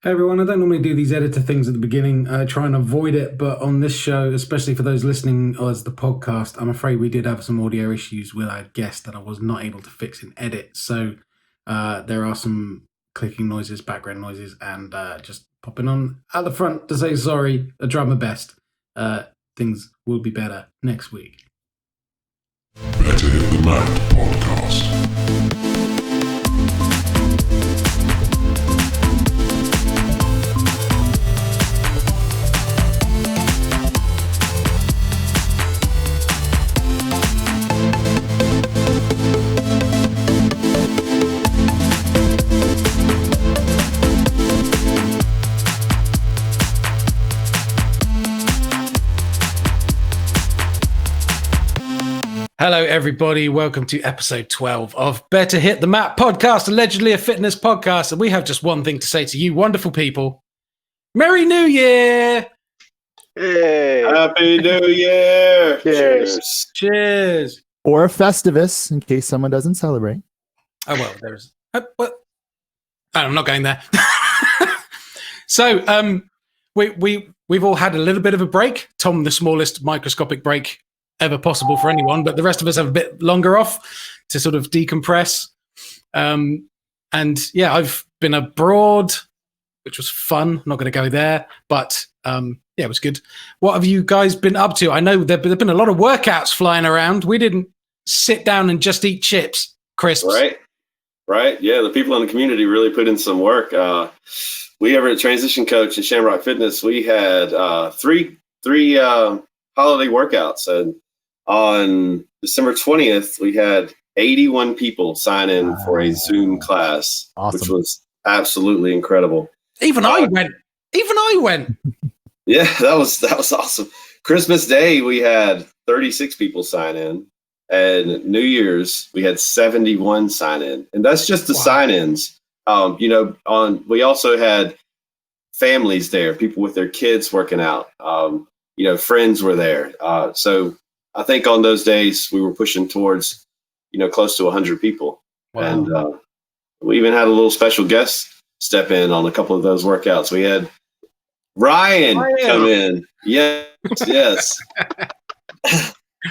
Hey everyone, I don't normally do these editor things at the beginning. I try and avoid it, but on this show, especially for those listening as the podcast, I'm afraid we did have some audio issues with our guest that I was not able to fix in edit. So there are some clicking noises, background noises, and just popping on at the front to say sorry. I tried my best. Things will be better next week. Better Hit The Mat podcast. Hello, everybody. Welcome to episode 12 of Better Hit The Mat podcast, allegedly a fitness podcast. And we have just one thing to say to you, wonderful people. Merry New Year! Hey! Happy New Year! Cheers! Cheers! Or a Festivus, in case someone doesn't celebrate. Oh, well, there's... I'm not going there. So, we've all had a little bit of a break. Tom, the smallest microscopic break ever possible for anyone, but the rest of us have a bit longer off to sort of decompress. And yeah, I've been abroad, which was fun. I'm not going to go there, but yeah, it was good. What have you guys been up to? I know there've been a lot of workouts flying around. We didn't sit down and just eat chips, crisps. Right. Yeah, the people in the community really put in some work. We over at Transition Coach and Shamrock Fitness, we had three holiday workouts, and on December 20th, we had 81 people sign in for a Zoom class, Awesome. Which was absolutely incredible. Even I went. Yeah, that was awesome. Christmas Day, we had 36 people sign in, and New Year's, we had 71 sign in, and that's just the sign-ins. We also had families there, people with their kids working out. Friends were there. So I think on those days we were pushing towards, close to 100 people. Wow. And we even had a little special guest step in on a couple of those workouts. We had Ryan come in. Yes.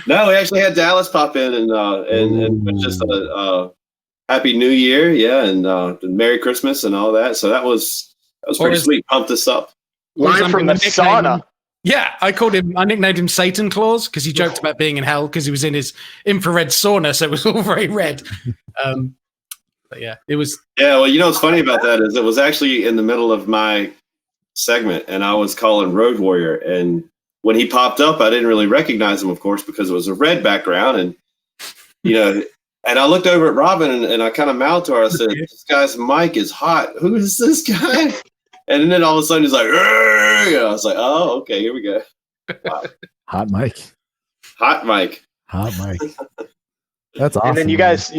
No, we actually had Dallas pop in and just a Happy New Year. Yeah. And Merry Christmas and all that. So that was pretty sweet. Pumped us up. Live from the sauna. Yeah, I nicknamed him Satan Claus because he joked about being in hell because he was in his infrared sauna, so it was all very red. But yeah, it was. Yeah, well, what's funny about that is it was actually in the middle of my segment, and I was calling Road Warrior, and when he popped up, I didn't really recognize him, of course, because it was a red background, and and I looked over at Robin, and I kind of mouthed to her. I said, "This guy's mic is hot. Who is this guy?" And then all of a sudden he's like, I was like, oh, okay, here we go. Wow. Hot mic. That's awesome. And then you guys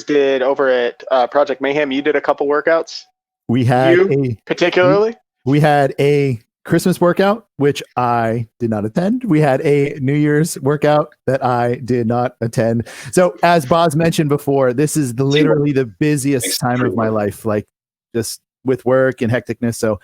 did over at Project Mayhem, you did a couple workouts. We had particularly? We had a Christmas workout, which I did not attend. We had a New Year's workout that I did not attend. So as Boz mentioned before, this is literally the busiest time of my life, like just with work and hecticness. So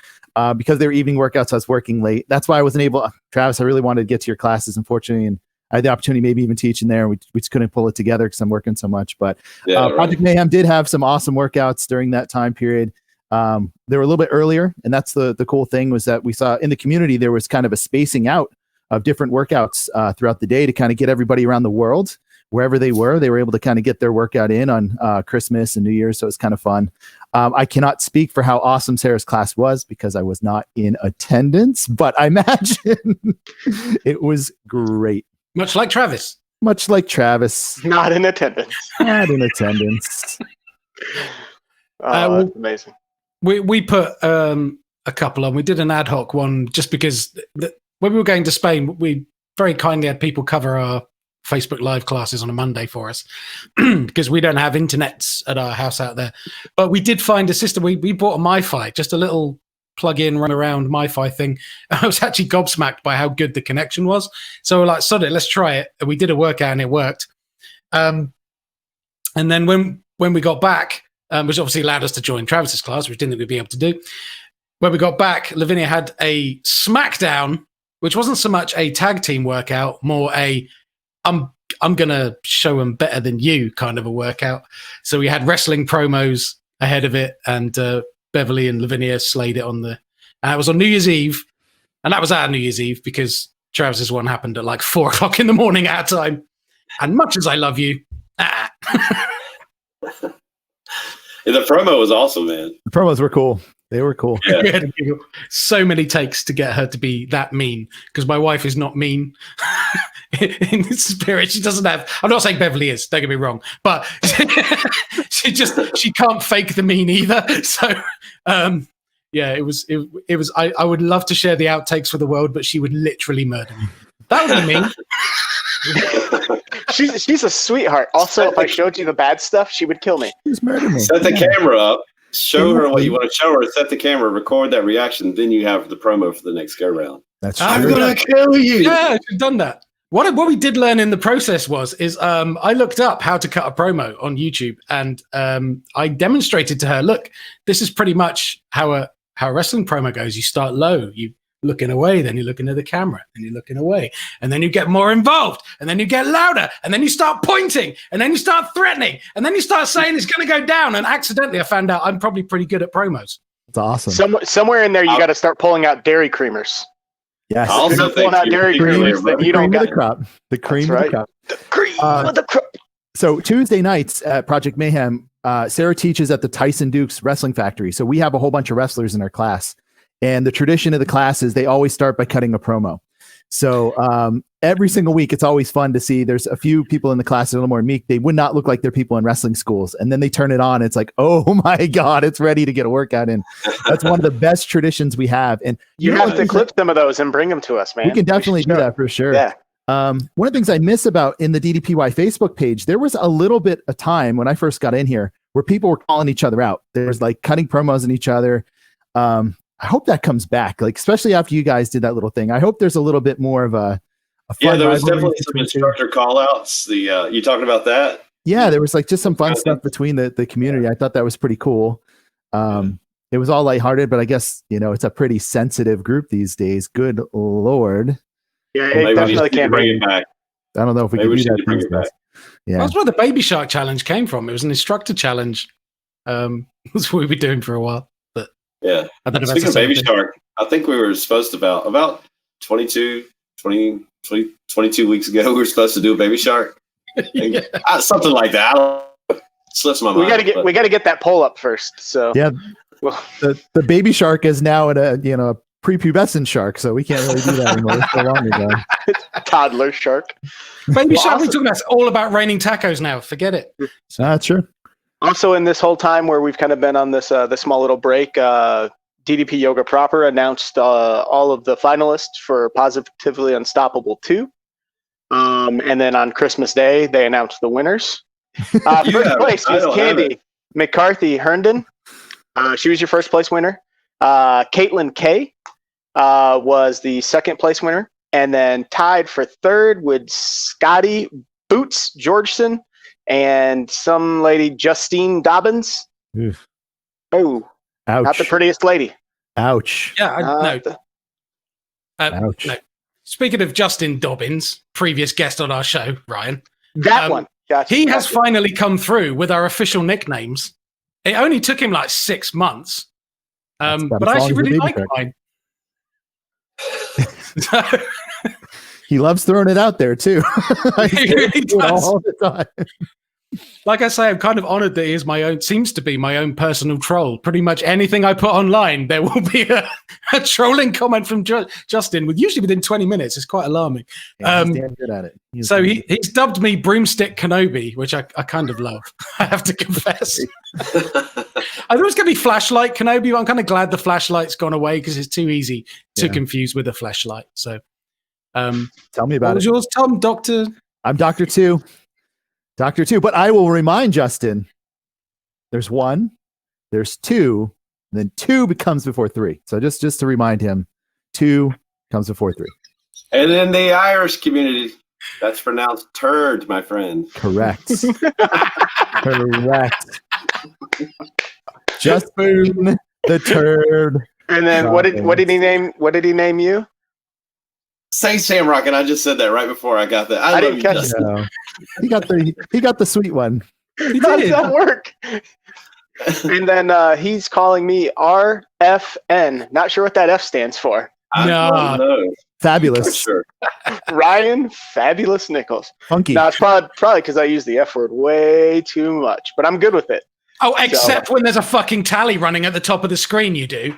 because they were evening workouts, I was working late. That's why I wasn't able. Travis, I really wanted to get to your classes, unfortunately, and I had the opportunity maybe even teach in there. We just couldn't pull it together because I'm working so much. But Project Mayhem did have some awesome workouts during that time period. They were a little bit earlier, and that's the cool thing was that we saw in the community there was kind of a spacing out of different workouts throughout the day to kind of get everybody around the world. Wherever they were able to kind of get their workout in on Christmas and New Year's. So it's kind of fun. I cannot speak for how awesome Sarah's class was because I was not in attendance, but I imagine it was great. Much like Travis. Not in attendance. That's amazing. We put a couple on. We did an ad hoc one just because when we were going to Spain, we very kindly had people cover our Facebook Live classes on a Monday for us because we don't have internets at our house out there. But we did find a system. We bought a MiFi, just a little plug-in, run around MiFi thing. I was actually gobsmacked by how good the connection was. So we're like, sod it, let's try it. And we did a workout and it worked. And then when we got back, which obviously allowed us to join Travis's class, which didn't think we'd be able to do. When we got back, Lavinia had a SmackDown, which wasn't so much a tag team workout, more a I'm going to show them better than you kind of a workout. So we had wrestling promos ahead of it, and Beverly and Lavinia slayed it on the... And it was on New Year's Eve, and that was our New Year's Eve because Travis's one happened at like 4 o'clock in the morning our time. And much as I love you... Yeah, the promo was awesome, man. The promos were cool. They were cool. Yeah. We had to give so many takes to get her to be that mean, because my wife is not mean in spirit. She doesn't have... I'm not saying Beverly is, don't get me wrong, but she can't fake the mean either. So yeah, it was I would love to share the outtakes for the world, but she would literally murder me. That would be mean. She's a sweetheart. Also, if I showed you the bad stuff, she would kill me. Just murder me. Set the camera up. Show her what you want to show her. Set the camera. Record that reaction. Then you have the promo for the next go round. That's I'm true. gonna kill you. Yeah, she's done that. What we did learn in the process is I looked up how to cut a promo on YouTube, and I demonstrated to her, look, this is pretty much how a wrestling promo goes. You start low, you looking away, then you're looking at the camera, and you're looking away, and then you get more involved, and then you get louder, and then you start pointing, and then you start threatening, and then you start saying it's going to go down. And accidentally, I found out I'm probably pretty good at promos. It's awesome. Somewhere in there, you got to start pulling out dairy creamers. Yes. I also You're pulling think out dairy creamers that you don't cream of got. the crop. The cream That's of the right. crop. The cream of the crop. So Tuesday nights at Project Mayhem, Sarah teaches at the Tyson Dukes Wrestling Factory. So we have a whole bunch of wrestlers in our class. And the tradition of the class is they always start by cutting a promo. So every single week, it's always fun to see. There's a few people in the class that are a little more meek. They would not look like they're people in wrestling schools. And then they turn it on. It's like, oh my God, it's ready to get a workout in. That's one of the best traditions we have. And You have to clip some of those and bring them to us, man. we can definitely do that for sure. Yeah. One of the things I miss about in the DDPY Facebook page, there was a little bit of time when I first got in here where people were calling each other out. There was like cutting promos on each other. I hope that comes back, like especially after you guys did that little thing. I hope there's a little bit more of a Yeah, fun there was rivalry definitely some between the two. instructor call outs. You talking about that? Yeah, there was like just some fun stuff between the community. I thought that was pretty cool. It was all lighthearted, but I guess, it's a pretty sensitive group these days. Good Lord. Yeah, Maybe it we definitely just need to can bring be. it back. I don't know if we Maybe can we do should that bring these it back. days. Yeah. That's where the Baby Shark Challenge came from. It was an instructor challenge. That's what we were doing for a while. But Yeah. I don't know if Speaking that's of the Baby same thing. Shark, I think we were supposed to about 22 weeks ago, we were supposed to do a Baby Shark. Yeah. Something like that. I don't know. Slips my mind. We gotta get that poll up first. So Yeah. Well, The baby shark is now in a prepubescent shark, so we can't really do that anymore. It's so long ago. toddler shark. Baby Well, Shark, awesome. we're talking about it's all about raining tacos now. Forget it. Sure. Also, in this whole time where we've kind of been on this small little break, DDP Yoga Proper announced all of the finalists for Positively Unstoppable 2. And then on Christmas Day, they announced the winners. First place I was don't have Candy McCarthy Herndon. She was your first place winner. Caitlin K was the second place winner. And then tied for third with Scotty Boots Georgeson and some lady, Justine Dobbins. Oof. Oh, Ouch. not the prettiest lady. Ouch. Yeah, no. Ouch. No. Speaking of Justin Dobbins, previous guest on our show, Ryan, That one. Gotcha. he has Gotcha. finally come through with our official nicknames. It only took him like 6 months. That's about But as I long actually as a really baby like shark. mine. So, He loves throwing it out there too. He really does. All the time. like I say, I'm kind of honored that he is seems to be my own personal troll. Pretty much anything I put online, there will be a trolling comment from Justin, usually within 20 minutes. It's quite alarming. Yeah, he's damn good at it. So he's dubbed me Broomstick Kenobi, which I kind of love, I have to confess. I thought it was going to be Flashlight Kenobi, but I'm kind of glad the flashlight's gone away because it's too easy to confuse with a flashlight. So Tell me what about was it. yours, Tom? Doctor? I'm Dr. 2. Dr. 2. But I will remind Justin, there's 1, there's 2, then 2 becomes before 3. So just to remind him, 2 comes before 3. And in the Irish community, that's pronounced turd, my friend. Correct. Correct. Just boom, the turd. And then what did he name you? Say Shamrock, and I just said that right before I got that. I didn't catch it. No. He got the sweet one. How does that work? And then he's calling me RFN. Not sure what that F stands for. I don't know. Fabulous. Sure. Ryan Fabulous Nichols. Funky. No, it's probably because I use the F word way too much, but I'm good with it. Oh, except when there's a fucking tally running at the top of the screen, you do.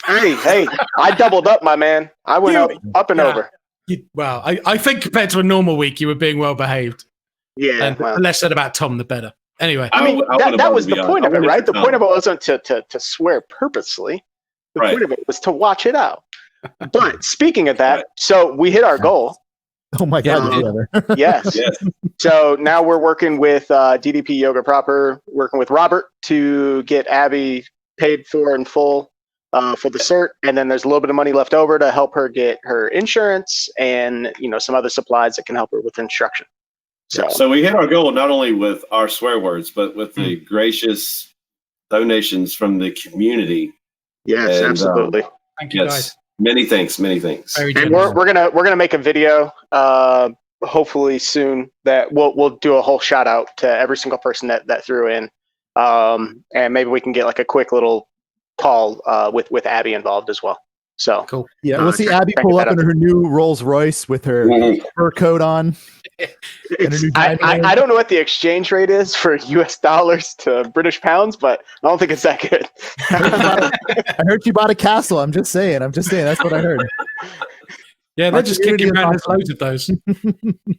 Hey, I doubled up, my man. I went up and over. Well, I think compared to a normal week, you were being well behaved. Yeah. And the less said about Tom, the better. Anyway. I mean, that was the point of it, right? The point of it wasn't to swear purposely. The point of it was to watch it out. But speaking of that, so we hit our goal. Oh my God. Yes. So now we're working with DDP Yoga Proper, working with Robert to get Abby paid for in full for the cert. And then there's a little bit of money left over to help her get her insurance and, some other supplies that can help her with instruction. So we hit our goal not only with our swear words, but with the gracious donations from the community. Yes, absolutely. Thank you, guys. Many thanks. And we're gonna make a video hopefully soon that we'll do a whole shout out to every single person that threw in, and maybe we can get like a quick little call with Abby involved as well. So cool. Yeah, we'll see Abby pull up in her new Rolls Royce with her fur coat on. I don't know what the exchange rate is for US dollars to British pounds, but I don't think it's that good. I heard you bought a castle. I'm just saying. That's what I heard. Yeah, they're just kicking around. There's loads of those.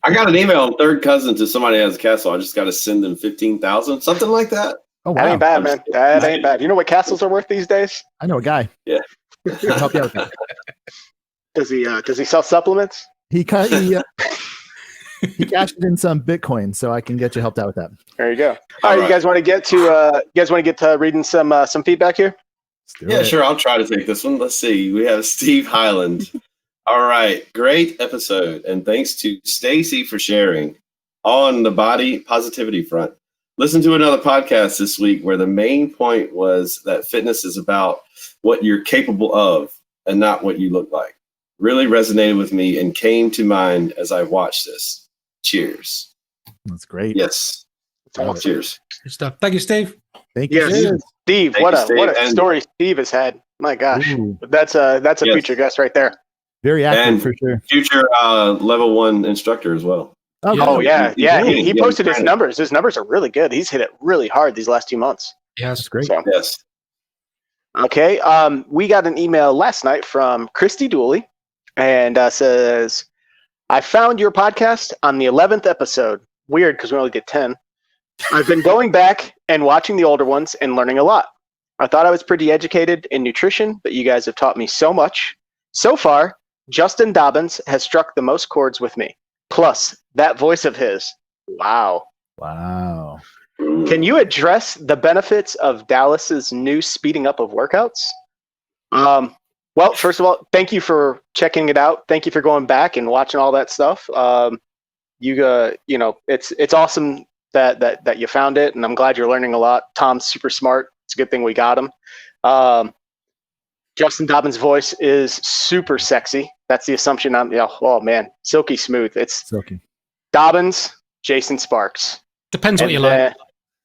I got an email on third cousin to somebody who has a castle. I just got to send them 15,000, something like that. Oh, wow. That ain't bad, man. That ain't bad. You know what castles are worth these days? I know a guy. Yeah. I'll help you out with that. Does he sell supplements? He cashed in some Bitcoin, so I can get you helped out with that. There you go. All right, you guys want to get to reading some feedback here? Yeah, sure. I'll try to take this one. Let's see. We have Steve Highland. All right, great episode, and thanks to Stacy for sharing on the body positivity front. Listen to another podcast this week where the main point was that fitness is about what you're capable of and not what you look like. Really resonated with me and came to mind as I watched this. Cheers. That's great. Yes. Awesome. Cheers. Good stuff. Thank you, Steve. Thank you. Yes. Steve, Thank what you, a Steve. story Steve has had. My gosh. Ooh. That's a future guest right there. Very active And for sure. Future level 1 instructor as well. Oh yeah. He posted his training. numbers. His numbers are really good. He's hit it really hard these last 2 months. Yeah, That's great. So, Yes. okay. We got an email last night from Christy Dooley, and says, "I found your podcast on the 11th episode. Weird because we only did 10. I've been going back and watching the older ones and learning a lot. I thought I was pretty educated in nutrition, but you guys have taught me so much. So far, Justin Dobbins has struck the most chords with me. Plus, that voice of his. Wow. Wow. Can you address the benefits of Dallas's new speeding up of workouts?" Well, first of all, thank you for checking it out. Thank you for going back and watching all that stuff. It's awesome that you found it, and I'm glad you're learning a lot. Tom's super smart. It's a good thing we got him. Justin Dobbins' voice is super sexy. That's the assumption. Oh man, silky smooth. It's Silky. Dobbins, Jason Sparks, depends what you like.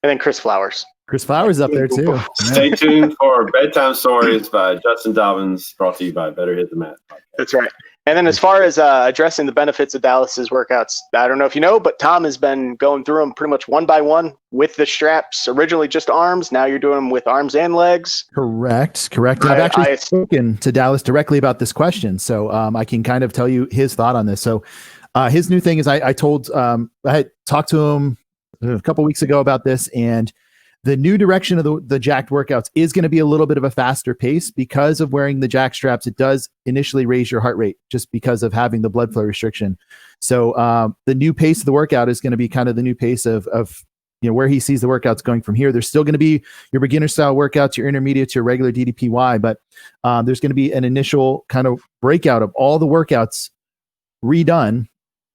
and then Chris Flowers. Chris Flowers up there too. Stay tuned for Bedtime Stories by Justin Dobbins, brought to you by Better Hit the Mat. That's right. And then as far as addressing the benefits of Dallas's workouts, I don't know if you know, but Tom has been going through them pretty much one by one with the straps. Originally just arms. Now you're doing them with arms and legs. Correct. And I've actually spoken to Dallas directly about this question, so I can kind of tell you his thought on this. So his new thing is I had talked to him a couple weeks ago about this, and the new direction of the jacked workouts is going to be a little bit of a faster pace because of wearing the jack straps. It does initially raise your heart rate just because of having the blood flow restriction. So the new pace of the workout is going to be kind of the new pace of where he sees the workouts going from here. There's still going to be your beginner style workouts, your intermediate, your regular DDPY, but there's going to be an initial kind of breakout of all the workouts redone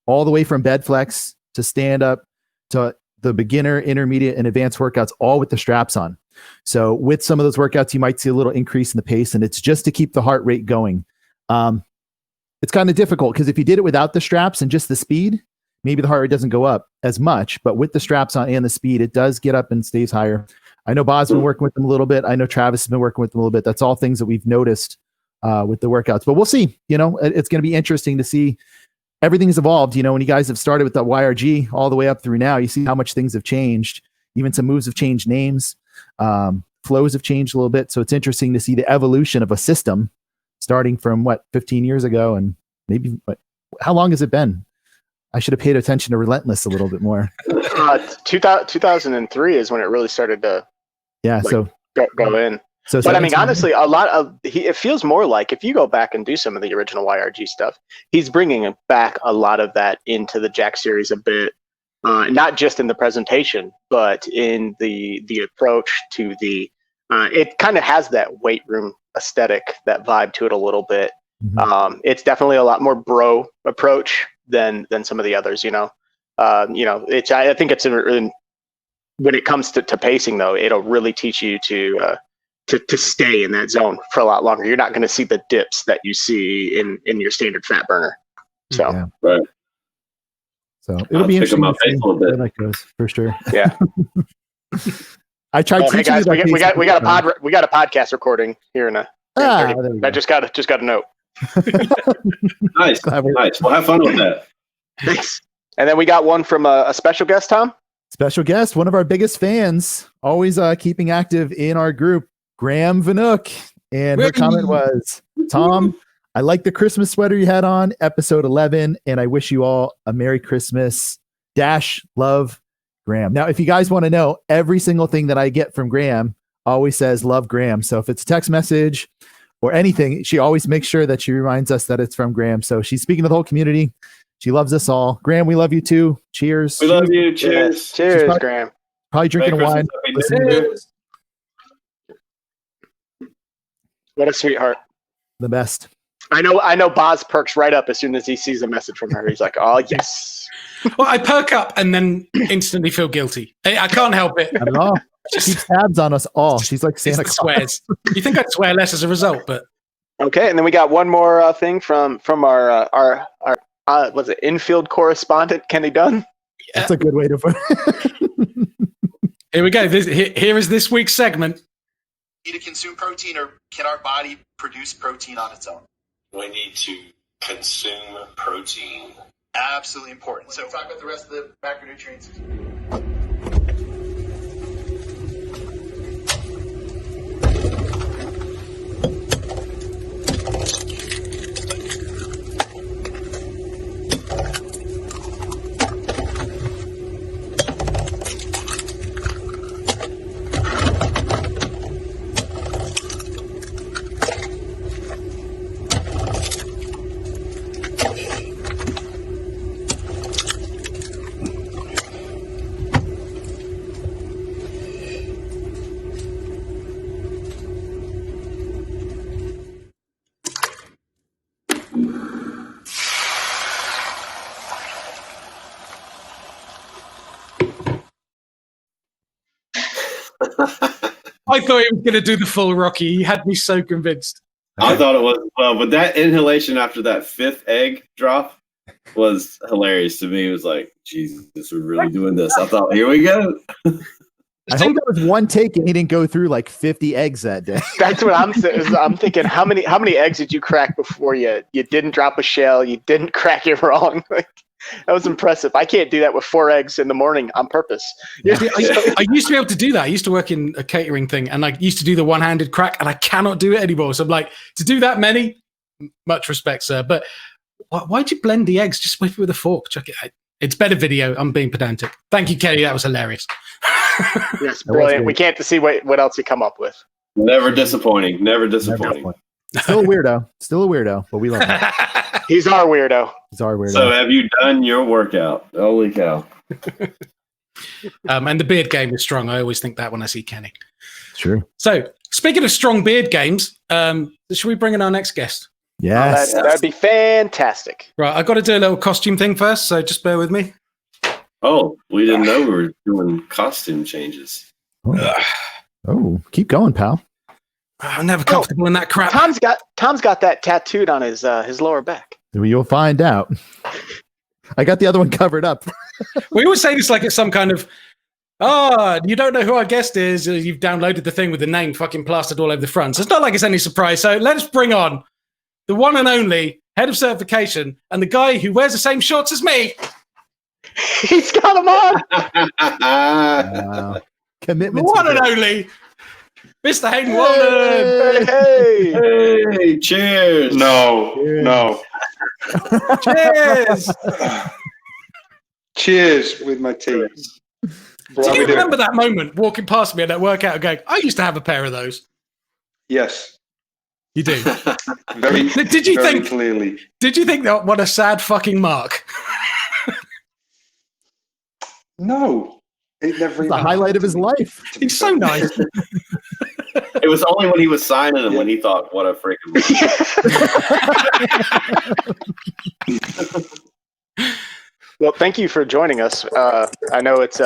all the way from bed flex to stand up to the beginner, intermediate, and advanced workouts, all with the straps on. So with some of those workouts, you might see a little increase in the pace, and it's just to keep the heart rate going. It's kind of difficult because if you did it without the straps and just the speed, maybe the heart rate doesn't go up as much, but with the straps on and the speed, it does get up and stays higher. I know Bob's been working with them a little bit. I know Travis has been working with them a little bit. That's all things that we've noticed with the workouts, but we'll see. It's going to be interesting to see. Everything's evolved. When you guys have started with the YRG all the way up through now, you see how much things have changed. Even some moves have changed names. Flows have changed a little bit. So it's interesting to see the evolution of a system starting from 15 years ago, and maybe how long has it been? I should have paid attention to Relentless a little bit more. 2003 is when it really started to go in. But I mean, honestly, it feels more like if you go back and do some of the original YRG stuff, he's bringing back a lot of that into the Jack series a bit, not just in the presentation, but in the approach to it kind of has that weight room aesthetic, that vibe to it a little bit. Mm-hmm. It's definitely a lot more bro approach than some of the others. I think it's when it comes to pacing though, it'll really teach you to stay in that zone for a lot longer. You're not going to see the dips that you see in your standard fat burner. So right. So it'll be interesting to see where that goes for sure. Yeah. I tried teaching. Hey guys, we got a podcast recording here in a. I just got a note. Nice. Well, have fun with that. Thanks. And then we got one from a special guest, Tom. Special guest, one of our biggest fans, always keeping active in our group, Graham Vanook. And her comment was, Tom, I like the Christmas sweater you had on, episode 11, and I wish you all a Merry Christmas. Love, Graham. Now, if you guys want to know, every single thing that I get from Graham always says love Graham. So if it's a text message or anything, she always makes sure that she reminds us that it's from Graham. So she's speaking to the whole community. She loves us all. Graham, we love you too. Cheers. We love you. Cheers. Cheers, Graham. Probably drinking wine. What a sweetheart. The best. I know Boz perks right up as soon as he sees a message from her. He's like, oh, yes. Well, I perk up and then instantly feel guilty. I can't help it. Not at all. She keeps tabs on us all. She's like Santa Claus. Swears. You think I'd swear less as a result, but okay. And then we got one more thing from our was it infield correspondent Kenny Dunn? That's a good way to put it. Here we go. Here is this week's segment. Need to consume protein, or can our body produce protein on its own? We need to consume protein. Absolutely important. So talk about the rest of the macronutrients. I thought he was going to do the full Rocky. He had me so convinced. I thought it was well, but that inhalation after that fifth egg drop was hilarious to me. It was like, Jesus, we're really doing this. I thought, here we go. I hope that was one take and he didn't go through like 50 eggs that day. That's what I'm thinking. How many eggs did you crack before you didn't drop a shell? You didn't crack it wrong. Like, that was impressive. I can't do that with 4 eggs in the morning on purpose. Yeah. I used to be able to do that. I used to work in a catering thing, and I used to do the one-handed crack, and I cannot do it anymore. So I'm like, to do that many, much respect, sir. But why'd you blend the eggs? Just whip it with a fork. Chuck it out. It's better video. I'm being pedantic. Thank you, Kelly. That was hilarious. Yes, brilliant. We can't see what else you come up with. Never disappointing. Never disappointing. Still a weirdo, but we love him. He's our weirdo. So have you done your workout? Holy cow. And the beard game is strong. I always think that when I see Kenny. True. So speaking of strong beard games, should we bring in our next guest? Yes. That'd be fantastic. Right. I've got to do a little costume thing first, so just bear with me. Oh, we didn't know we were doing costume changes. Oh, keep going, pal. I'm never comfortable in that crap. Tom's got that tattooed on his lower back. You'll find out. I got the other one covered up. We always say this like it's some kind of, you don't know who our guest is. You've downloaded the thing with the name fucking plastered all over the front. So it's not like it's any surprise. So let's bring on the one and only head of certification and the guy who wears the same shorts as me. He's got them on. Wow. Commitment. The one and only Mr. Haydn Walden. Hey. Cheers. No. Cheers. Cheers with my teeth. Do you remember that moment walking past me at that workout and going, I used to have a pair of those? Yes. You do. Very, Did you very think clearly. Did you think that what a sad fucking mark? No. It never The highlight of his life. He's so nice. It was only when he was signing them when he thought, what a freaking Well, thank you for joining us. I know it's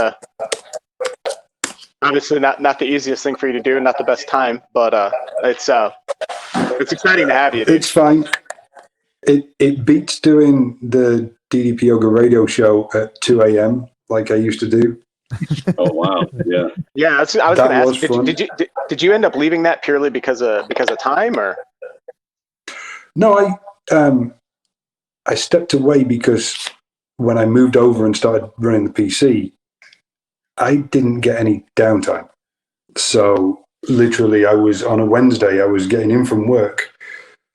obviously not the easiest thing for you to do and not the best time, but it's exciting to have you. Dude. It's fine. It beats doing the DDP Yoga radio show at 2 a.m. like I used to do. Oh wow! Yeah. Yeah, I was going to ask. Did you end up leaving that purely because of time, or? No, I stepped away because when I moved over and started running the PC, I didn't get any downtime. So literally, I was on a Wednesday. I was getting in from work,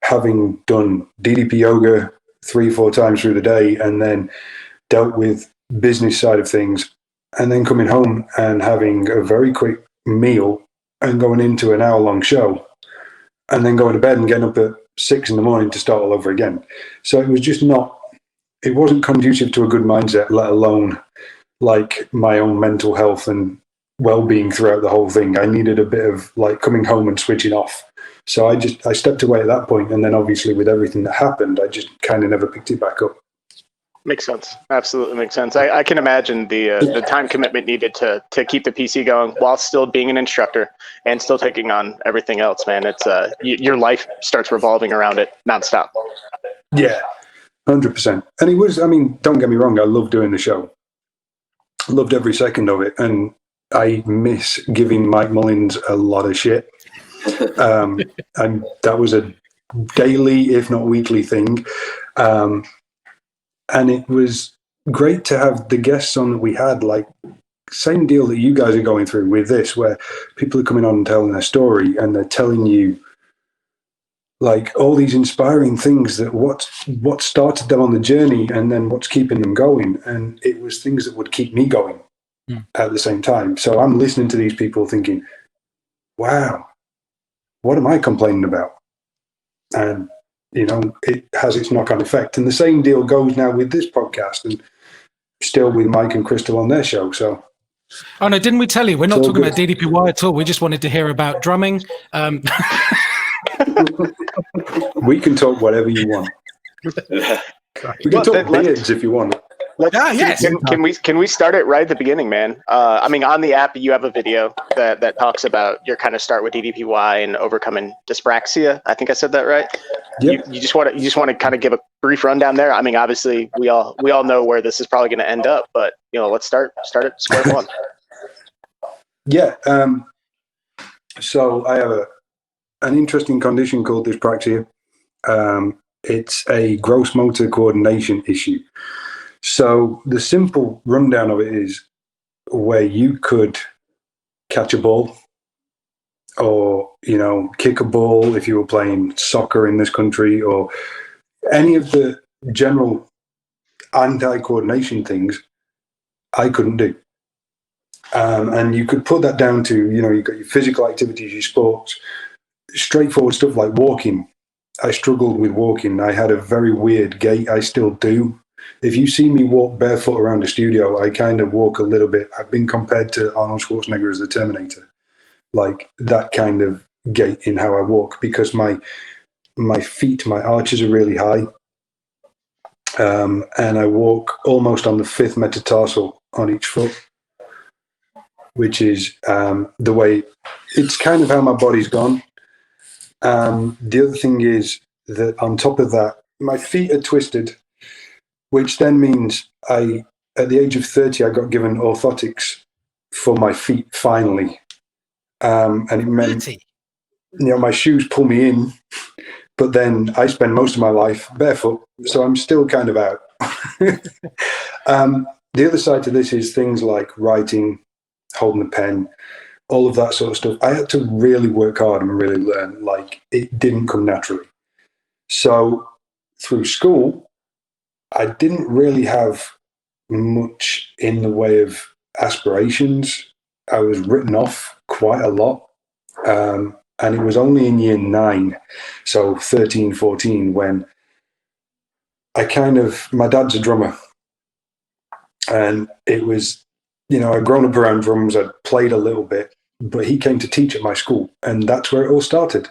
having done DDP yoga 3-4 times through the day, and then dealt with business side of things. And then coming home and having a very quick meal and going into an hour-long show, and then going to bed and getting up at 6 a.m. to start all over again. So it was just it wasn't conducive to a good mindset, let alone like my own mental health and well-being throughout the whole thing. I needed a bit of like coming home and switching off. So I stepped away at that point, and then obviously with everything that happened, I just kind of never picked it back up. Makes sense. Absolutely makes sense. I can imagine the time commitment needed to keep the PC going while still being an instructor and still taking on everything else, man. It's your life starts revolving around it nonstop. Yeah, 100%. And it was, I mean, don't get me wrong, I love doing the show. I loved every second of it. And I miss giving Mike Mullins a lot of shit. And that was a daily, if not weekly thing. And it was great to have the guests on that we had, like same deal that you guys are going through with this, where people are coming on and telling their story, and they're telling you like all these inspiring things that what started them on the journey and then what's keeping them going. And it was things that would keep me going at the same time. So I'm listening to these people thinking, wow, what am I complaining about? And you know, it has its knock-on effect. And the same deal goes now with this podcast and still with Mike and Crystal on their show. So, oh no, didn't we tell you? We're not talking about DDPY at all. We just wanted to hear about drumming. We can talk whatever you want. We can talk beards if you want. Yes. Can we start it right at the beginning, man? I mean, on the app, you have a video that talks about your kind of start with DDPY and overcoming dyspraxia. I think I said that right. Yep. You just want to kind of give a brief rundown there. I mean, obviously, we all know where this is probably going to end up, but you know, let's start at square one. Yeah. So I have an interesting condition called dyspraxia. It's a gross motor coordination issue. So the simple rundown of it is where you could catch a ball or, you know, kick a ball if you were playing soccer in this country, or any of the general anti-coordination things I couldn't do. And you could put that down to, you know, you've got your physical activities, your sports, straightforward stuff like walking. I struggled with walking. I had a very weird gait. I still do. If you see me walk barefoot around the studio, I kind of walk a little bit. I've been compared to Arnold Schwarzenegger as the Terminator, like that kind of gait in how I walk, because my feet, my arches are really high. And I walk almost on the 5th metatarsal on each foot. which is the way it's kind of how my body's gone. The other thing is that on top of that, my feet are twisted, which then means at the age of 30, I got given orthotics for my feet finally. And it meant, my shoes pull me in, but then I spend most of my life barefoot, so I'm still kind of out. The other side to this is things like writing, holding a pen, all of that sort of stuff. I had to really work hard and really learn. Like, it didn't come naturally. So through school, I didn't really have much in the way of aspirations. I was written off quite a lot. And it was only in year 9, so 13, 14, when my dad's a drummer. And it was, I'd grown up around drums, I'd played a little bit, but he came to teach at my school, and that's where it all started.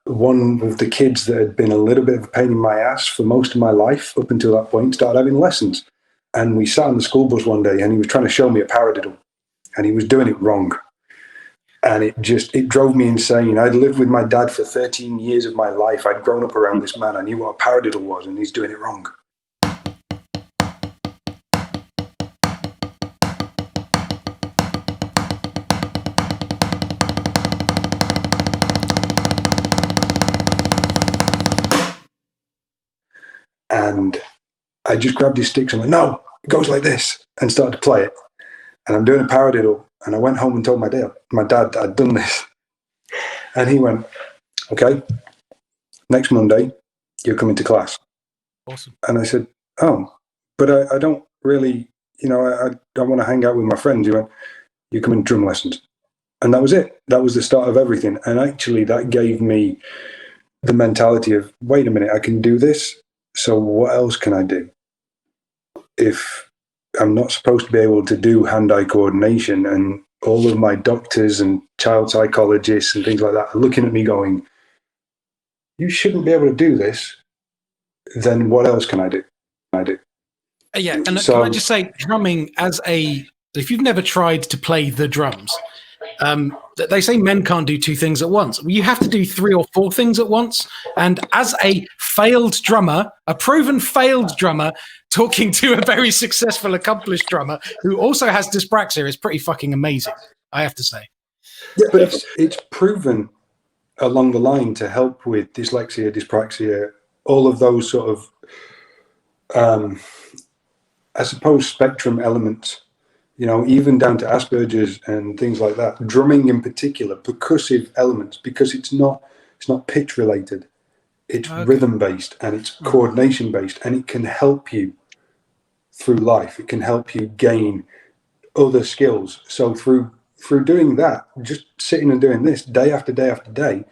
One of the kids that had been a little bit of a pain in my ass for most of my life up until that point started having lessons. And we sat on the school bus one day, and he was trying to show me a paradiddle, and he was doing it wrong. And it drove me insane. I'd lived with my dad for 13 years of my life. I'd grown up around this man. I knew what a paradiddle was, and he's doing it wrong. And I just grabbed his sticks and went, no, it goes like this, and started to play it. And I'm doing a paradiddle. And I went home and told my dad I'd done this. And he went, okay, next Monday, you're coming to class. Awesome. And I said, oh, but I don't really, I don't want to hang out with my friends. He went, you're coming to drum lessons. And that was it. That was the start of everything. And actually that gave me the mentality of, wait a minute, I can do this. So what else can I do? If I'm not supposed to be able to do hand-eye coordination, and all of my doctors and child psychologists and things like that are looking at me going, you shouldn't be able to do this, then what else can I do? Yeah, and can I just say, drumming if you've never tried to play the drums, they say men can't do 2 things at once. You have to do 3 or 4 things at once. And as a proven failed drummer, talking to a very successful, accomplished drummer who also has dyspraxia is pretty fucking amazing, I have to say. Yeah, but it's proven along the line to help with dyslexia, dyspraxia, all of those sort of, I suppose, spectrum elements. Even down to Asperger's and things like that. Drumming in particular, percussive elements, because it's not pitch related. It's rhythm based, and it's coordination based, and it can help you through life. It can help you gain other skills. So through doing that, just sitting and doing this day after day after day,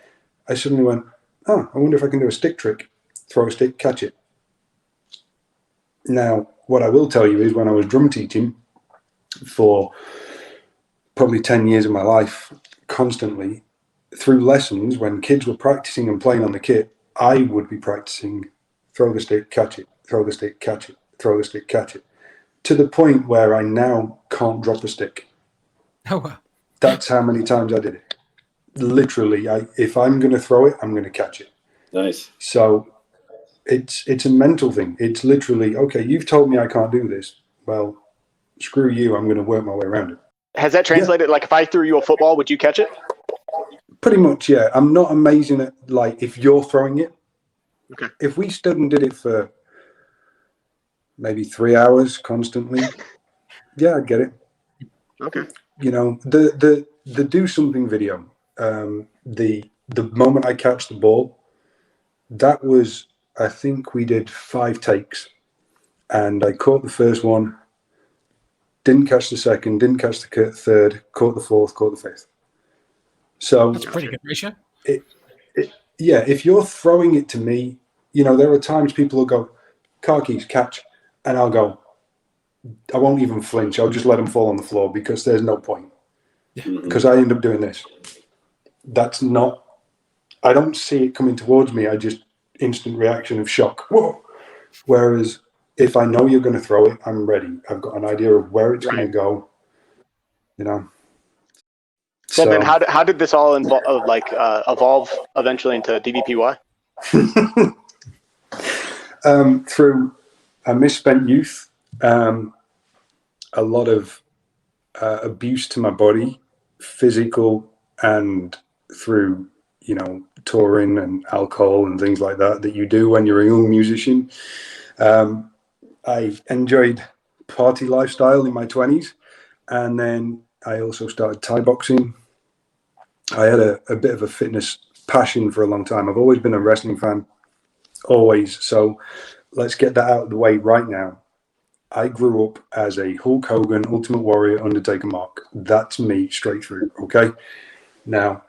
I suddenly went, oh, I wonder if I can do a stick trick. Throw a stick, catch it. Now, what I will tell you is when I was drum teaching, for probably 10 years of my life, constantly through lessons, when kids were practicing and playing on the kit, I would be practicing throw the stick, catch it, throw the stick, catch it, throw the stick, catch it, to the point where I now can't drop a stick. Oh, wow. That's how many times I did it. Literally, if I'm going to throw it, I'm going to catch it. Nice. So it's a mental thing. It's literally, okay, you've told me I can't do this. Well, screw you, I'm going to work my way around it. Has that translated? Yeah. Like, if I threw you a football, would you catch it? Pretty much, yeah. I'm not amazing at, like, if you're throwing it. Okay. If we stood and did it for maybe 3 hours constantly, yeah, I'd get it. Okay. The do something video, the moment I catch the ball, that was, I think we did 5 takes, and I caught the first one, didn't catch the second, didn't catch the third, caught the fourth, caught the fifth. So that's a pretty good ratio. Yeah, if you're throwing it to me, there are times people will go, car keys, catch, and I'll go, I won't even flinch. I'll just let them fall on the floor because there's no point. Yeah. Because I end up doing this. I don't see it coming towards me. I just instant reaction of shock. Whoa. Whereas if I know you're going to throw it, I'm ready. I've got an idea of where it's going to go. you know. Well, then how did this all evolve eventually into DDPY? Through a misspent youth, a lot of abuse to my body, physical, and through, you know, touring and alcohol and things like that you do when you're a young musician. I enjoyed party lifestyle in my 20s, and then I also started Thai boxing. I had a bit of a fitness passion for a long time. I've always been a wrestling fan, always. So let's get that out of the way right now. I grew up as a Hulk Hogan, Ultimate Warrior, Undertaker mark. That's me straight through, okay? Now,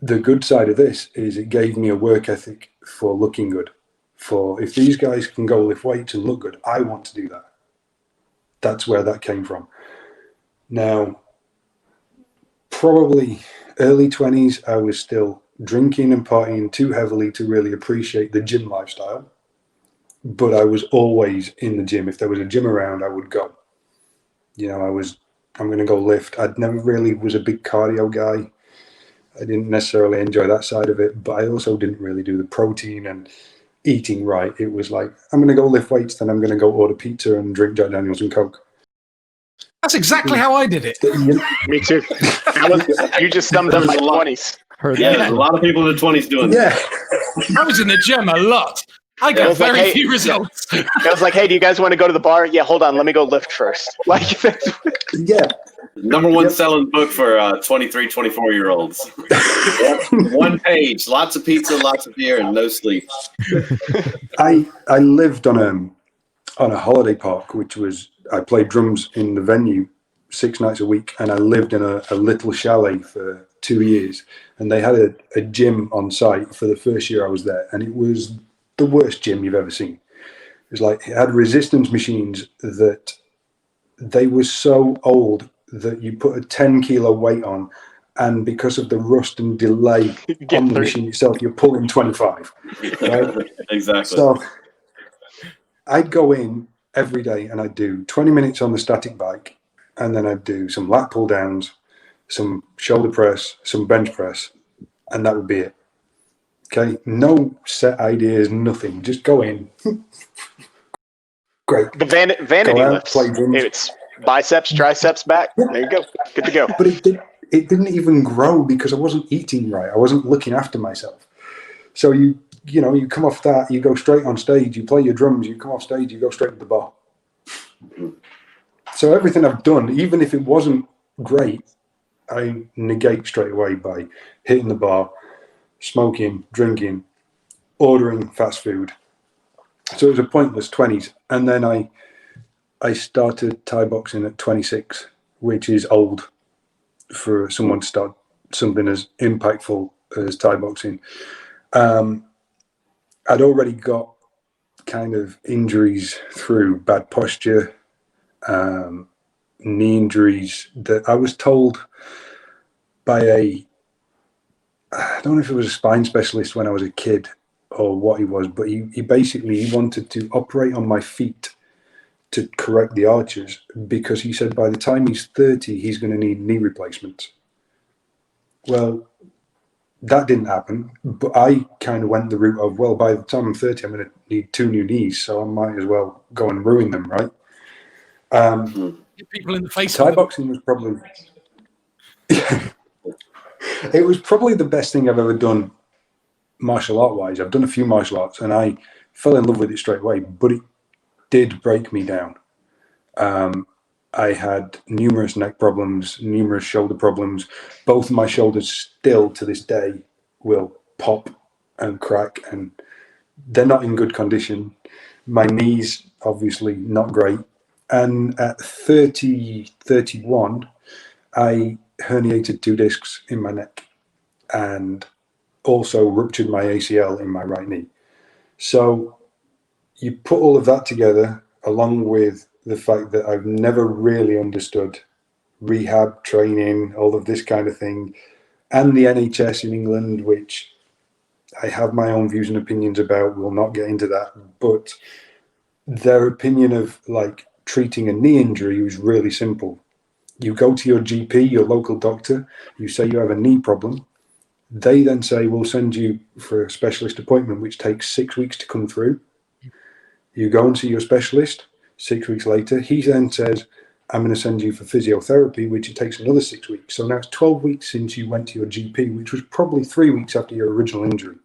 the good side of this is it gave me a work ethic for looking good. For if these guys can go lift weights and look good, I want to do that. That's where that came from. Now, probably early 20s, I was still drinking and partying too heavily to really appreciate the gym lifestyle. But I was always in the gym. If there was a gym around, I would go. You know, I'm going to go lift. I never really was a big cardio guy. I didn't necessarily enjoy that side of it, but I also didn't really do the protein and eating right. It was like, I'm going to go lift weights, then I'm going to go order pizza and drink Jack Daniels and Coke. That's exactly how I did it. Me too. You just summed up my 20s. There's a lot of people in the 20s doing that. I was in the gym a lot. I got very few results. I was like, hey, do you guys want to go to the bar? Yeah, hold on. Let me go lift first. Like, yeah. Number one selling book for 23, 24-year-olds. One page, lots of pizza, lots of beer, and no sleep. I lived on a holiday park, which was, I played drums in the venue 6 nights a week, and I lived in a little chalet for 2 years. And they had a gym on site for the first year I was there, and it was the worst gym you've ever seen. It was like, it had resistance machines that they were so old that you put a 10-kilo weight on, and because of the rust and delay on the machine itself, you're pulling 25. Right? Exactly. So I'd go in every day and I'd do 20 minutes on the static bike, and then I'd do some lat pull downs, some shoulder press, some bench press, and that would be it. Okay, no set ideas, nothing. Just go in. Great. The vanity lifts. It's biceps, triceps, back. There you go. Good to go. But it didn't even grow because I wasn't eating right. I wasn't looking after myself. So you come off that, you go straight on stage, you play your drums, you come off stage, you go straight to the bar. So everything I've done, even if it wasn't great, I negate straight away by hitting the bar, smoking, drinking, ordering fast food. So it was a pointless 20s. And then I started Thai boxing at 26, which is old for someone to start something as impactful as Thai boxing. I'd already got kind of injuries through bad posture, knee injuries that I was told by I don't know if it was a spine specialist when I was a kid or what he was, but he wanted to operate on my feet to correct the arches, because he said by the time he's 30, he's going to need knee replacements. Well, that didn't happen, but I kind of went the route of, well, by the time I'm 30, I'm going to need 2 new knees, so I might as well go and ruin them, right? People in the face. Thai boxing was probably... It was probably the best thing I've ever done martial art wise. I've done a few martial arts and I fell in love with it straight away, but it did break me down. I had numerous neck problems, numerous shoulder problems. Both of my shoulders still to this day will pop and crack, and they're not in good condition. My knees, obviously not great. And at 31, I herniated 2 discs in my neck and also ruptured my ACL in my right knee. So you put all of that together, along with the fact that I've never really understood rehab training, all of this kind of thing, and the NHS in England, which I have my own views and opinions about. We'll not get into that, but their opinion of like treating a knee injury was really simple. You go to your GP, your local doctor, you say you have a knee problem. They then say, we'll send you for a specialist appointment, which takes 6 weeks to come through. You go and see your specialist. 6 weeks later, he then says, I'm going to send you for physiotherapy, which it takes another 6 weeks. So now it's 12 weeks since you went to your GP, which was probably 3 weeks after your original injury.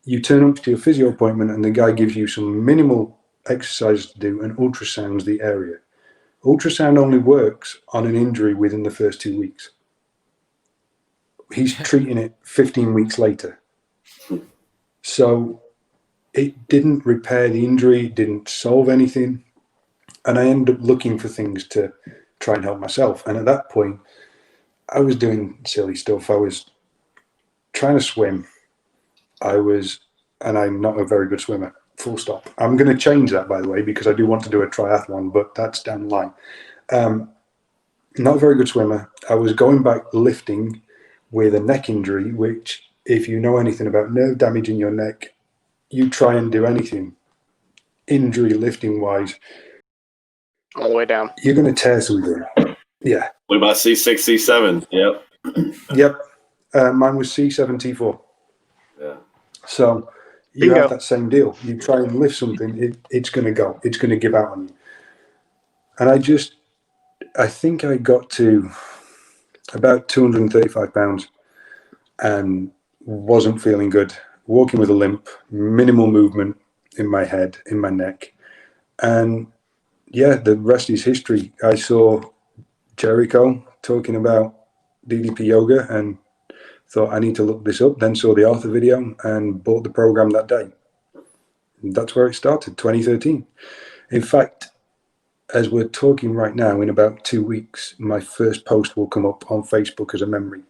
You turn up to your physio appointment and the guy gives you some minimal exercise to do and ultrasounds the area. Ultrasound only works on an injury within the first 2 weeks. He's treating it 15 weeks later. So it didn't repair the injury, it didn't solve anything. And I ended up looking for things to try and help myself. And at that point, I was doing silly stuff. I was trying to swim. And I'm not a very good swimmer, full stop. I'm going to change that, by the way, because I do want to do a triathlon, but that's down the line. Not a very good swimmer. I was going back lifting with a neck injury, which, if you know anything about nerve damage in your neck, you try and do anything injury lifting wise, all the way down. you're going to tear something. Yeah. What about C6, C7? Yep. Yep. Mine was C7T4. Yeah. So you Bingo. have that same deal. You try and lift something, it's going to go. It's going to give out on you. And I think I got to about 235 pounds and wasn't feeling good. Walking with a limp, minimal movement in my head, in my neck. And yeah, the rest is history. I saw Jericho talking about DDP yoga and thought I need to look this up, then saw the Arthur video and bought the program that day. And that's where it started, 2013. In fact, as we're talking right now, in about 2 weeks, my first post will come up on Facebook as a memory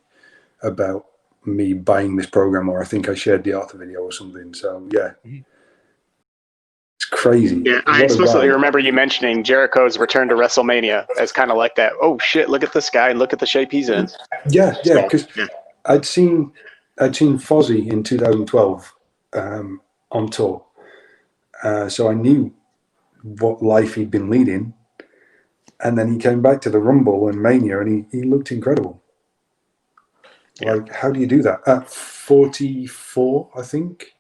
about me buying this program, or I think I shared the Arthur video or something. So yeah, it's crazy. Yeah, I explicitly remember you mentioning Jericho's return to WrestleMania as kind of like that. Oh shit! Look at this guy. Look at the shape he's in. Yeah, because I'd seen Fozzy in 2012 on tour, so I knew what life he'd been leading, and then he came back to the Rumble and Mania, and he looked incredible. Yeah. Like, how do you do that at 44? I think.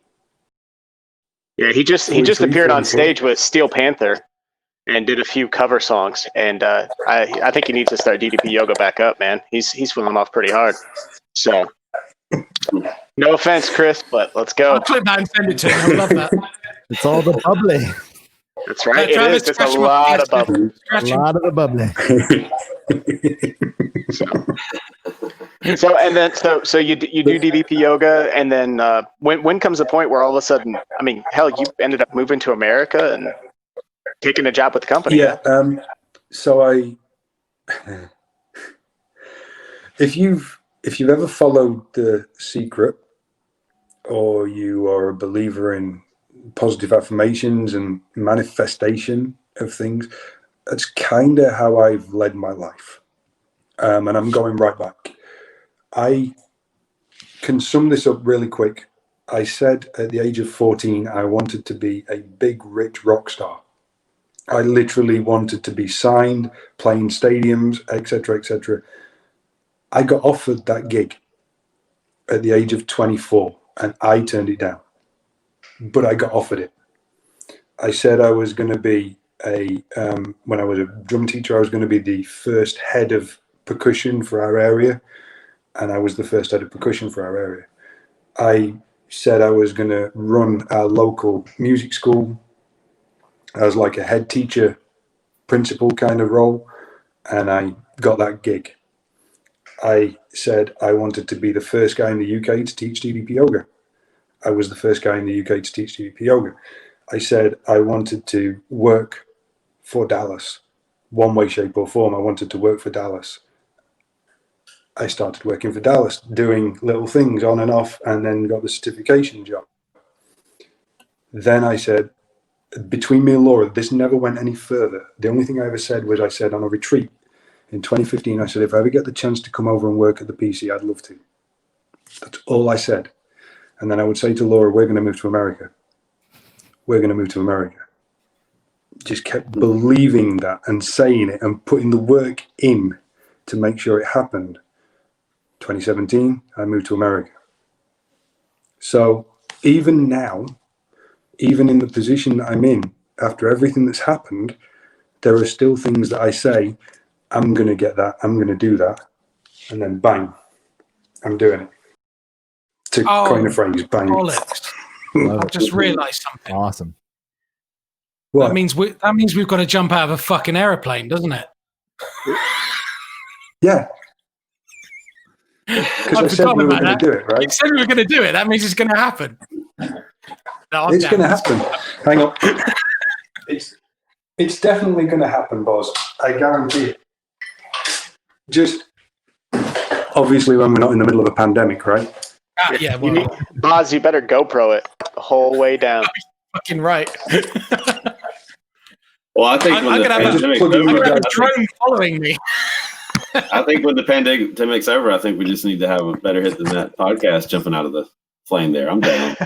Yeah, he just appeared on stage with Steel Panther and did a few cover songs, and I think he needs to start DDP yoga back up, man. He's falling off pretty hard. So, no offense, Chris, but let's go. I'll clip that and send it to him. I love that. It's all the bubbly. That's right. It is. It's a lot of bubbly. A lot of the bubbly. So you do DDP yoga, and then when comes the point where all of a sudden, I mean, hell, you ended up moving to America and taking a job with the company. Yeah. So if you've ever followed The Secret, or you are a believer in positive affirmations and manifestation of things, that's kind of how I've led my life. And I'm going right back. I can sum this up really quick. I said at the age of 14, I wanted to be a big, rich rock star. I literally wanted to be signed, playing stadiums, etc., etc. I got offered that gig at the age of 24, and I turned it down. But I got offered it. I said I was going to be when I was a drum teacher, I was going to be the first head of percussion for our area, and I was the first head of percussion for our area. I said I was going to run our local music school as like a head teacher, principal kind of role, and I got that gig. I said I wanted to be the first guy in the UK to teach DDP yoga. I was the first guy in the UK to teach DDP yoga. I said I wanted to work for Dallas, one way, shape or form. I wanted to work for Dallas. I started working for Dallas, doing little things on and off, and then got the certification job. Then I said, between me and Laura, this never went any further. The only thing I ever said was, I said on a retreat in 2015, I said, if I ever get the chance to come over and work at the PC, I'd love to. That's all I said. And then I would say to Laura, we're going to move to America. We're going to move to America. just kept believing that and saying it and putting the work in to make sure it happened. 2017, I moved to America. So even now, even in the position that I'm in, after everything that's happened, there are still things that I say, I'm going to get that, I'm going to do that. And then bang, I'm doing it. To coin a phrase, bang. I've just realised something. Awesome. What? That means we've got to jump out of a fucking aeroplane, doesn't it? Yeah. Because I said we were going to do it, right? You said we were going to do it. That means it's going to happen. No, It's going to happen. Hang on. It's definitely going to happen, boss. I guarantee it. Just obviously when we're not in the middle of a pandemic, right? Yeah, well, Boz, you better GoPro it the whole way down. fucking right. Well, I think I'm when the going to pandemic's have over, a drone following me. I think when the pandemic's over, I think we just need to have a Better Hit Than That podcast jumping out of the plane there. I'm down.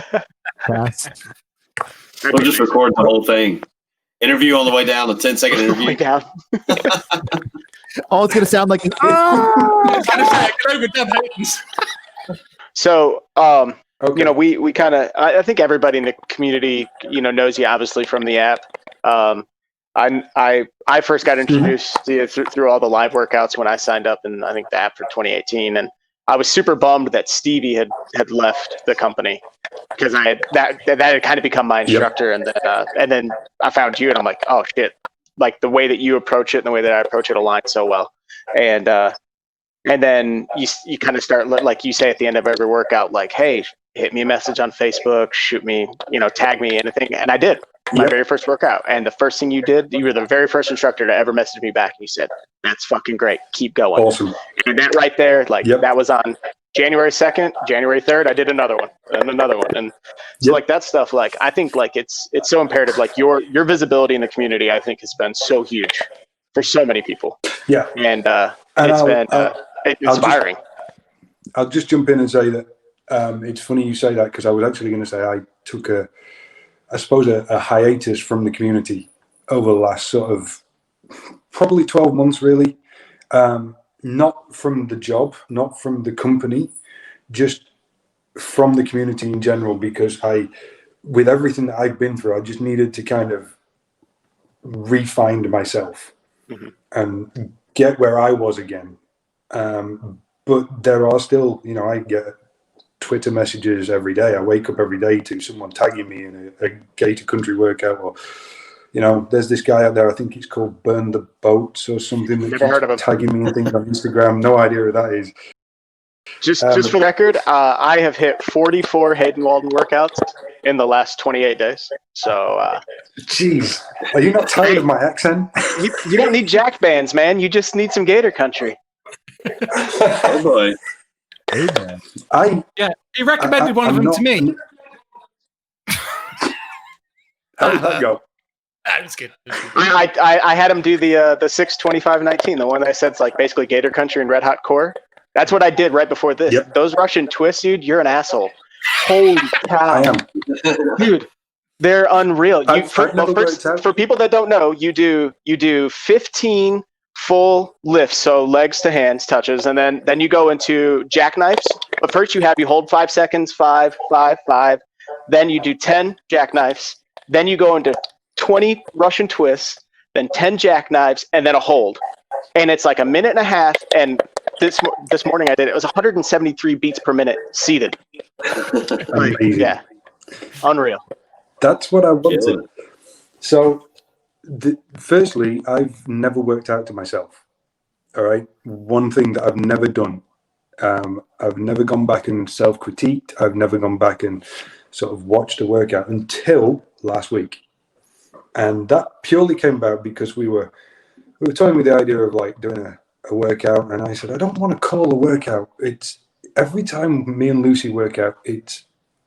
We'll just record the whole thing. Interview on the way down, a 10-second interview. Way down. All it's going to sound like, So, Okay. you know, we kind of, I think everybody in the community, you know, knows you obviously from the app. I first got introduced to you through all the live workouts when I signed up in, I think, the app for 2018. And I was super bummed that Stevie had left the company because that had kind of become my instructor. Yep. And then I found you and I'm like, oh shit, like the way that you approach it and the way that I approach it aligns so well. And then you kind of start, like you say at the end of every workout, like, hey, hit me a message on Facebook, shoot me, you know, tag me, anything. And I did my very first workout. And the first thing you did, you were the very first instructor to ever message me back. And you said, that's fucking great. Keep going. Awesome. And that right there, like that was on January 2nd, January 3rd, I did another one and another one. And so like that stuff, like, I think like it's so imperative. Like your visibility in the community, I think has been so huge for so many people. Yeah. And it's been inspiring. I'll just jump in and say that it's funny you say that because I was actually going to say I took a hiatus from the community over the last sort of probably 12 months, really. Not from the job, not from the company, just from the community in general, because with everything that I've been through, I just needed to kind of re-find myself and get where I was again. But there are still, you know, I get Twitter messages every day. I wake up every day to someone tagging me in a Gator Country workout, or, you know, there's this guy out there, I think it's called Burn the Boats or something. Never heard of him. Tagging me and things on Instagram. No idea who that is. Just for the record, I have hit 44 Haydn Walden workouts in the last 28 days. So, jeez, are you not tired of my accent? You don't need jack bands, man. You just need some Gator Country. Oh boy. Amen. He recommended one of them to me. How did that go? That was good. I had him do the 6-25-19, the one that I said's like basically Gator Country and Red Hot Core. That's what I did right before this. Yep. Those Russian twists, dude, you're an assoul. Holy cow. I am. Dude, they're unreal. For people that don't know, you do 15 full lifts, so legs to hands touches, and then you go into jackknifes. But first you hold 5 seconds, 5, 5, 5. Then you do 10 jackknifes. Then you go into 20 Russian twists, then 10 jackknives, and then a hold. And it's like a minute and a half, and this morning I did it was 173 beats per minute seated. Like, yeah, unreal. That's what I wanted. So, firstly, I've never worked out to myself. All right, one thing that I've never done. I've never gone back and self-critiqued. I've never gone back and sort of watched a workout until last week, and that purely came about because we were toying with the idea of like doing a workout, and I said I don't want to call a workout. It's every time me and Lucy work out,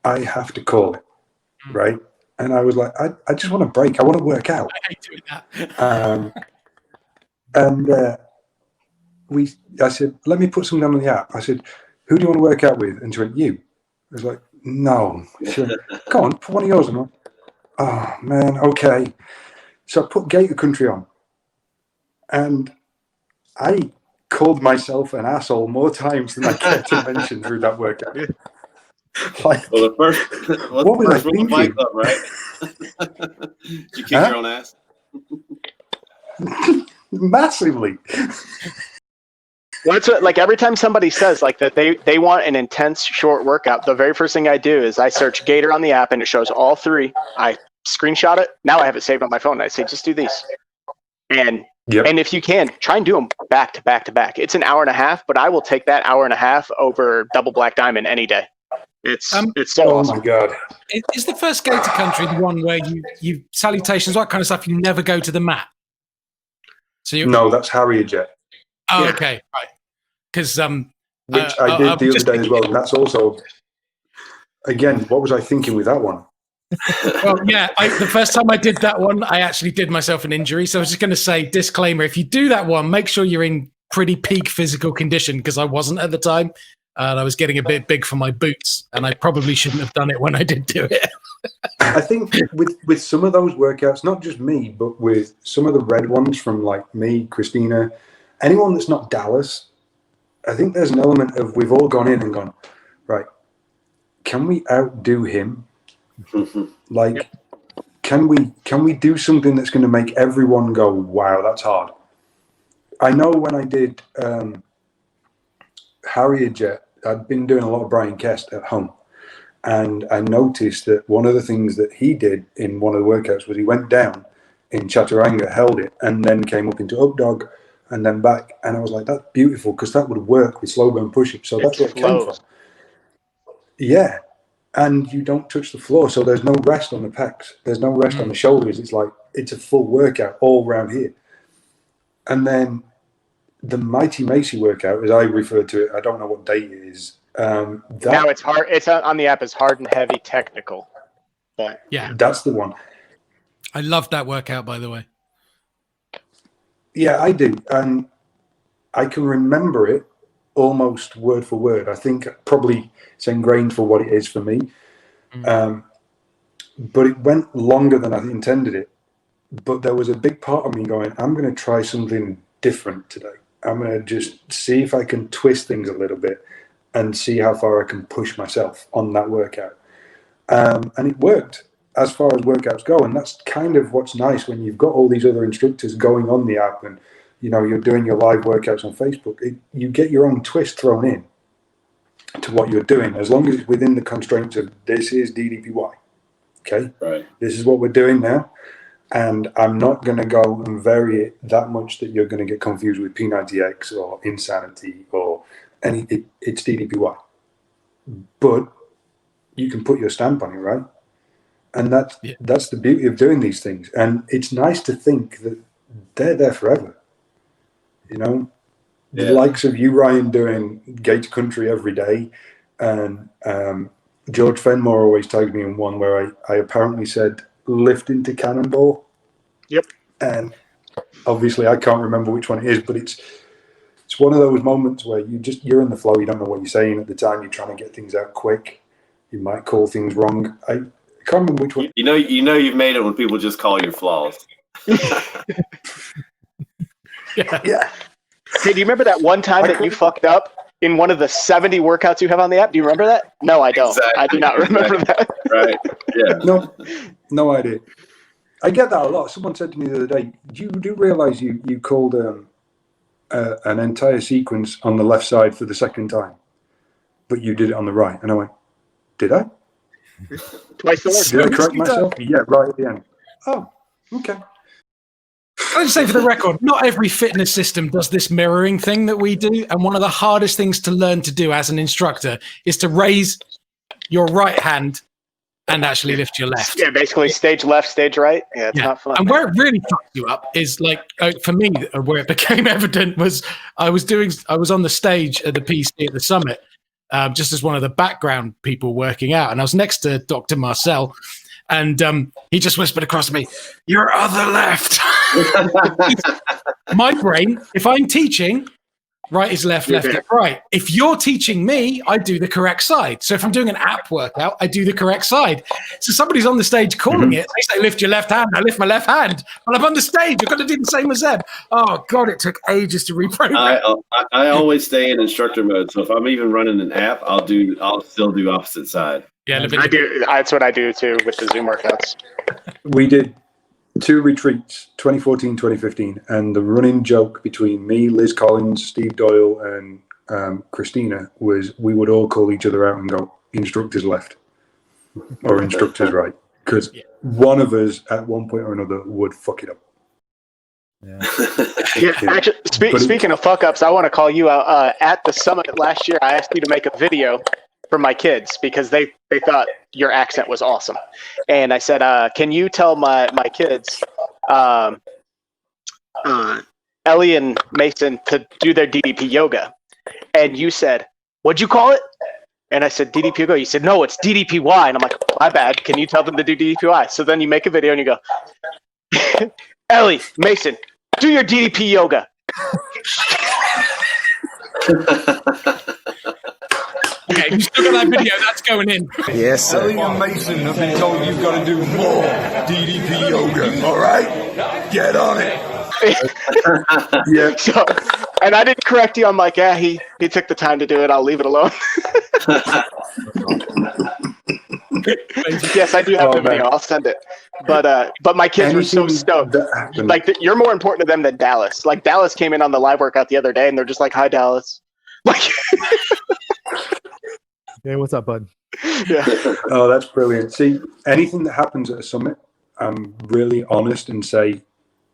I have to call it, right? And I was like, I just want to break. I want to work out. I hate doing that. I said, let me put something down on the app. I said, who do you want to work out with? And she went, you. I was like, no. She went, go on, put one of yours on. Oh man, okay. So I put Gator Country on, and I called myself an asshole more times than I care to mention through that workout. Like, Well, the first, what was I first rule of thinking? Fight Club, right? You kick your own ass. Massively. Well, that's what, like every time somebody says like that they want an intense short workout, the very first thing I do is I search Gator on the app and it shows all three. I screenshot it. Now I have it saved on my phone. I say, just do these. And if you can, try and do them back to back to back. It's an hour and a half, but I will take that hour and a half over double black diamond any day. It's so awesome. Oh my God. Is the first Gator Country the one where you salutations, what kind of stuff, you never go to the mat? So No, that's Harrier Jet. Oh, okay, right. Because which I did the other day as well. And that's also, again, what was I thinking with that one? Well, yeah, the first time I did that one, I actually did myself an injury. So I was just going to say, disclaimer, if you do that one, make sure you're in pretty peak physical condition, because I wasn't at the time. And I was getting a bit big for my boots, and I probably shouldn't have done it when I did do it. I think with some of those workouts, not just me, but with some of the red ones from like me, Christina, anyone that's not Dallas, I think there's an element of we've all gone in and gone, right, can we outdo him? Like, can we do something that's going to make everyone go, wow, that's hard? I know when I did Harrier Jet, I'd been doing a lot of Brian Kest at home. And I noticed that one of the things that he did in one of the workouts was he went down in Chaturanga, held it, and then came up into up dog and then back. And I was like, that's beautiful, because that would work with slow burn push-ups. So that's where it came from. Yeah. And you don't touch the floor. So there's no rest on the pecs. There's no rest on the shoulders. It's like, it's a full workout all around here. And then the Mighty Macy workout, as I refer to it, I don't know what date it is. Now it's hard. It's on the app. It's hard and heavy technical. But yeah, that's the one. I loved that workout, by the way. Yeah, I do, and I can remember it almost word for word. I think probably it's ingrained for what it is for me. But it went longer than I intended it. But there was a big part of me going, I'm going to try something different today. I'm going to just see if I can twist things a little bit and see how far I can push myself on that workout. And it worked as far as workouts go. And that's kind of what's nice when you've got all these other instructors going on the app and, you know, you're doing your live workouts on Facebook. You get your own twist thrown in to what you're doing, as long as it's within the constraints of this is DDPY. Okay? Right. This is what we're doing now. And I'm not going to go and vary it that much that you're going to get confused with P90X or Insanity or any. It's DDPY. But you can put your stamp on it, right? And that's the beauty of doing these things. And it's nice to think that they're there forever. You know, the likes of you, Ryan, doing Gator Country every day. And George Fenmore always tags me in one where I apparently said, lift into cannonball. Yep. And obviously I can't remember which one it is, but it's one of those moments where you're in the flow, you don't know what you're saying at the time, you're trying to get things out quick, you might call things wrong. I can't remember which one. You know you've made it when people just call your flaws. Yeah. Hey, do you remember that one time that you fucked up in one of the 70 workouts you have on the app? Do you remember that? No, I don't. Exactly. I do not remember that. Right. Yeah. No idea. I get that a lot. Someone said to me the other day, do you realize you called an entire sequence on the left side for the second time, but you did it on the right? And I went, did I? Twice the work. Did I correct myself? Yeah, right at the end. Oh, okay. Can I just say for the record, not every fitness system does this mirroring thing that we do. And one of the hardest things to learn to do as an instructor is to raise your right hand and actually lift your left. Yeah, basically stage left, stage right. Yeah, it's not fun. And where it really fucks you up is like, for me, where it became evident was I was on the stage at the PC at the summit, just as one of the background people working out. And I was next to Dr. Marcel. And he just whispered across to me, your other left. My brain, if I'm teaching, Right is left, left is right. If you're teaching me, I do the correct side. So if I'm doing an app workout, I do the correct side. So somebody's on the stage calling it. They say, lift your left hand. I lift my left hand. But I'm on the stage. I've got to do the same as them. Oh, God, it took ages to reprogram. I always stay in instructor mode. So if I'm even running an app, I'll still do opposite side. Yeah, I do. That's what I do, too, with the Zoom workouts. We did 2 retreats, 2014, 2015, and the running joke between me, Liz Collins, Steve Doyle, and Christina was we would all call each other out and go, instructors left or instructors right, because one of us at one point or another would fuck it up. Actually, speaking of fuck ups, I want to call you out. At the summit last year, I asked you to make a video for my kids because they thought your accent was awesome. And I said, can you tell my kids, Ellie and Mason, to do their DDP yoga? And you said, what'd you call it? And I said, DDP yoga. You said, no, it's DDPY. And I'm like, my bad. Can you tell them to do DDPY? So then you make a video and you go, Ellie, Mason, do your DDP yoga. Okay, you still got that video, that's going in. Yes, sir. Ellie and Mason have been told you've got to do more DDP yoga. All right? Get on it. Yeah. So, and I didn't correct you. I'm like, yeah, he took the time to do it. I'll leave it alone. Yes, I do have the video. I'll send it. But my kids were so stoked. Like, you're more important to them than Dallas. Like, Dallas came in on the live workout the other day, and they're just like, hi, Dallas. Like, Hey, what's up, bud? yeah. Oh, that's brilliant. See, anything that happens at a summit, I'm really honest and say,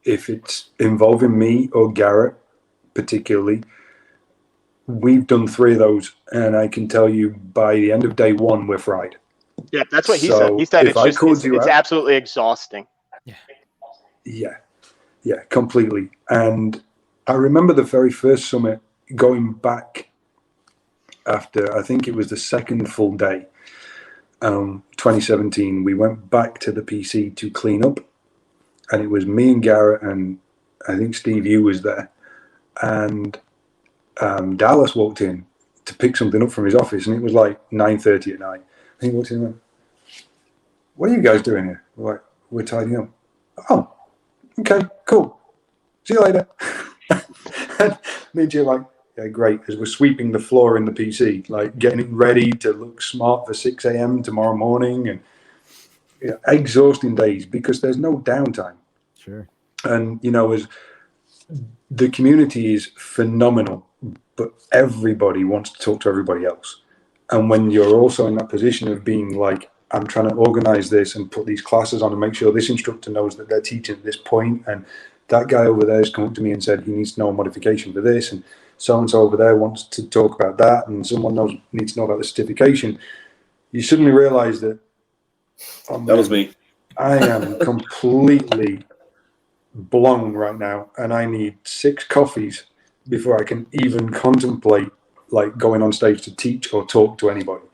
if it's involving me or Garrett particularly, we've done 3 of those, and I can tell you by the end of day 1, we're fried. Yeah, that's what he said. He said it's absolutely exhausting. Yeah, completely. And I remember the very first summit going back after, I think it was the second full day, 2017, we went back to the PC to clean up, and it was me and Garrett, and I think Steve, you was there, and Dallas walked in to pick something up from his office, and it was like 9:30 at night. And he walked in and went, what are you guys doing here? We're like, we're tidying up. Oh, okay, cool. See you later. And me and Jim like, yeah, great, as we're sweeping the floor in the PC, like getting it ready to look smart for 6 a.m. tomorrow morning, and exhausting days because there's no downtime. Sure. And, as the community is phenomenal, but everybody wants to talk to everybody else. And when you're also in that position of being like, I'm trying to organize this and put these classes on and make sure this instructor knows that they're teaching at this point, and that guy over there has come up to me and said he needs to know a modification for this, and so over there wants to talk about that, and someone needs to know about the certification, you suddenly realize that that was me. I am completely blown right now, and I need 6 coffees before I can even contemplate like going on stage to teach or talk to anybody.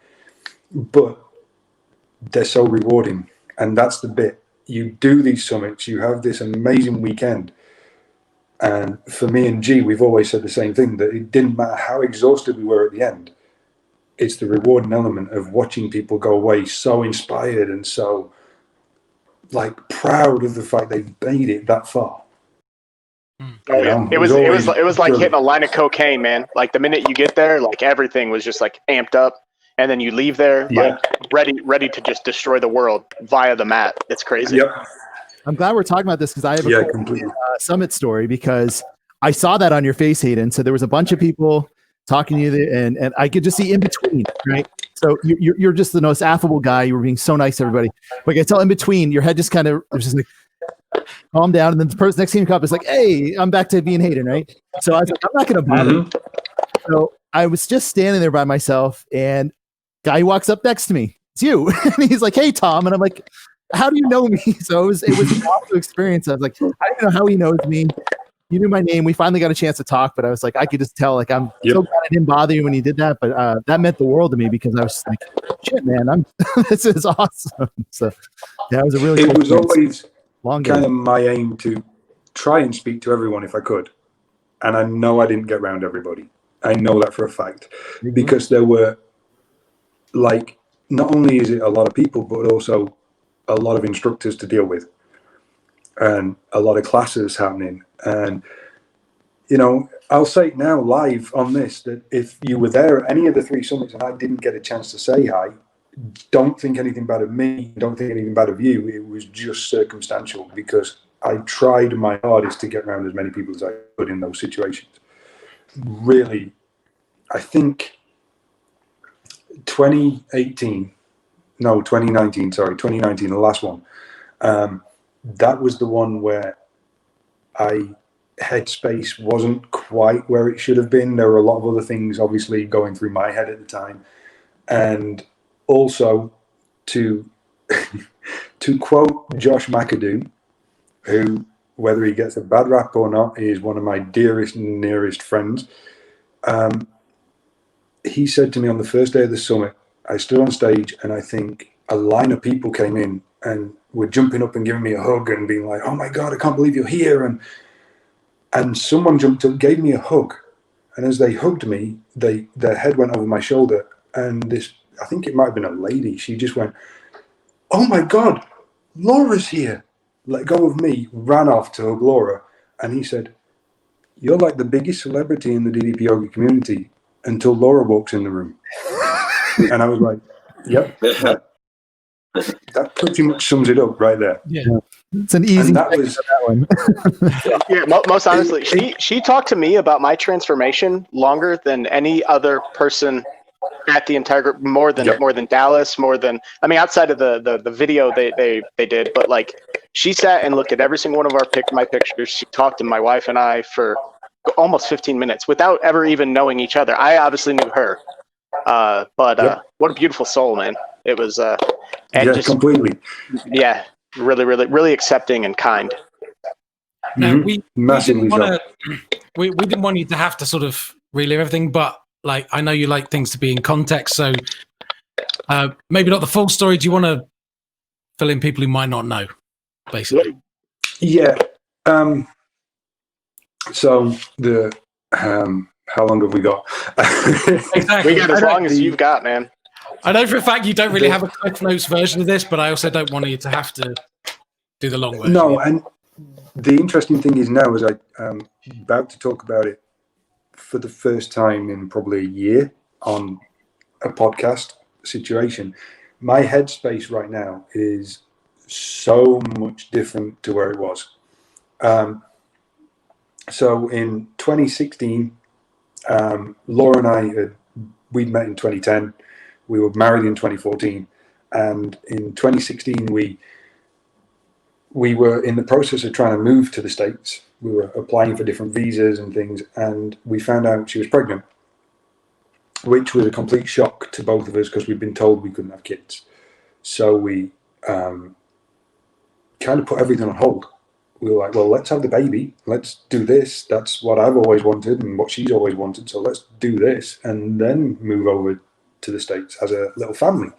But they're so rewarding, and that's the bit. You do these summits, you have this amazing weekend. And for me and G, we've always said the same thing, that it didn't matter how exhausted we were at the end. It's the rewarding element of watching people go away so inspired and so like proud of the fact they made it that far. Oh, yeah. It was like hitting a line of cocaine, man. Like the minute you get there, like everything was just like amped up, and then you leave there like ready to just destroy the world via the mat. It's crazy. Yep. I'm glad we're talking about this because I have a summit story, because I saw that on your face, Haydn. So there was a bunch of people talking to you, and I could just see in between, right? So you're just the most affable guy. You were being so nice to everybody. But I tell in between, your head just kind of was just like, calm down. And then the person next to you comes up is like, hey, I'm back to being Haydn, right? So I was like, I'm not going to bother. So I was just standing there by myself, and guy walks up next to me. It's you. And he's like, hey, Tom. And I'm like, how do you know me? So it was an awesome experience. I was like, I don't know how he knows me. You knew my name. We finally got a chance to talk, but I was like, I could just tell, like, I'm so glad I didn't bother you when you did that. But that meant the world to me, because I was like, shit, man, this is awesome. So yeah, it was a really always kind of my aim to try and speak to everyone if I could. And I know I didn't get around everybody. I know that for a fact, because there were, like, not only is it a lot of people, but also a lot of instructors to deal with and a lot of classes happening. And, you know, I'll say it now live on this, that if you were there at any of the 3 summits and I didn't get a chance to say hi, don't think anything bad of me, don't think anything bad of you. It was just circumstantial, because I tried my hardest to get around as many people as I could in those situations. Really, I think 2019, the last one, that was the one where headspace wasn't quite where it should have been. There were a lot of other things obviously going through my head at the time. And also, to to quote Josh McAdoo, who, whether he gets a bad rap or not, is one of my dearest and nearest friends. He said to me on the first day of the summit, I stood on stage and I think a line of people came in and were jumping up and giving me a hug and being like, "Oh my God, I can't believe you're here." And someone jumped up, gave me a hug. And as they hugged me, their head went over my shoulder. And this, I think it might have been a lady, she just went, "Oh my God, Laura's here." Let go of me, ran off to hug Laura. And he said, "You're like the biggest celebrity in the DDP yoga community until Laura walks in the room." And I was like, "Yep, that pretty much sums it up right there." Yeah. It's an easy And that fix was for that one. Yeah, most honestly, she talked to me about my transformation longer than any other person at the entire group, more than Dallas, more than, I mean, outside of the video they did, but like, she sat and looked at every single one of my pictures. She talked to my wife and I for almost 15 minutes without ever even knowing each other. I obviously knew her, but what a beautiful soul, man. It was and just completely. Yeah, really accepting and kind. Now, we Massively didn't want you to have to sort of relive everything, but like, I know you like things to be in context, so maybe not the full story. Do you want to fill in people who might not know, basically? Yeah. So the how long have we got? Exactly. We got as long as you've got, man. I know for a fact you don't really have a Cliff Notes version of this, but I also don't want you to have to do the long version. No, and the interesting thing is now, as I'm about to talk about it for the first time in probably a year on a podcast situation, my headspace right now is so much different to where it was. So in 2016, Laura and I, we'd met in 2010. We were married in 2014. And in 2016, we were in the process of trying to move to the States. We were applying for different visas and things, and we found out she was pregnant, which was a complete shock to both of us because we'd been told we couldn't have kids. So we kind of put everything on hold. We were like, well, let's have the baby. Let's do this. That's what I've always wanted and what she's always wanted. So let's do this and then move over to the States as a little family.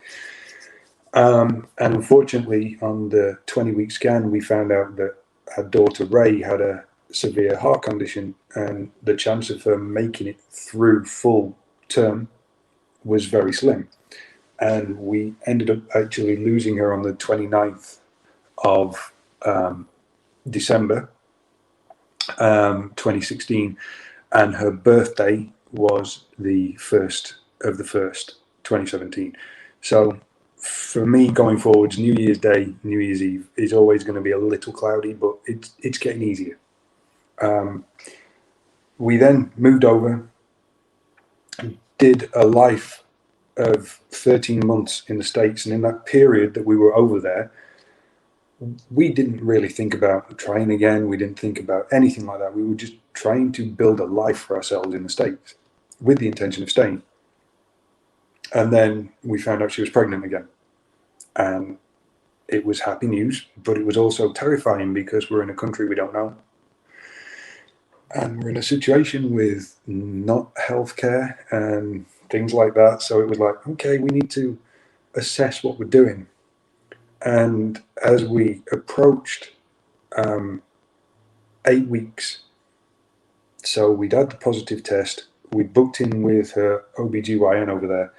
And unfortunately, on the 20-week scan, we found out that her daughter, Ray, had a severe heart condition, and the chance of her making it through full term was very slim. And we ended up actually losing her on the 29th of December 2016, and her birthday was the 1st of the 1st, 2017. So for me going forwards, New Year's Day, New Year's Eve is always going to be a little cloudy, but it's getting easier. We then moved over, did a life of 13 months in the States, and in that period that we were over there, we didn't really think about trying again. We didn't think about anything like that. We were just trying to build a life for ourselves in the States with the intention of staying. And then we found out she was pregnant again. And it was happy news, but it was also terrifying because we're in a country we don't know. And we're in a situation with not healthcare and things like that. So it was like, okay, we need to assess what we're doing. And as we approached 8 weeks So we'd had the positive test. We booked in with her OBGYN over there,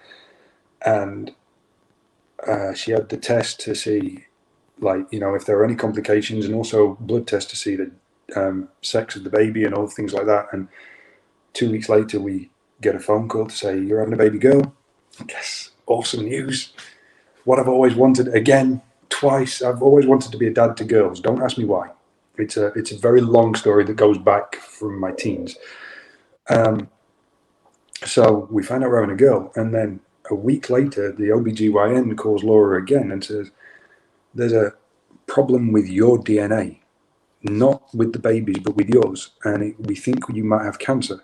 and she had the test to see, like, you know, if there are any complications, and also blood test to see the sex of the baby and all things like that. And 2 weeks later, we get a phone call to say, you're having a baby girl. Yes, awesome news. What I've always wanted, again, twice, I've always wanted to be a dad to girls. Don't ask me why. It's a very long story that goes back from my teens. So we find out we're having a girl, and then a week later, the OBGYN calls Laura again and says, there's a problem with your DNA, not with the baby's, but with yours, and we think you might have cancer.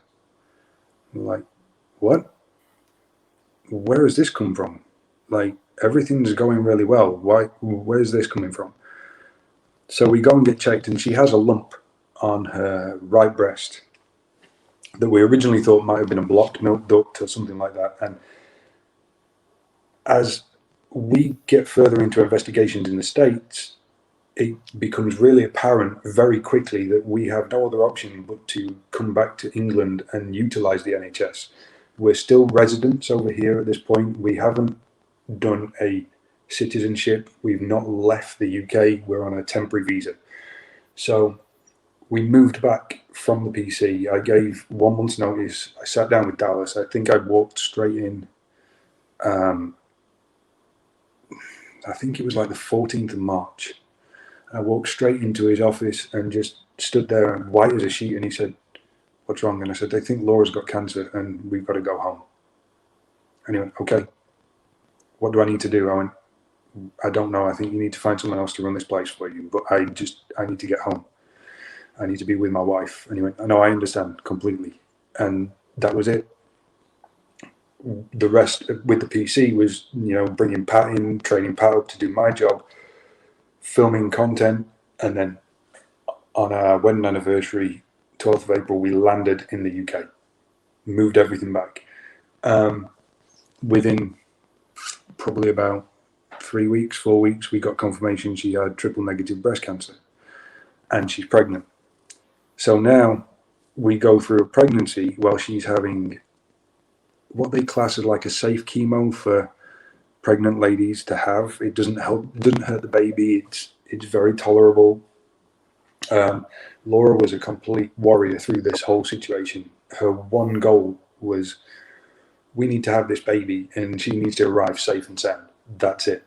We're like, what? Where has this come from? Like, everything's going really well. Where's this coming from? So we go and get checked, and she has a lump on her right breast that we originally thought might have been a blocked milk duct or something like that. And as we get further into investigations in the States, it becomes really apparent very quickly that we have no other option but to come back to England and utilize the NHS. We're still residents over here at this point. We haven't done a citizenship. We've not left the UK. We're on a temporary visa. So we moved back from the PC. I gave 1 month's notice. I sat down with Dallas. I think I walked straight in. I think it was like the 14th of March. I walked straight into his office and just stood there and white as a sheet. And he said, what's wrong? And I said, they think Laura's got cancer and we've got to go home. And he went, okay, what do I need to do? I went, I don't know. I think you need to find someone else to run this place for you. But I need to get home. I need to be with my wife. And he went, no, I understand completely. And that was it. The rest with the PC was, you know, bringing Pat in, training Pat up to do my job, filming content. And then on our wedding anniversary, 12th of April, we landed in the UK, moved everything back. Within probably about 3 weeks, 4 weeks, we got confirmation she had triple negative breast cancer and she's pregnant. So now we go through a pregnancy while she's having what they class as like a safe chemo for pregnant ladies to have. It doesn't hurt the baby. It's very tolerable. Laura was a complete warrior through this whole situation. Her one goal was, we need to have this baby and she needs to arrive safe and sound. That's it.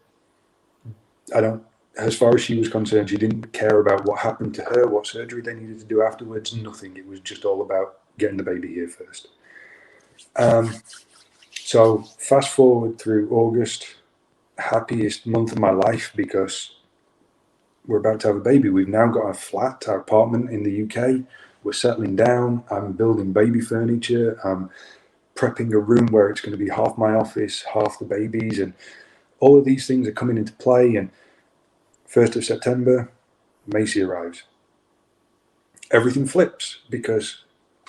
As far as she was concerned, she didn't care about what happened to her, what surgery they needed to do afterwards, nothing. It was just all about getting the baby here first. So fast forward through August, happiest month of my life because we're about to have a baby. We've now got a flat, our apartment in the UK. We're settling down. I'm building baby furniture. I'm prepping a room where it's going to be half my office, half the baby's, and all of these things are coming into play. And 1st of September, Macy arrives. Everything flips because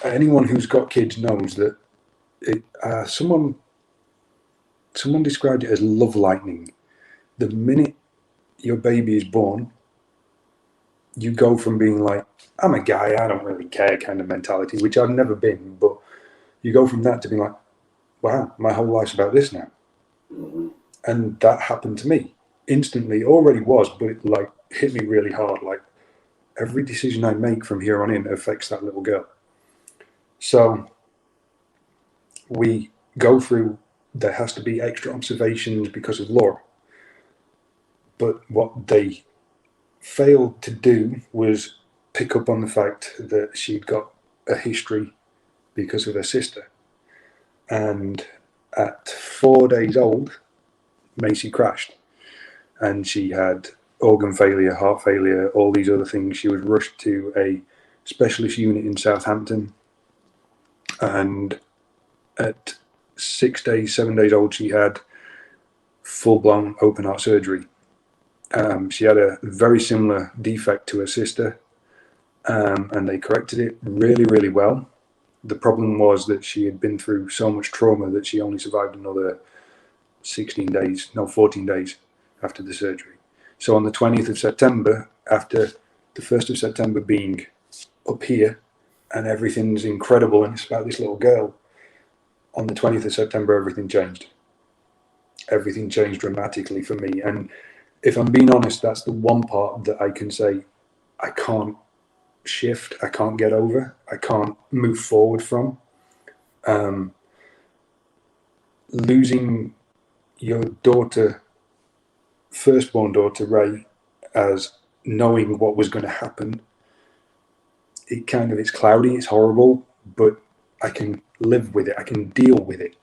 anyone who's got kids knows that someone described it as love lightning. The minute your baby is born, you go from being like, I'm a guy, I don't really care kind of mentality, which I've never been, but you go from that to being like, wow, my whole life's about this now. And that happened to me instantly. Already was, but it like hit me really hard. Like every decision I make from here on in affects that little girl. So we go through, there has to be extra observations because of Laura. But what they failed to do was pick up on the fact that she'd got a history because of her sister. And at 4 days old, Macy crashed. And she had organ failure, heart failure, all these other things. She was rushed to a specialist unit in Southampton. And at 6 days, 7 days old, she had full-blown open heart surgery. She had a very similar defect to her sister, and they corrected it really, really well. The problem was that she had been through so much trauma that she only survived another 14 days after the surgery. So on the 20th of September, after the 1st of September being up here, and everything's incredible, and it's about this little girl. On the 20th of September, everything changed. Everything changed dramatically for me. And if I'm being honest, that's the one part that I can say I can't shift, I can't get over, I can't move forward from. Losing your daughter, firstborn daughter, Ray, as knowing what was going to happen, it's cloudy, it's horrible, but I can live with it, I can deal with it.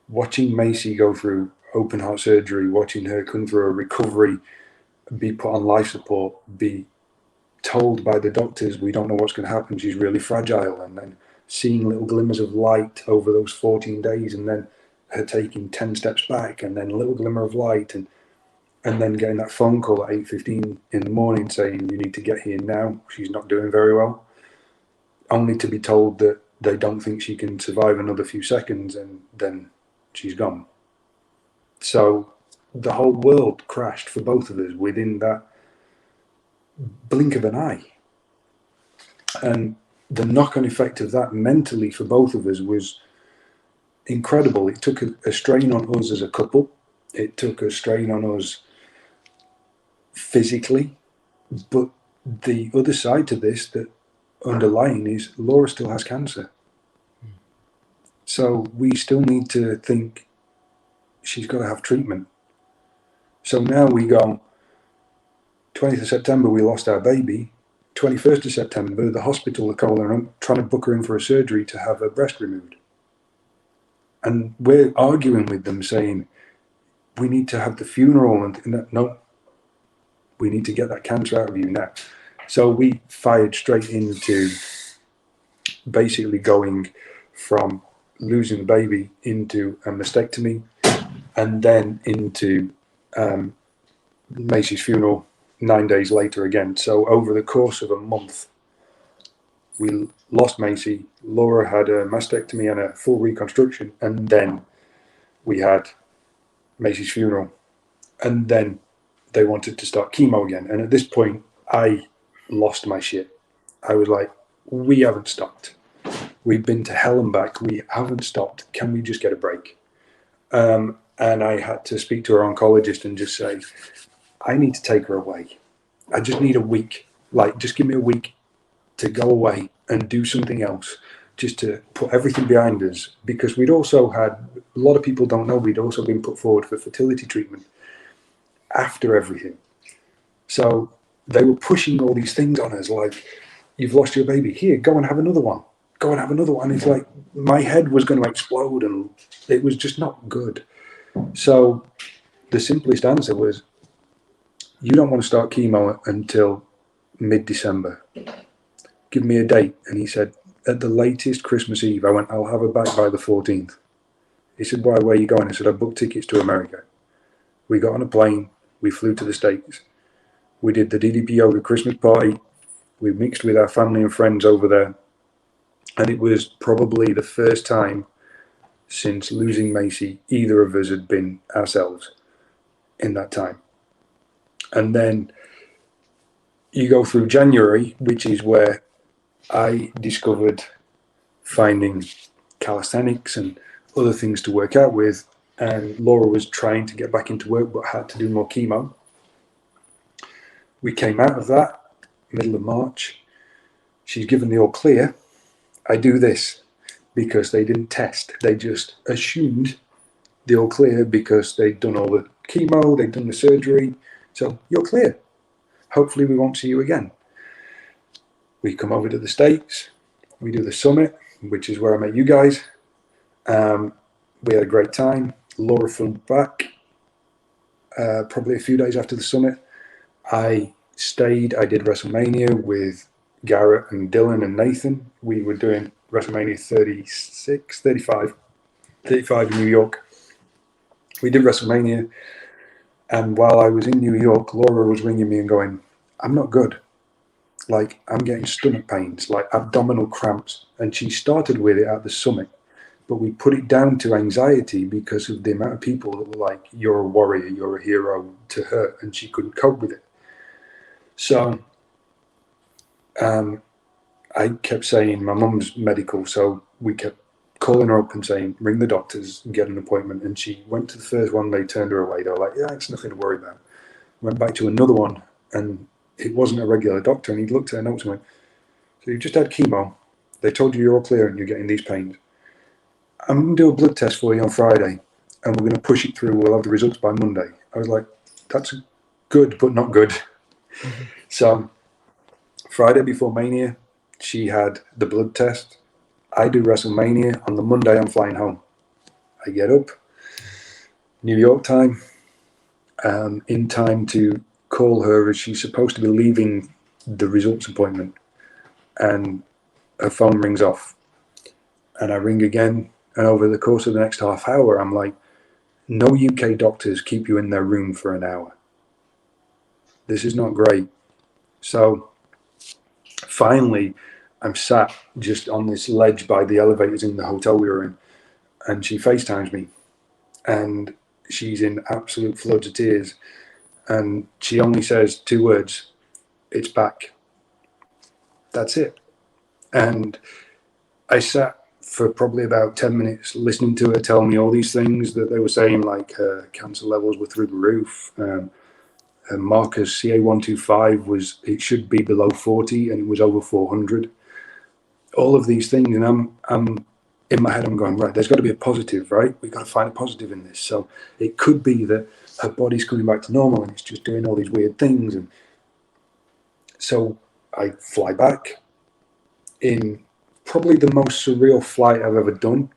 Watching Macy go through open heart surgery, watching her come through a recovery, be put on life support, be told by the doctors, we don't know what's going to happen, she's really fragile, and then seeing little glimmers of light over those 14 days, and then her taking 10 steps back, and then a little glimmer of light, and then getting that phone call at 8:15 in the morning saying, you need to get here now, she's not doing very well, only to be told that they don't think she can survive another few seconds, and then she's gone. So the whole world crashed for both of us within that blink of an eye. And the knock-on effect of that mentally for both of us was incredible. It took a strain on us as a couple. It took a strain on us physically. But the other side to this that underlying is Laura still has cancer. So we still need to think she's got to have treatment. So now we go, 20th of September, we lost our baby. 21st of September, the hospital are calling her, trying to book her in for a surgery to have her breast removed. And we're arguing with them saying, we need to have the funeral. And no, we need to get that cancer out of you now. So we fired straight into basically going from losing the baby into a mastectomy, and then into Macy's funeral 9 days later again. So over the course of a month, we lost Macy. Laura had a mastectomy and a full reconstruction, and then we had Macy's funeral, and then they wanted to start chemo again. And at this point, I lost my shit. I was like, we haven't stopped. We've been to hell and back. We haven't stopped. Can we just get a break? And I had to speak to her oncologist and just say, I need to take her away. I just need a week. Like, just give me a week to go away and do something else, just to put everything behind us. Because we'd also had, a lot of people don't know, we'd also been put forward for fertility treatment after everything. So they were pushing all these things on us, like, you've lost your baby, here, go and have another one. Go and have another one. It's like, my head was going to explode, and it was just not good. So the simplest answer was, you don't want to start chemo until mid-December. Give me a date. And he said, at the latest Christmas Eve. I went, I'll have her back by the 14th. He said, why, where are you going? I said, I booked tickets to America. We got on a plane. We flew to the States. We did the DDP Yoga Christmas party. We mixed with our family and friends over there. And it was probably the first time since losing Macy, either of us had been ourselves in that time. And then you go through January, which is where I discovered finding calisthenics and other things to work out with. And Laura was trying to get back into work, but had to do more chemo. We came out of that middle of March. She's given the all clear. I do this because they didn't test. They just assumed the all clear because they'd done all the chemo, they'd done the surgery. So you're clear. Hopefully we won't see you again. We come over to the States. We do the summit, which is where I met you guys. We had a great time. Laura flew back probably a few days after the summit. I stayed. I did WrestleMania with Garrett and Dylan and Nathan. We were doing WrestleMania 35 in New York. We did WrestleMania. And while I was in New York, Laura was ringing me and going, I'm not good. Like, I'm getting stomach pains, like abdominal cramps. And she started with it at the summit. But we put it down to anxiety because of the amount of people that were like, you're a warrior, you're a hero to her. And she couldn't cope with it. So I kept saying, my mum's medical, so we kept calling her up and saying, ring the doctors and get an appointment. And she went to the first one, they turned her away. They were like, yeah, it's nothing to worry about. Went back to another one, and it wasn't a regular doctor. And he looked at her notes and went, so you've just had chemo. They told you you're all clear and you're getting these pains. I'm going to do a blood test for you on Friday, and we're going to push it through. We'll have the results by Monday. I was like, that's good, but not good. Mm-hmm. So Friday before Mania, she had the blood test. I do WrestleMania. On the Monday, I'm flying home. I get up, New York time, in time to call her as she's supposed to be leaving the results appointment. And her phone rings off. And I ring again. And over the course of the next half hour, I'm like, no UK doctors keep you in their room for an hour. This is not great. So finally, I'm sat just on this ledge by the elevators in the hotel we were in, and she FaceTimes me, and she's in absolute floods of tears, and she only says 2 words, it's back. That's it. And I sat for probably about 10 minutes listening to her tell me all these things that they were saying, like cancer levels were through the roof, markers CA125 it should be below 40 and it was over 400. All of these things, and I'm in my head, I'm going, right, there's got to be a positive, right? We've got to find a positive in this. So it could be that her body's coming back to normal and it's just doing all these weird things. And so I fly back in probably the most surreal flight I've ever done,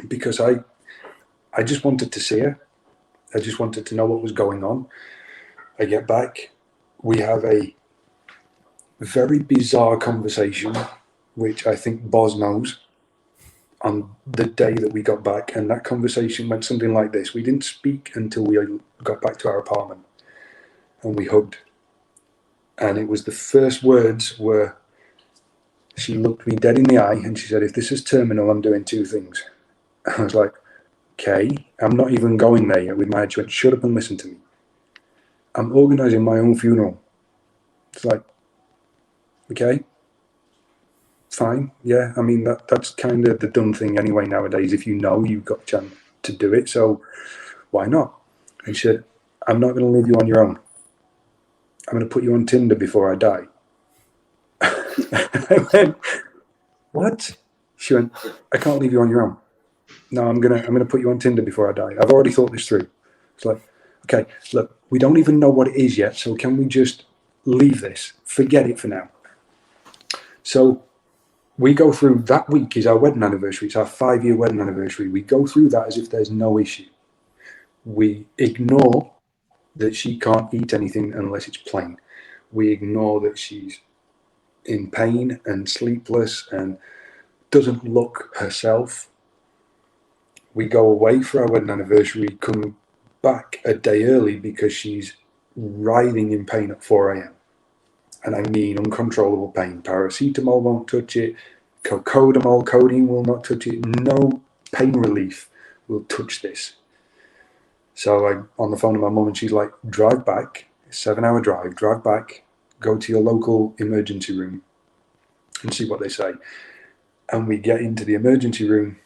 because I just wanted to see her. I just wanted to know what was going on. I get back. We have a very bizarre conversation, which I think Boz knows, on the day that we got back. And that conversation went something like this. We didn't speak until we got back to our apartment, and we hugged. And it was the first words were, she looked me dead in the eye and she said, if this is terminal, I'm doing 2 things. I was like, okay, I'm not even going there yet with my head. She went, shut up and listen to me. I'm organising my own funeral. It's like, okay, fine. Yeah, I mean, that's kind of the dumb thing anyway nowadays. If you know you've got a chance to do it, so why not? And she said, I'm not going to leave you on your own. I'm going to put you on Tinder before I die. I went, what? She went, I can't leave you on your own. No, I'm gonna put you on Tinder before I die. I've already thought this through. It's like, okay, look, we don't even know what it is yet, so can we just leave this? Forget it for now. So we go through, that week is our wedding anniversary. It's our 5-year wedding anniversary. We go through that as if there's no issue. We ignore that she can't eat anything unless it's plain. We ignore that she's in pain and sleepless and doesn't look herself. We go away for our wedding anniversary, come back a day early because she's writhing in pain at 4 a.m. And I mean uncontrollable pain. Paracetamol won't touch it. Cocodamol, codeine will not touch it. No pain relief will touch this. So I'm on the phone to my mum and she's like, drive back, 7-hour drive back, go to your local emergency room and see what they say. And we get into the emergency room.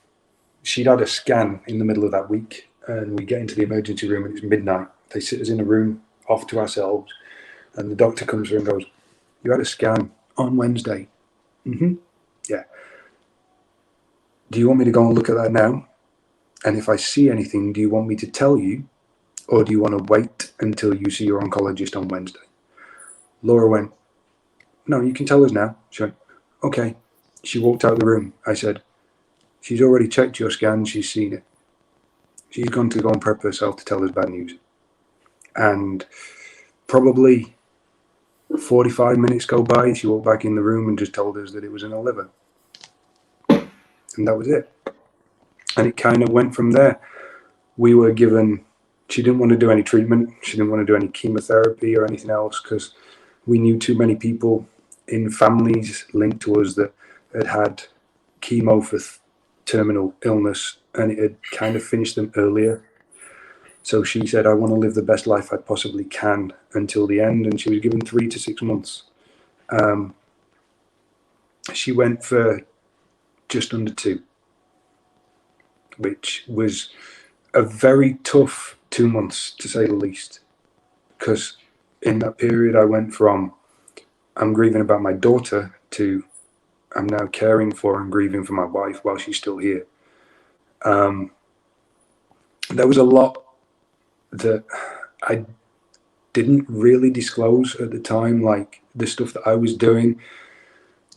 She'd had a scan in the middle of that week, and we get into the emergency room and it's midnight. They sit us in a room off to ourselves, and the doctor comes through and goes, you had a scan on Wednesday. Mm-hmm. Yeah. Do you want me to go and look at that now? And if I see anything, do you want me to tell you, or do you want to wait until you see your oncologist on Wednesday? Laura went, no, you can tell us now. She went, okay. She walked out of the room. I said, she's already checked your scan. She's seen it. She's going to go and prep herself to tell us bad news. And probably 45 minutes go by. She walked back in the room and just told us that it was in her liver. And that was it. And it kind of went from there. We were given, she didn't want to do any treatment. She didn't want to do any chemotherapy or anything else because we knew too many people in families linked to us that had had chemo for terminal illness, and it had kind of finished them earlier. So she said, I want to live the best life I possibly can until the end. And she was given 3 to 6 months. She went for just under 2, which was a very tough 2 months, to say the least, because in that period I went from I'm grieving about my daughter to I'm now caring for and grieving for my wife while she's still here. There was a lot that I didn't really disclose at the time, like the stuff that I was doing,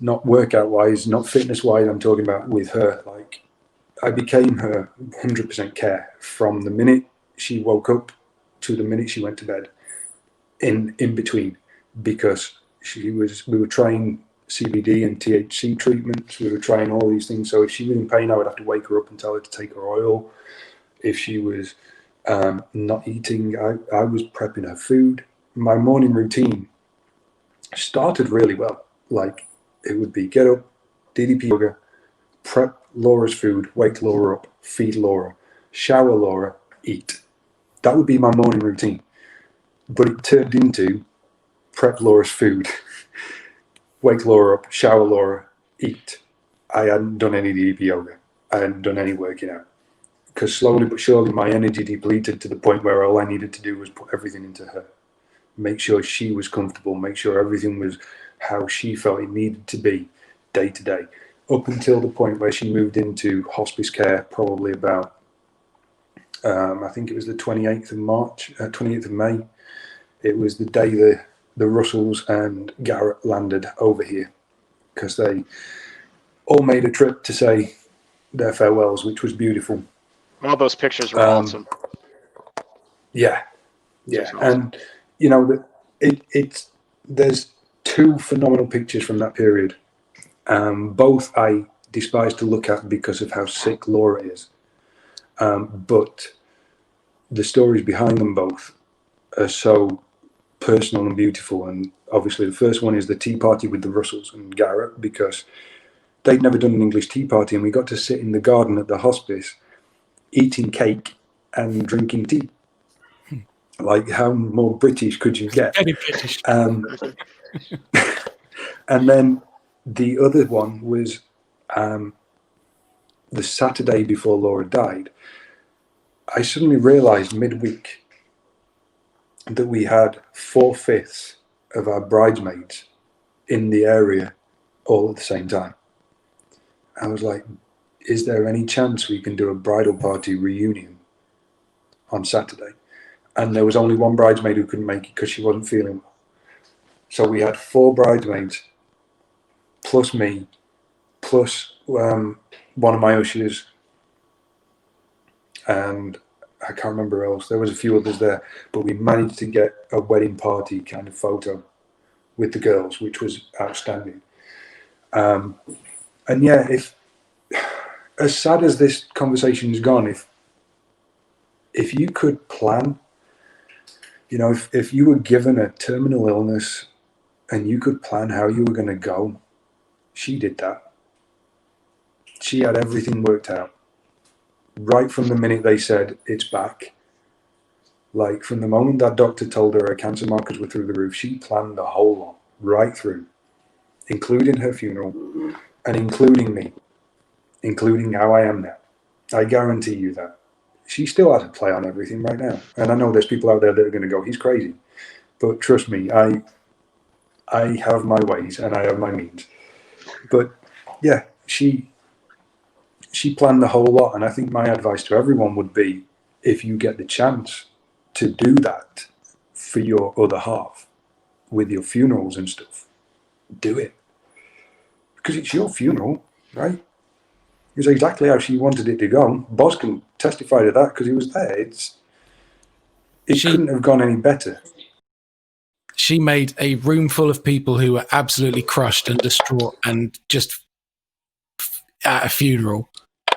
not workout wise, not fitness wise, I'm talking about with her. Like, I became her 100% care from the minute she woke up to the minute she went to bed, in between, because we were trying CBD and THC treatments, we were trying all these things. So if she was in pain, I would have to wake her up and tell her to take her oil. If she was not eating, I was prepping her food. My morning routine started really well. Like, it would be get up, DDP yoga, prep Laura's food, wake Laura up, feed Laura, shower Laura, eat. That would be my morning routine. But it turned into prep Laura's food, wake Laura up, shower Laura, eat. I hadn't done any DDP yoga. I hadn't done any working out. Because slowly but surely my energy depleted to the point where all I needed to do was put everything into her. Make sure she was comfortable, make sure everything was how she felt it needed to be day to day. Up until the point where she moved into hospice care, probably about, I think it was the 28th of March, 28th of May. It was the day the Russells and Garrett landed over here, because they all made a trip to say their farewells, which was beautiful. All those pictures were awesome. Yeah. Awesome. And you know, it's there's 2 phenomenal pictures from that period. Both I despise to look at because of how sick Laura is. But the stories behind them both are so personal and beautiful. And obviously the first one is the tea party with the Russells and Garrett, because they'd never done an English tea party, and we got to sit in the garden at the hospice eating cake and drinking tea. Like, how more British could you get? Very British. And then the other one was the Saturday before Laura died. I suddenly realized midweek that we had 4/5 of our bridesmaids in the area all at the same time. I was like, is there any chance we can do a bridal party reunion on Saturday? And there was only one bridesmaid who couldn't make it because she wasn't feeling well. So we had 4 bridesmaids, plus me, plus one of my ushers, and I can't remember who else. There was a few others there, but we managed to get a wedding party kind of photo with the girls, which was outstanding. And yeah, if as sad as this conversation has gone, if you could plan, you know, if you were given a terminal illness and you could plan how you were going to go, she did that. She had everything worked out. Right from the minute they said it's back, like from the moment that doctor told her cancer markers were through the roof, she planned the whole lot right through, including her funeral and including me, including how I am now. I guarantee you that. She still has a play on everything right now. And I know there's people out there that are going to go, he's crazy. But trust me, I have my ways and I have my means. But yeah, she planned the whole lot. And I think my advice to everyone would be, if you get the chance to do that for your other half with your funerals and stuff, do it. Because it's your funeral, right? It was exactly how she wanted it to go. Boz can testify to that because he was there. It couldn't have gone any better. She made a room full of people who were absolutely crushed and distraught and just at a funeral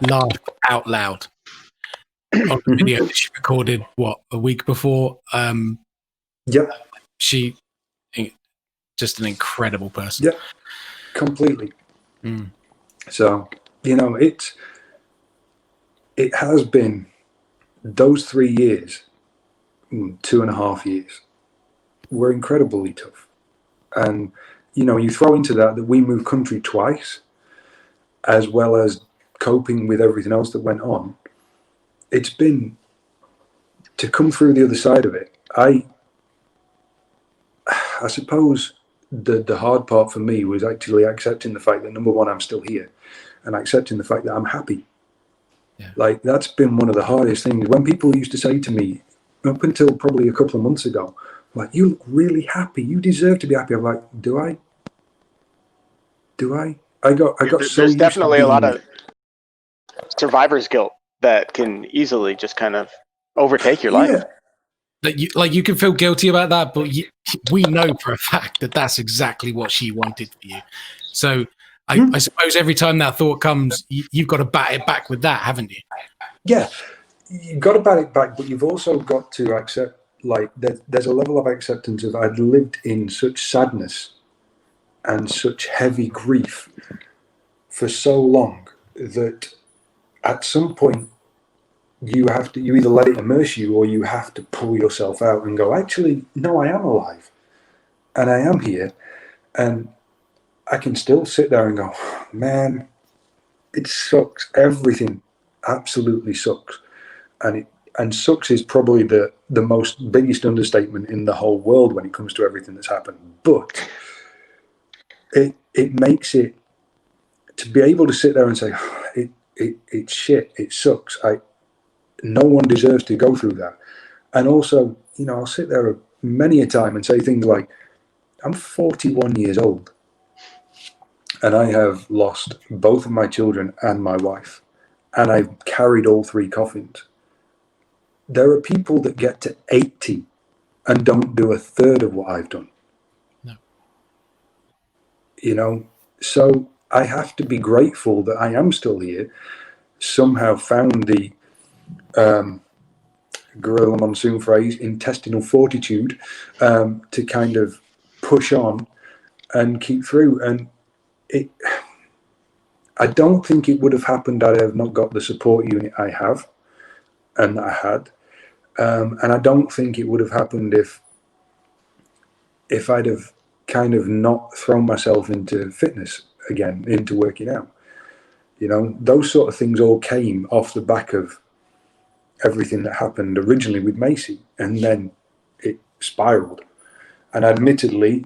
laugh out loud on the video that she recorded, a week before. Yep. She, just an incredible person. Yep, completely. So, you know, it has been those 3 years, 2.5 years, were incredibly tough. And, you throw into that we moved country twice, as well as coping with everything else that went on. It's been to come through the other side of it. I suppose the hard part for me was actually accepting the fact that, number one, I'm still here, and accepting the fact that I'm happy. Yeah. Like, that's been one of the hardest things. When people used to say to me, up until probably a couple of months ago, like, you look really happy, you deserve to be happy. I'm like, do I? I got so There's used definitely to a lot being, of survivor's guilt that can easily just kind of overtake your life. That you can feel guilty about that, but we know for a fact that that's exactly what she wanted for you. So I suppose every time that thought comes, you've got to bat it back with that, haven't you? Yeah, you've got to bat it back, but you've also got to accept, like, there's a level of acceptance of, I'd lived in such sadness and such heavy grief for so long that at some point you either let it immerse you, or you have to pull yourself out and go, actually, no, I am alive and I am here, and I can still sit there and go, man, it sucks. Everything absolutely sucks. And sucks is probably the most biggest understatement in the whole world when it comes to everything that's happened. But it makes it, to be able to sit there and say, it's shit, it sucks. No one deserves to go through that. And also, I'll sit there many a time and say things like, I'm 41 years old and I have lost both of my children and my wife, and I've carried all 3 coffins. There are people that get to 80 and don't do a third of what I've done. No. So I have to be grateful that I am still here, somehow found the Gorilla Monsoon phrase, intestinal fortitude, to kind of push on and keep through. And I don't think it would have happened had I have not got the support unit I have and that I had. And I don't think it would have happened if I'd have kind of not thrown myself into fitness again, into working out. Those sort of things all came off the back of everything that happened originally with Macy, and then it spiraled. And admittedly,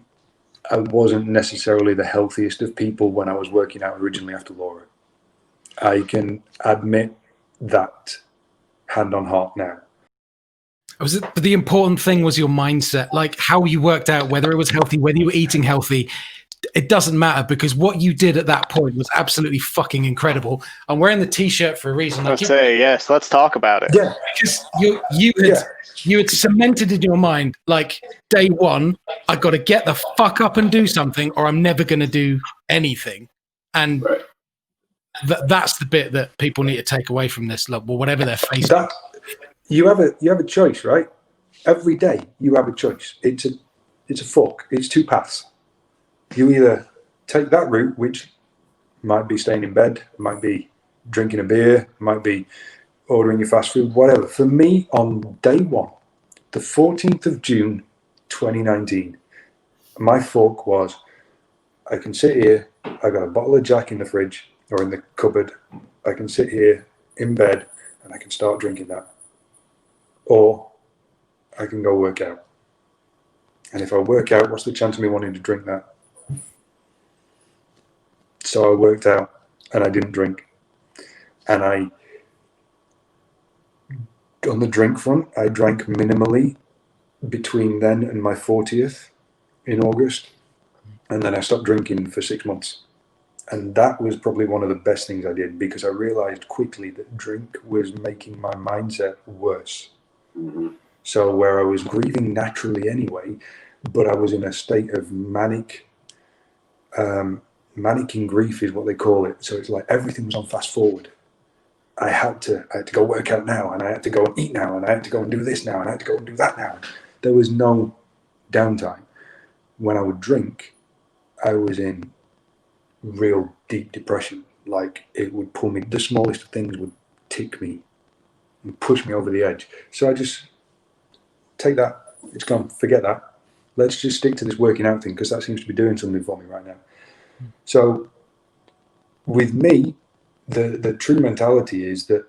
I wasn't necessarily the healthiest of people when I was working out originally after Laura. I can admit that hand on heart now. But the important thing was your mindset, like how you worked out, whether it was healthy, whether you were eating healthy. It doesn't matter, because what you did at that point was absolutely fucking incredible. I'm wearing the t-shirt for a reason. Like, Let's say yes. Let's talk about it. Yeah, because you had cemented in your mind, like, day one, I got to get the fuck up and do something, or I'm never going to do anything. And that's the bit that people need to take away from this, well, whatever they're facing. You have a choice, right? Every day you have a choice. It's a fork. It's 2 paths. You either take that route, which might be staying in bed, might be drinking a beer, might be ordering your fast food, whatever. For me, on day one, the 14th of June, 2019, my fork was, I can sit here, I got a bottle of Jack in the fridge or in the cupboard, I can sit here in bed and I can start drinking that. Or I can go work out. And if I work out, what's the chance of me wanting to drink that? So I worked out and I didn't drink. And on the drink front, I drank minimally between then and my 40th in August. And then I stopped drinking for 6 months. And that was probably one of the best things I did, because I realized quickly that drink was making my mindset worse. Mm-hmm. So where I was grieving naturally anyway, but I was in a state of manic in grief is what they call it. So it's like everything was on fast forward. I had to go work out now, and I had to go and eat now, and I had to go and do this now, and I had to go and do that now. There was no downtime. When I would drink, I was in real deep depression. Like, it would pull me, the smallest of things would tick me and push me over the edge. So I just take that, it's gone, forget that. Let's just stick to this working out thing because that seems to be doing something for me right now. So with me, the true mentality is that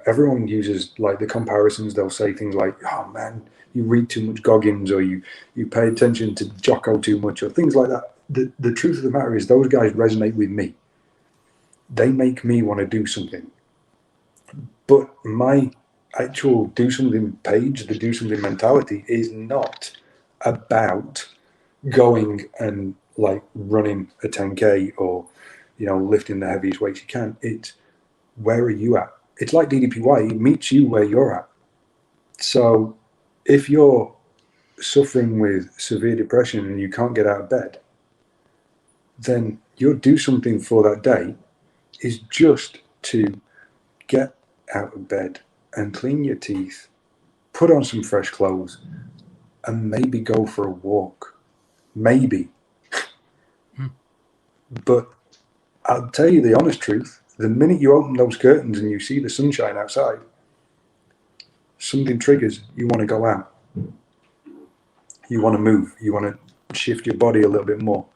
everyone uses like the comparisons. They'll say things like, "Oh man, you read too much Goggins," or you pay attention to Jocko too much, or things like that. The truth of the matter is those guys resonate with me. They make me want to do something. But my actual do something page, the do something mentality, is not about going and like running a 10K or, you know, lifting the heaviest weights you can. It's where are you at? It's like DDPY, it meets you where you're at. So if you're suffering with severe depression and you can't get out of bed, then your do something for that day is just to get out of bed and clean your teeth, put on some fresh clothes, and maybe go for a walk. Maybe. But I'll tell you the honest truth, the minute you open those curtains and you see the sunshine outside, something triggers, you want to go out. You want to move. You want to shift your body a little bit more.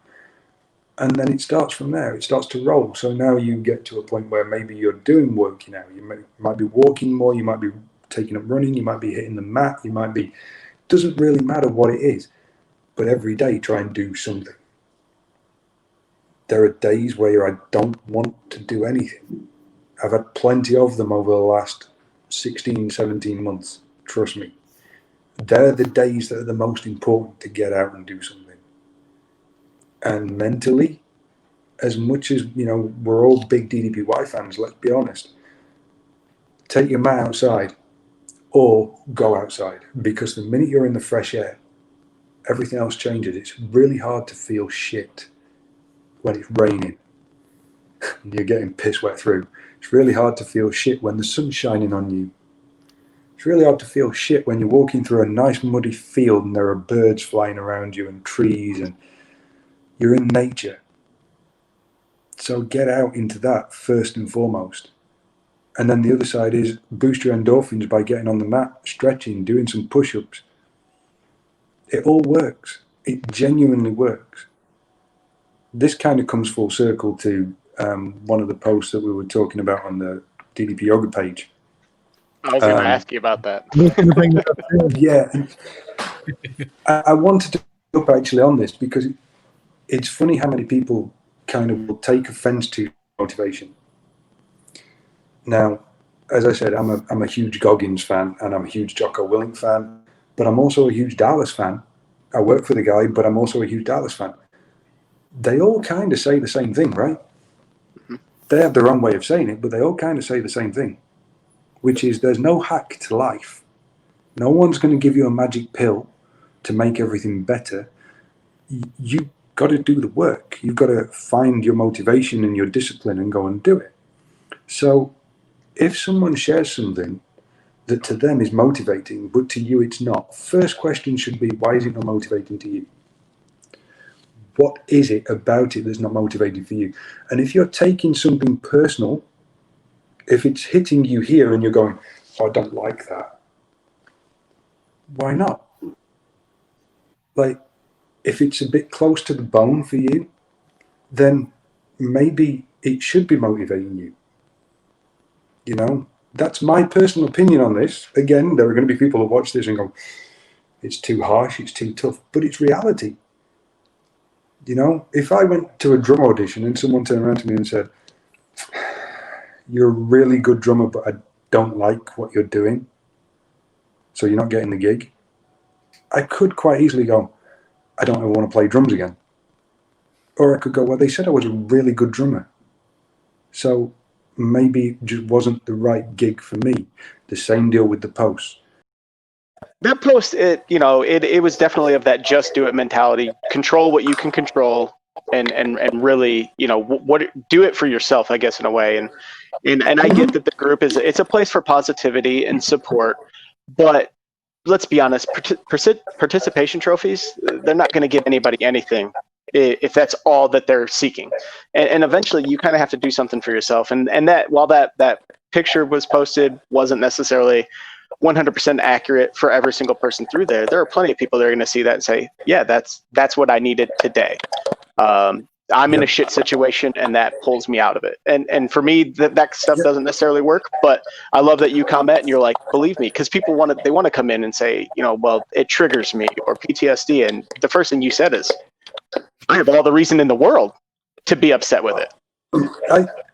And then it starts from there. It starts to roll. So now you get to a point where maybe you're doing working out. You might be walking more. You might be taking up running. You might be hitting the mat. You might be, doesn't really matter what it is. But every day try and do something. There are days where I don't want to do anything. I've had plenty of them over the last 16, 17 months. Trust me. They're the days that are the most important to get out and do something. And mentally, as much as, you know, we're all big DDPY fans, let's be honest. Take your mat outside or go outside, because the minute you're in the fresh air, everything else changes. It's really hard to feel shit when it's raining and you're getting piss wet through. It's really hard to feel shit when the sun's shining on you. It's really hard to feel shit when you're walking through a nice muddy field and there are birds flying around you and trees and you're in nature. So get out into that first and foremost. And then the other side is boost your endorphins by getting on the mat, stretching, doing some push-ups. It all works. It genuinely works. This kind of comes full circle to one of the posts that we were talking about on the DDP Yoga page. I was going to ask you about that. Yeah. I wanted to up actually on this because it's funny how many people kind of will take offense to motivation. Now, as I said, I'm a huge Goggins fan and I'm a huge Jocko Willink fan, but I'm also a huge Dallas fan. I work for the guy, but I'm also a huge Dallas fan. They all kind of say the same thing, right? Mm-hmm. They have their own way of saying it, but they all kind of say the same thing, which is there's no hack to life. No one's going to give you a magic pill to make everything better. You got to do the work. You've got to find your motivation and your discipline and go and do it. So if someone shares something that to them is motivating, but to you it's not, first question should be, why is it not motivating to you? What is it about it that's not motivating for you? And if you're taking something personal, if it's hitting you here and you're going, oh, I don't like that, why not? Like, if it's a bit close to the bone for you, then maybe it should be motivating you. You know, that's my personal opinion on this. Again, there are going to be people who watch this and go, it's too harsh, it's too tough, but it's reality. You know, if I went to a drum audition and someone turned around to me and said, you're a really good drummer, but I don't like what you're doing, so you're not getting the gig, I could quite easily go, I don't ever want to play drums again. Or I could go, well, they said I was a really good drummer, so maybe it just wasn't the right gig for me. The same deal with the post. That post, it was definitely of that just do it mentality. Control what you can control, and really, do it for yourself, I guess, in a way. And I get that the group it's a place for positivity and support, but let's be honest, participation trophies, they're not going to give anybody anything if that's all that they're seeking. And eventually you kind of have to do something for yourself. And that while that picture was posted wasn't necessarily 100% accurate for every single person through there. There are plenty of people that are going to see that and say, yeah, that's what I needed today. I'm in a shit situation, and that pulls me out of it. And for me, that stuff doesn't necessarily work. But I love that you comment and you're like, believe me, because people want to come in and say, well, it triggers me or PTSD, and the first thing you said is, I have all the reason in the world to be upset with it.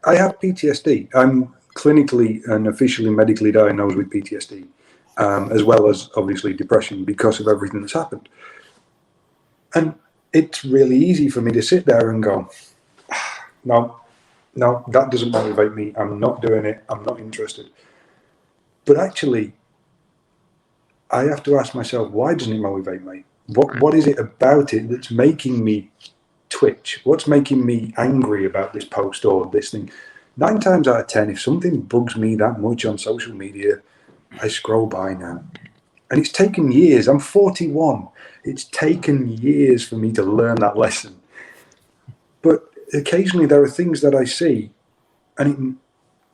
I have PTSD. I'm clinically and officially medically diagnosed with PTSD, as well as obviously depression because of everything that's happened. And it's really easy for me to sit there and go, no, that doesn't motivate me. I'm not doing it. I'm not interested. But actually, I have to ask myself, why doesn't it motivate me? What is it about it that's making me twitch? What's making me angry about this post or this thing? 9 times out of 10, if something bugs me that much on social media, I scroll by now. And it's taken years. I'm 41. It's taken years for me to learn that lesson. But occasionally there are things that I see, and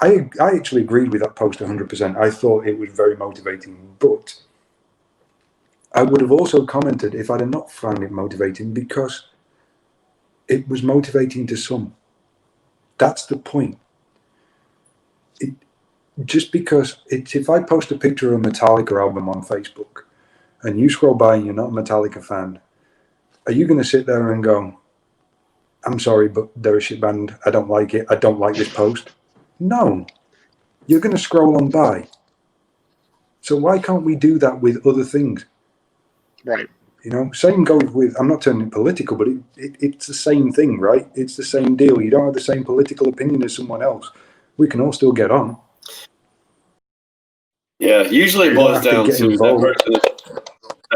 I actually agreed with that post 100%. I thought it was very motivating, but I would have also commented if I had not found it motivating, because it was motivating to some. That's the point. Just because if I post a picture of a Metallica album on Facebook and you scroll by and you're not a Metallica fan, are you going to sit there and go, I'm sorry, but they're a shit band, I don't like it, I don't like this post? No. You're going to scroll on by. So why can't we do that with other things? Right. Same goes with, I'm not turning it political, but it's the same thing, right? It's the same deal. You don't have the same political opinion as someone else. We can all still get on. Yeah, usually it boils down to involved.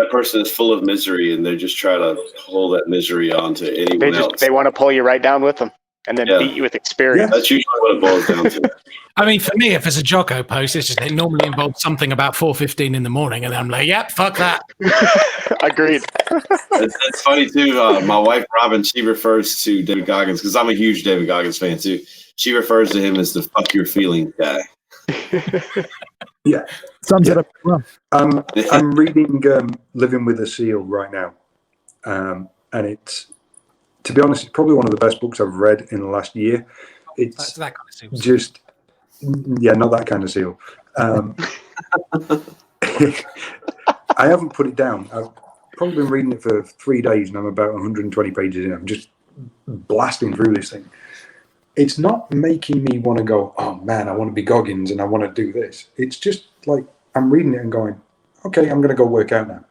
that person is full of misery, and they're just trying to pull that misery onto anyone else. They want to pull you right down with them and then beat you with experience. That's usually what it boils down to. I mean, for me, if it's a Jocko post, it normally involves something about 4:15 in the morning, and I'm like, yep, fuck that. Agreed. It's funny too. My wife Robin, she refers to David Goggins, because I'm a huge David Goggins fan too. She refers to him as the "fuck your feelings" guy. Yeah, sums it up well. I'm reading Living with a Seal right now, and it's, to be honest, it's probably one of the best books I've read in the last year. It's that kind of seal. Just, not that kind of seal. I haven't put it down. I've probably been reading it for 3 days, and I'm about 120 pages in. I'm just blasting through this thing. It's not making me want to go, oh man, I want to be Goggins and I want to do this. It's just like, I'm reading it and going, okay, I'm going to go work out now.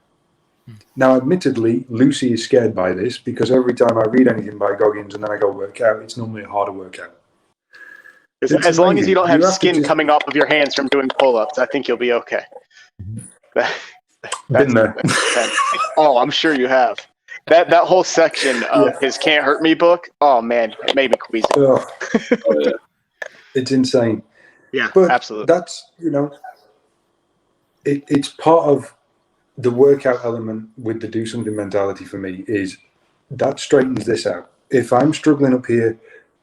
Now, admittedly, Lucy is scared by this, because every time I read anything by Goggins and then I go work out, it's normally a harder workout. As long as you don't have skin coming off of your hands from doing pull-ups, I think you'll be okay. Been there. Oh, I'm sure you have. That whole section of his Can't Hurt Me book, oh man, it made me queasy. Oh, yeah. It's insane. Yeah, but absolutely. That's, it's part of the workout element with the do something mentality for me, is that straightens this out. If I'm struggling up here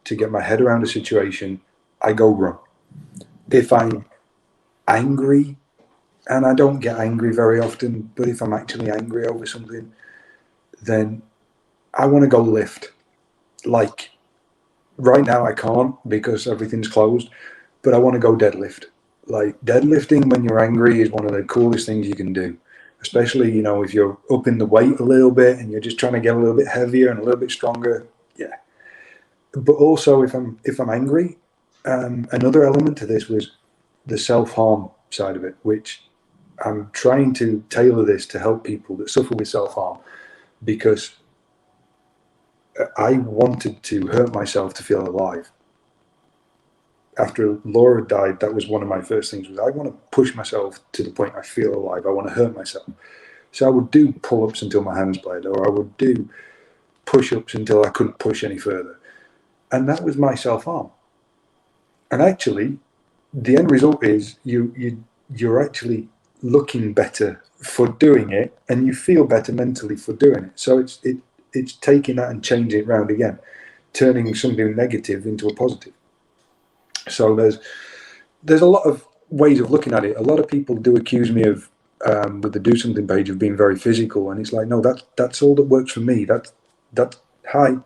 to get my head around a situation, I go run. If I'm angry, and I don't get angry very often, but if I'm actually angry over something, then I want to go lift. Like, right now I can't because everything's closed, but I want to go deadlift. Like, deadlifting when you're angry is one of the coolest things you can do, especially, if you're up in the weight a little bit and you're just trying to get a little bit heavier and a little bit stronger. Yeah. But also if I'm angry, another element to this was the self-harm side of it, which I'm trying to tailor this to help people that suffer with self-harm, because I wanted to hurt myself to feel alive. After Laura died, that was one of my first things, was I want to push myself to the point I feel alive. I want to hurt myself. So I would do pull-ups until my hands bled, or I would do push-ups until I couldn't push any further. And that was my self-harm. And actually, the end result is you're actually looking better for doing it, and you feel better mentally for doing it. So it's taking that and changing it around again, turning something negative into a positive. So there's a lot of ways of looking at it. A lot of people do accuse me of, with the Do Something page, of being very physical, and it's like, no, that's all that works for me. That's hi,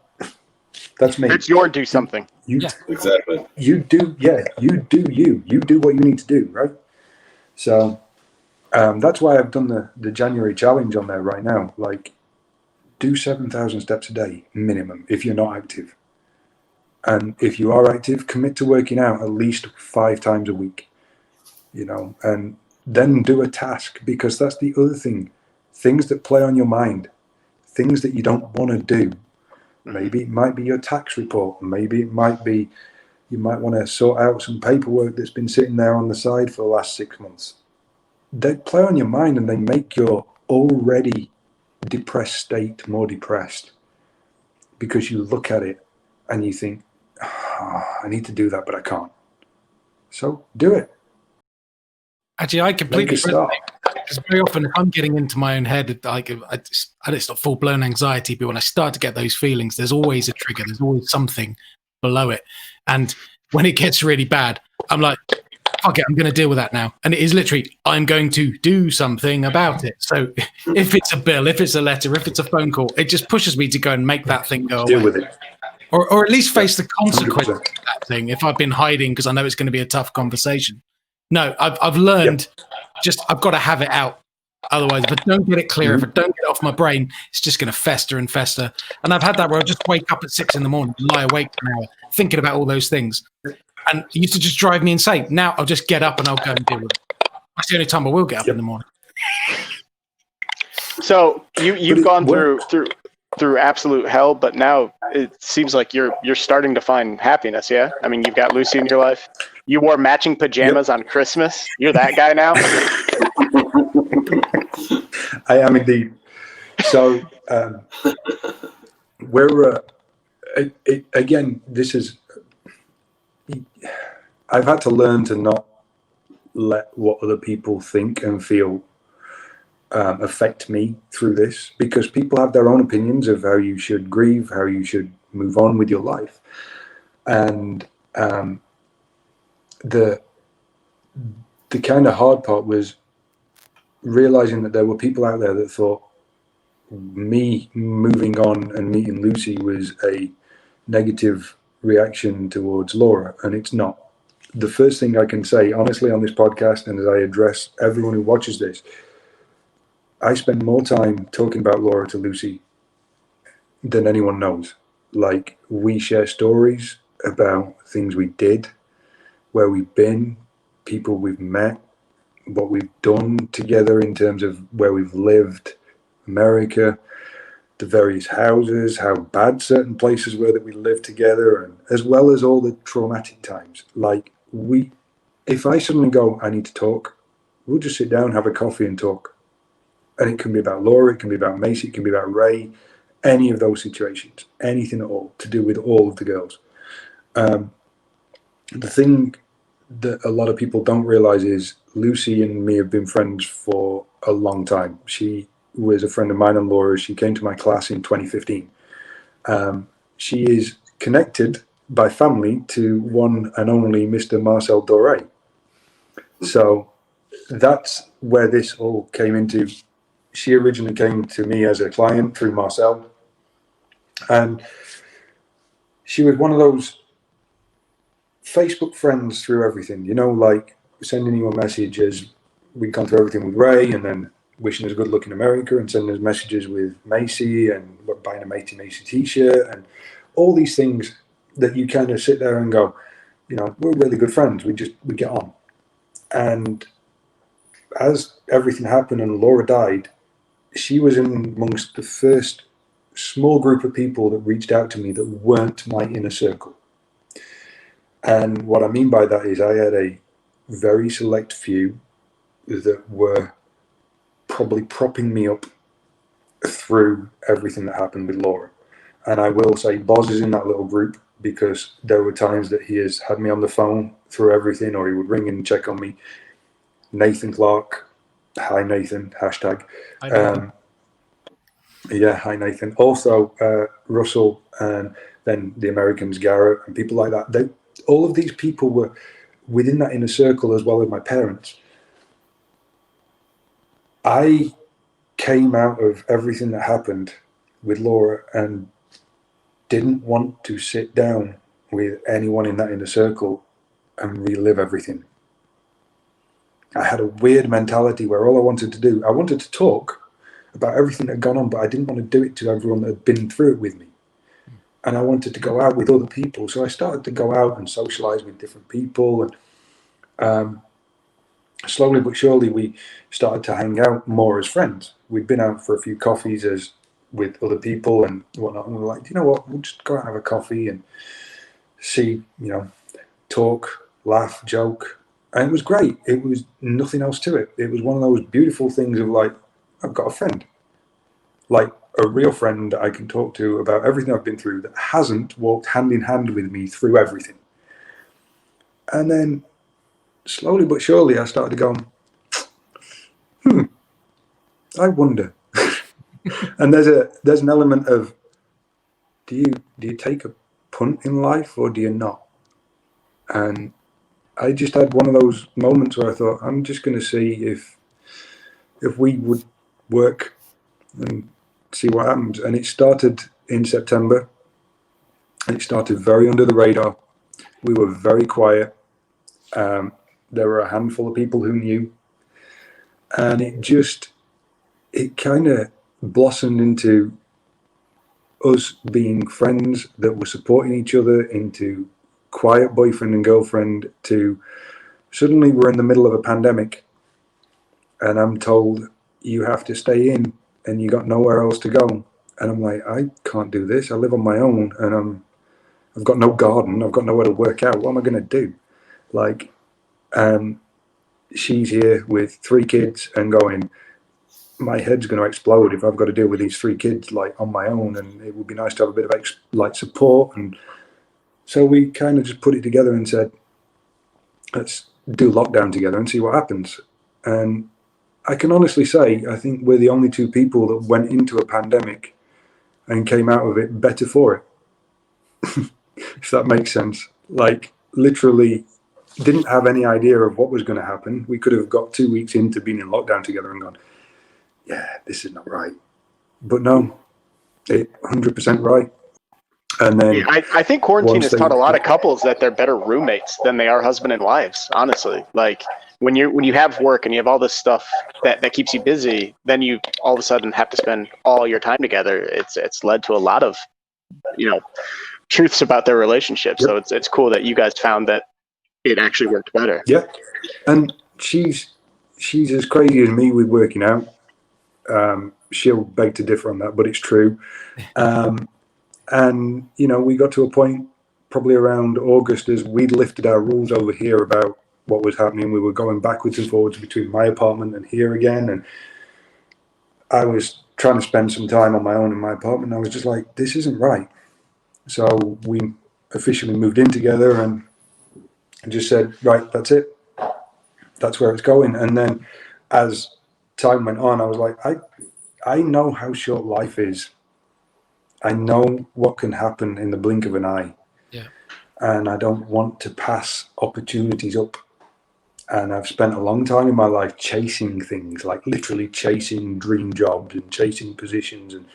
that's me. It's your do something. Exactly. You do what you need to do, right? So that's why I've done the January challenge on there right now. Like, do 7,000 steps a day minimum if you're not active. And if you are active, commit to working out at least 5 times a week, and then do a task, because that's the other thing. Things that play on your mind, things that you don't want to do. Maybe it might be your tax report. Maybe it might be you might want to sort out some paperwork that's been sitting there on the side for the last 6 months. They play on your mind and they make your already depressed state more depressed, because you look at it and you think, I need to do that, but I can't. So do it. Actually, I completely Make a start. because very often if I'm getting into my own head, like it's not full blown anxiety, but when I start to get those feelings, there's always a trigger. There's always something below it, and when it gets really bad, I'm like, fuck it, I'm going to deal with that now. And it is literally, I'm going to do something about it. So if it's a bill, if it's a letter, if it's a phone call, it just pushes me to go and make that thing go away. Deal with it. Or at least face the consequences 100%. of that thing if I've been hiding because I know it's going to be a tough conversation. No, I've learned I've got to have it out. Otherwise, if I don't get it clear, if I don't get it off my brain, it's just going to fester and fester. And I've had that where I just wake up at 6 a.m, lie awake for an hour, thinking about all those things. And it used to just drive me insane. Now I'll just get up and I'll go and deal with it. That's the only time I will get up in the morning. So you've gone through absolute hell, but now it seems like you're starting to find happiness. Yeah, I mean, you've got Lucy in your life. You wore matching pajamas on Christmas. You're that guy now. I am indeed. So we're again. This is. I've had to learn to not let what other people think and feel affect me through this, because people have their own opinions of how you should grieve, how you should move on with your life, and the kind of hard part was realizing that there were people out there that thought me moving on and meeting Lucy was a negative reaction towards Laura, and it's not. The first thing I can say honestly on this podcast, and as I address everyone who watches this, I spend more time talking about Laura to Lucy than anyone knows. Like, we share stories about things we did, where we've been, people we've met, what we've done together in terms of where we've lived, America, the various houses, how bad certain places were that we lived together, and as well as all the traumatic times. Like, if I suddenly go, I need to talk, we'll just sit down, have a coffee and talk. And it can be about Laura, it can be about Macy, it can be about Ray, any of those situations, anything at all to do with all of the girls. The thing that a lot of people don't realize is Lucy and me have been friends for a long time. She was a friend of mine and Laura. She came to my class in 2015. She is connected by family to one and only Mr. Marcel Doré. So that's where this all came into. She originally came to me as a client through Marcel, and she was one of those Facebook friends through everything, like sending you a message as we'd gone through everything with Ray, and then wishing us good luck in America, and sending us messages with Macy, and we're buying a Matey Macy t-shirt, and all these things that you kind of sit there and go, we're really good friends. We get on. And as everything happened and Laura died, she was in amongst the first small group of people that reached out to me that weren't my inner circle. And what I mean by that is I had a very select few that were probably propping me up through everything that happened with Laura. And I will say Boz is in that little group, because there were times that he has had me on the phone through everything, or he would ring and check on me. Nathan Clark, hi Nathan, hashtag. Yeah, hi Nathan. Also Russell, and then the Americans, Garrett, and people like that. All of these people within that inner circle, as well as my parents, I came out of everything that happened with Laura and didn't want to sit down with anyone in that inner circle and relive everything. I had a weird mentality where all I wanted to do, I wanted to talk about everything that had gone on, but I didn't want to do it to everyone that had been through it with me. And I wanted to go out with other people. So I started to go out and socialize with different people. And slowly but surely, we started to hang out more as friends. We'd been out for a few coffees with other people and whatnot. And we were like, you know what, we'll just go out and have a coffee and see, talk, laugh, joke. And it was great. It was nothing else to it. It was one of those beautiful things of like, I've got a friend, like a real friend that I can talk to about everything I've been through that hasn't walked hand in hand with me through everything. And then slowly but surely I started to go, I wonder. And there's an element of, do you take a punt in life or do you not? And I just had one of those moments where I thought, I'm just going to see if we would work and see what happens. And it started in September. It started very under the radar. We were very quiet. There were a handful of people who knew. And it kind of blossomed into us being friends that were supporting each other, into quiet boyfriend and girlfriend, to suddenly we're in the middle of a pandemic and I'm told you have to stay in and you got nowhere else to go. And I'm like, I can't do this. I live on my own and I've got no garden. I've got nowhere to work out. What am I going to do? Like, she's here with 3 kids and going, my head's going to explode if I've got to deal with these 3 kids like on my own, and it would be nice to have a bit of support. And so we kind of just put it together and said, let's do lockdown together and see what happens. And I can honestly say, I think we're the only 2 people that went into a pandemic and came out of it better for it. If that makes sense. Like, literally didn't have any idea of what was going to happen. We could have got 2 weeks into being in lockdown together and gone, yeah, this is not right. But no, 100% right. And then I think quarantine has taught a lot of couples that they're better roommates than they are husband and wives, honestly. Like, when you have work and you have all this stuff that keeps you busy, then you all of a sudden have to spend all your time together. It's led to a lot of, truths about their relationship. Yep. So it's cool that you guys found that it actually worked better. Yeah. And she's as crazy as me with working out. She'll beg to differ on that, but it's true. And, we got to a point probably around August as we'd lifted our rules over here about what was happening. We were going backwards and forwards between my apartment and here again. And I was trying to spend some time on my own in my apartment. And I was just like, this isn't right. So we officially moved in together and just said, right, that's it. That's where it's going. And then as time went on, I was like, I know how short life is. I know what can happen in the blink of an eye. Yeah. And I don't want to pass opportunities up. And I've spent a long time in my life chasing things, like literally chasing dream jobs and chasing positions and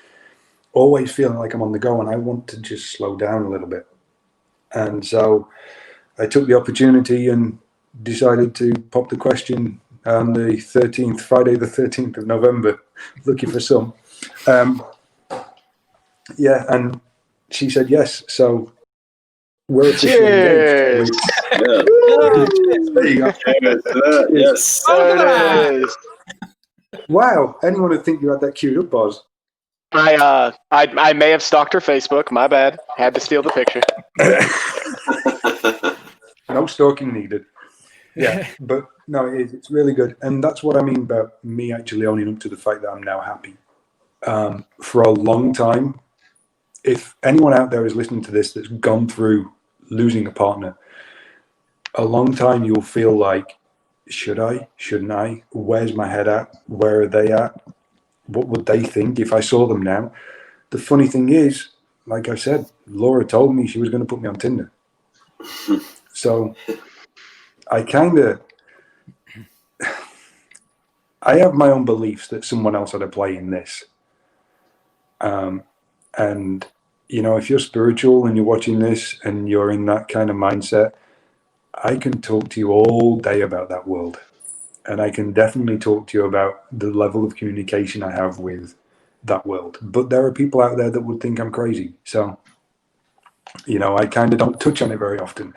always feeling like I'm on the go. And I want to just slow down a little bit. And so I took the opportunity and decided to pop the question on the 13th, Friday the 13th of November, looking for some. Yeah, and she said yes. So we're officially engaged. There you go. Yes. There it is. Wow. Anyone would think you had that queued up, Boz. I may have stalked her Facebook. My bad. Had to steal the picture. No stalking needed. Yeah, but no, it's really good. And that's what I mean about me actually owning up to the fact that I'm now happy. For a long time, if anyone out there is listening to this that's gone through losing a partner, a long time you'll feel like, should I? Shouldn't I? Where's my head at? Where are they at? What would they think if I saw them now? The funny thing is, like I said, Laura told me she was going to put me on Tinder. So I have my own beliefs that someone else had a play in this. And, you know, if you're spiritual and you're watching this and you're in that kind of mindset, I can talk to you all day about that world. And I can definitely talk to you about the level of communication I have with that world. But there are people out there that would think I'm crazy. So, you know, I kind of don't touch on it very often.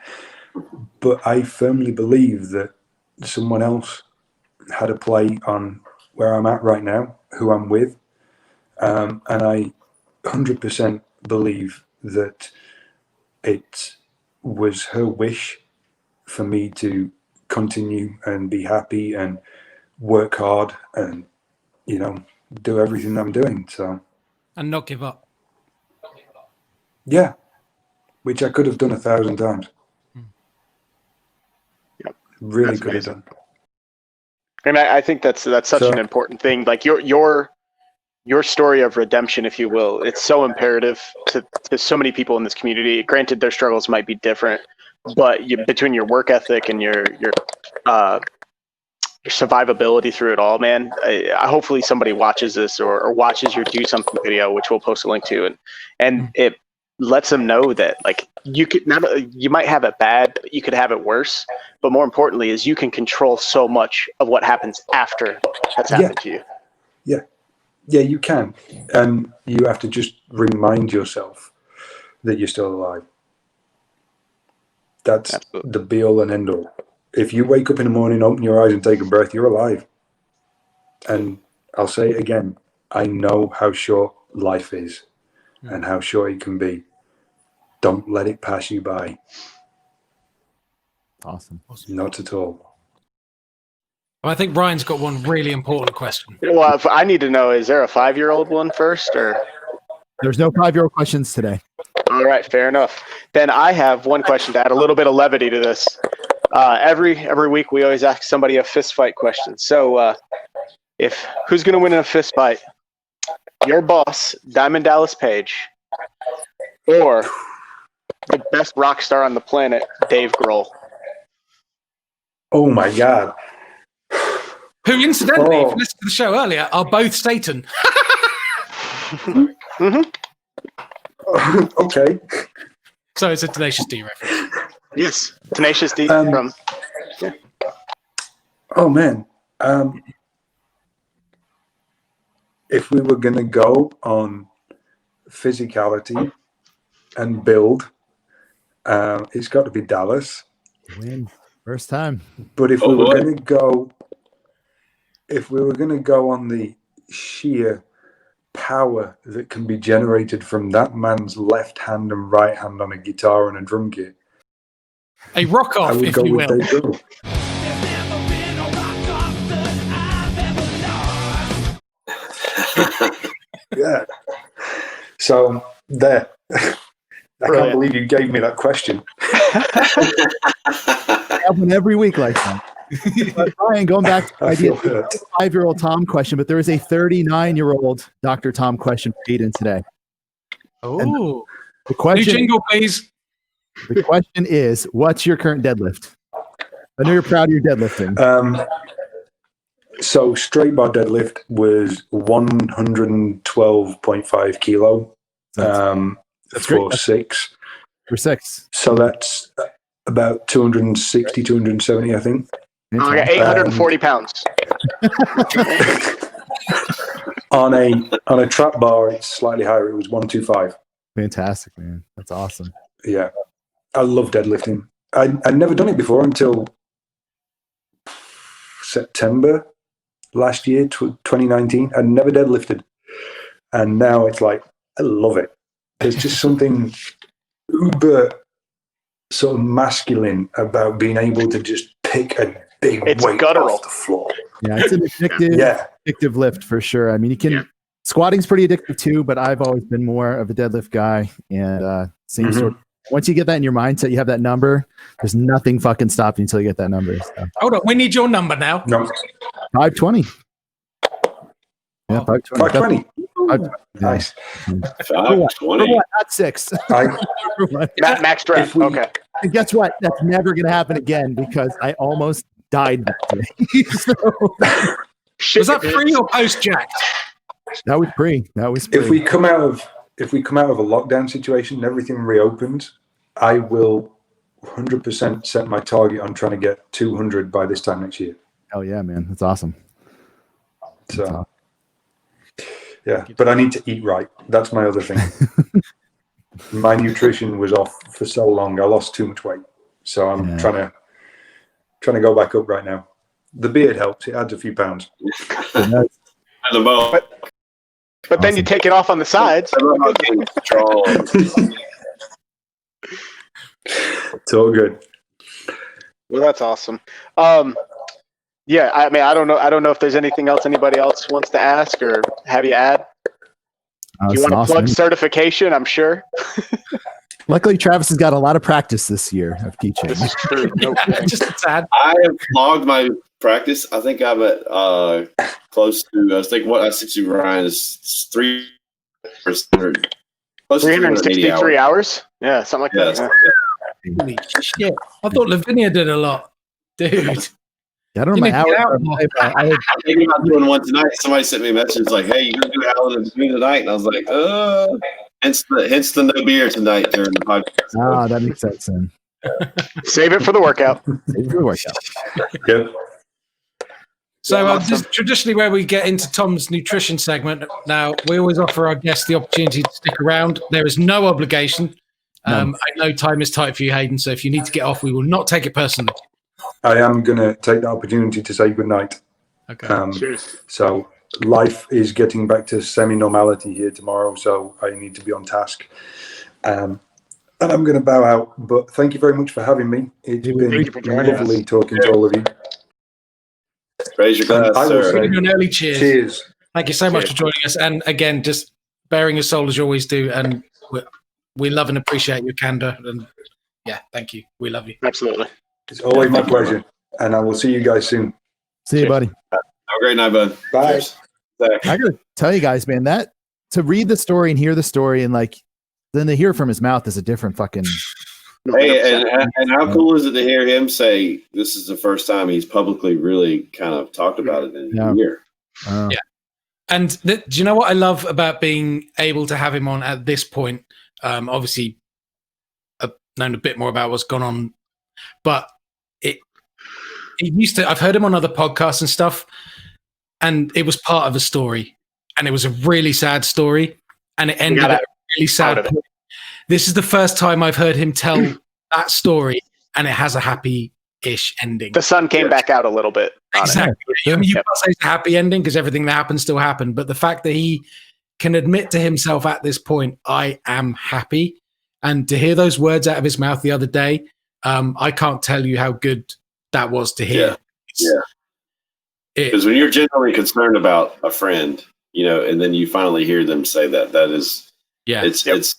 But I firmly believe that someone else had a play on where I'm at right now, who I'm with. And I 100% believe that it was her wish for me to continue and be happy and work hard and, you know, do everything I'm doing. So, and not give up. Yeah, which I could have done 1,000 times. Yep. Really That's could amazing. have done. And I think that's such an important thing. Like your story of redemption, if you will, it's so imperative to so many people in this community. Granted, their struggles might be different, but between your work ethic and your survivability through it all, man. Hopefully somebody watches this or watches your do something video, which we'll post a link to, and it lets them know that like you might have it bad, but you could have it worse. But more importantly, is you can control so much of what happens after that's happened to you. Yeah, you can, and you have to just remind yourself that you're still alive. That's Absolutely. the be all and end all. If you wake up in the morning, open your eyes and take a breath, you're alive. And I'll say it again, I know how short life is and how short it can be. Don't let it pass you by. Awesome. Not at all. I think Brian's got one really important question. Well, if I need to know, is there a 5-year-old one first, or? There's no 5-year-old questions today. All right, fair enough. Then I have one question to add a little bit of levity to this. Every week we always ask somebody a fist fight question. So who's going to win in a fist fight? Your boss, Diamond Dallas Page, or the best rock star on the planet, Dave Grohl? Oh my God. Who, incidentally, if you listened to the show earlier, are both Satan. Okay. So it's a Tenacious D reference. Yes, Tenacious D from. Yeah. Oh man. If we were going to go on physicality and build, it's got to be Dallas. Win. First time. But if we were going to go, on the sheer power that can be generated from that man's left hand and right hand on a guitar and a drum kit, a rock off, I would if go you with will. Dave Grohl. Yeah. So there. I can't believe you gave me that question. I have one every week like that. But Brian, going back to the idea of the 5-year-old Tom question, but there is a 39-year-old Dr. Tom question for Haydn today. Oh, the question, new jingle, please. The question is, what's your current deadlift? I know you're proud of your deadlifting. So straight bar deadlift was 112.5 kilo. That's for great. 6. For 6. So that's about 260, 270, I think. Okay, 840 pounds. On a trap bar, it's slightly higher. It was 125. Fantastic, man. That's awesome. Yeah. I love deadlifting. I'd never done it before until September last year, 2019. I'd never deadlifted. And now it's like, I love it. There's just something uber sort of masculine about being able to just pick a big weight off the floor. Yeah, it's an addictive lift for sure. I mean, squatting's pretty addictive too, but I've always been more of a deadlift guy. And same sort of, once you get that in your mindset, you have that number, there's nothing fucking stopping you until you get that number. So. Hold on, we need your number now. No. 520. Yeah, 520. 520. Nice. 520. Not 6. Max draft. Okay. And guess what? That's never going to happen again because I almost died that day. So, Was that pre or post jacked? that was pre. If we come out of a lockdown situation and everything reopens, I will 100% set my target on trying to get 200 by this time next year. Oh yeah, man, that's awesome. So, yeah, but I need to eat right. That's my other thing. My nutrition was off for so long. I lost too much weight, so I'm trying to go back up right now. The beard helps; it adds a few pounds. But then you take it off on the sides. It's all good. Well, that's awesome. Yeah, I mean, I don't know if there's anything else anybody else wants to ask or have you add. Do you want to plug certification? I'm sure. Luckily, Travis has got a lot of practice this year of teaching. This is true. Just a tad. I have logged my practice. I think I'm at close to. I was thinking what I said to Ryan is 300. Close to 363 hours. Yeah, something like that. Yeah. Holy shit! I thought Lavinia did a lot, dude. I don't know my hours. I'm thinking about doing one tonight. Somebody sent me a message like, "Hey, you gonna do Alan and me tonight?" And I was like, hence the no beer tonight during the podcast. Ah, that makes sense then. Save it for the workout. Good. So this is traditionally where we get into Tom's nutrition segment. Now, we always offer our guests the opportunity to stick around. There is no obligation. I know time is tight for you, Haydn, so if you need to get off, we will not take it personally. I am going to take the opportunity to say goodnight. Okay. So life is getting back to semi-normality here tomorrow, so I need to be on task. And I'm going to bow out, but thank you very much for having me. It's been lovely talking to all of you. Raise your glass, sir. An early cheers. Cheers. Thank you so much for joining us. And again, just bearing your soul as you always do. And we love and appreciate your candor. And yeah, thank you. We love you. Absolutely. It's always my pleasure. And I will see you guys soon. See you, buddy. Have a great night, bud. Bye. Cheers. I gotta tell you guys, man, that to read the story and hear the story and like then to hear from his mouth is a different fucking. Hey, and how cool is it to hear him say this is the first time he's publicly really kind of talked about it in a year? Yeah. And do you know what I love about being able to have him on at this point? Obviously, I've known a bit more about what's gone on, but I've heard him on other podcasts and stuff, and it was part of a story, and it was a really sad story, and it ended at a really sad point. This is the first time I've heard him tell that story, and it has a happy-ish ending. The sun came back out a little bit. Exactly. I mean, you can't say it's a happy ending because everything that happened still happened, but the fact that he can admit to himself at this point, I am happy, and to hear those words out of his mouth the other day, I can't tell you how good that was to hear. Yeah. Because when you're genuinely concerned about a friend, and then you finally hear them say that is, because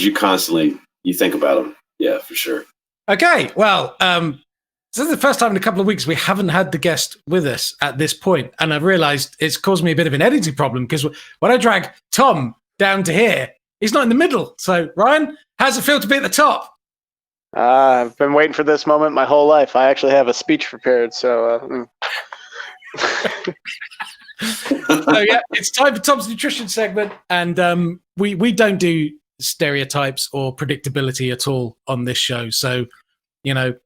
you constantly think about them. Yeah, for sure. Okay, well, this is the first time in a couple of weeks we haven't had the guest with us at this point, and I've realized it's caused me a bit of an editing problem because when I drag Tom down to here, he's not in the middle. So, Ryan, how's it feel to be at the top? I've been waiting for this moment my whole life. I actually have a speech prepared, so. So yeah, it's time for Tom's nutrition segment, and we don't do stereotypes or predictability at all on this show. So,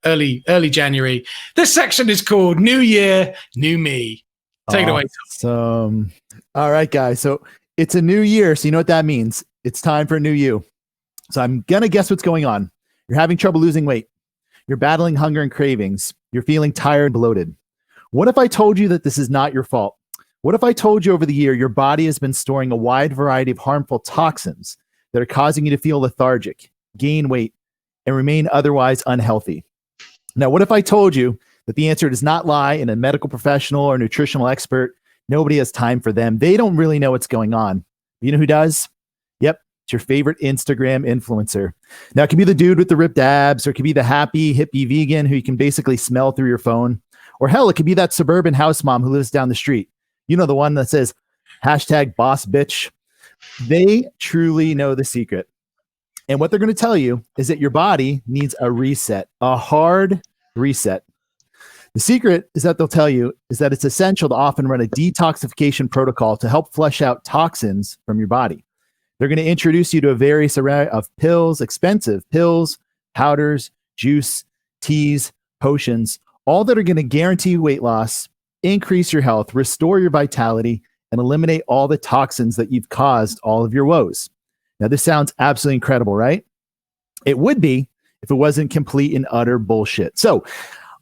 early January. This section is called New Year, New Me. Take it away, Tom. All right, guys. So it's a new year, so you know what that means. It's time for a new you. So I'm gonna guess what's going on. You're having trouble losing weight. You're battling hunger and cravings. You're feeling tired and bloated. What if I told you that this is not your fault? What if I told you over the year your body has been storing a wide variety of harmful toxins that are causing you to feel lethargic, gain weight, and remain otherwise unhealthy? Now, what if I told you that the answer does not lie in a medical professional or nutritional expert? Nobody has time for them. They don't really know what's going on. You know who does? Yep. It's your favorite Instagram influencer. Now, it can be the dude with the ripped abs, or it can be the happy, hippie vegan who you can basically smell through your phone. Or hell, it could be that suburban house mom who lives down the street. You know, the one that says, #boss bitch. They truly know the secret. And what they're going to tell you is that your body needs a reset, a hard reset. The secret is that they'll tell you is that it's essential to often run a detoxification protocol to help flush out toxins from your body. They're going to introduce you to a various array of pills, expensive pills, powders, juice, teas, potions, all that are going to guarantee weight loss, increase your health, restore your vitality, and eliminate all the toxins that you've caused all of your woes. Now, this sounds absolutely incredible, right? It would be if it wasn't complete and utter bullshit. So,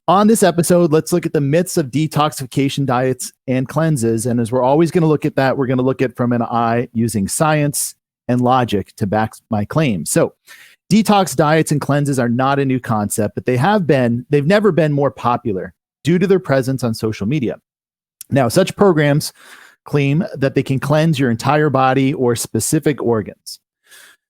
on this episode, let's look at the myths of detoxification diets and cleanses. And as we're always going to look at that, we're going to look at from an eye using science and logic to back my claims. So, detox diets and cleanses are not a new concept, but they've never been more popular due to their presence on social media. Now, such programs claim that they can cleanse your entire body or specific organs.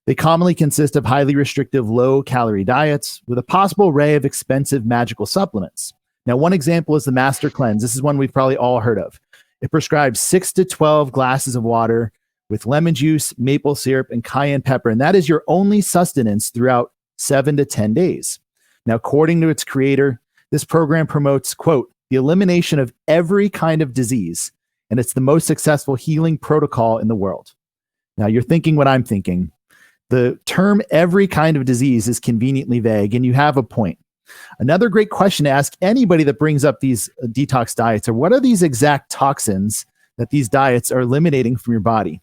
They commonly consist of highly restrictive, low-calorie diets with a possible array of expensive magical supplements. Now, one example is the Master Cleanse. This is one we've probably all heard of. It prescribes 6 to 12 glasses of water with lemon juice, maple syrup, and cayenne pepper, and that is your only sustenance throughout 7 to 10 days. Now, according to its creator, this program promotes, quote, the elimination of every kind of disease, and it's the most successful healing protocol in the world. Now, you're thinking what I'm thinking. The term every kind of disease is conveniently vague, and you have a point. Another great question to ask anybody that brings up these detox diets are, what are these exact toxins that these diets are eliminating from your body?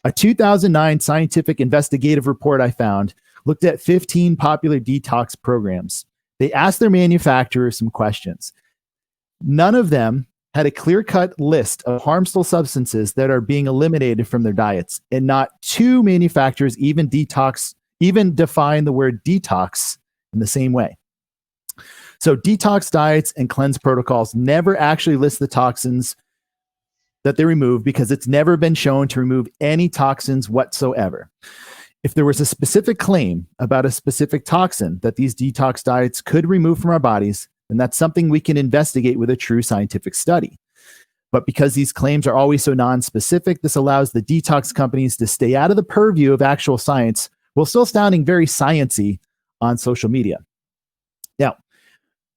A 2009 scientific investigative report I found looked at 15 popular detox programs. They asked their manufacturers some questions. None of them had a clear-cut list of harmful substances that are being eliminated from their diets, and not 2 manufacturers even define the word detox in the same way. So detox diets and cleanse protocols never actually list the toxins that they remove because it's never been shown to remove any toxins whatsoever. If there was a specific claim about a specific toxin that these detox diets could remove from our bodies, and that's something we can investigate with a true scientific study. But because these claims are always so non-specific, this allows the detox companies to stay out of the purview of actual science while still sounding very science-y on social media. Now,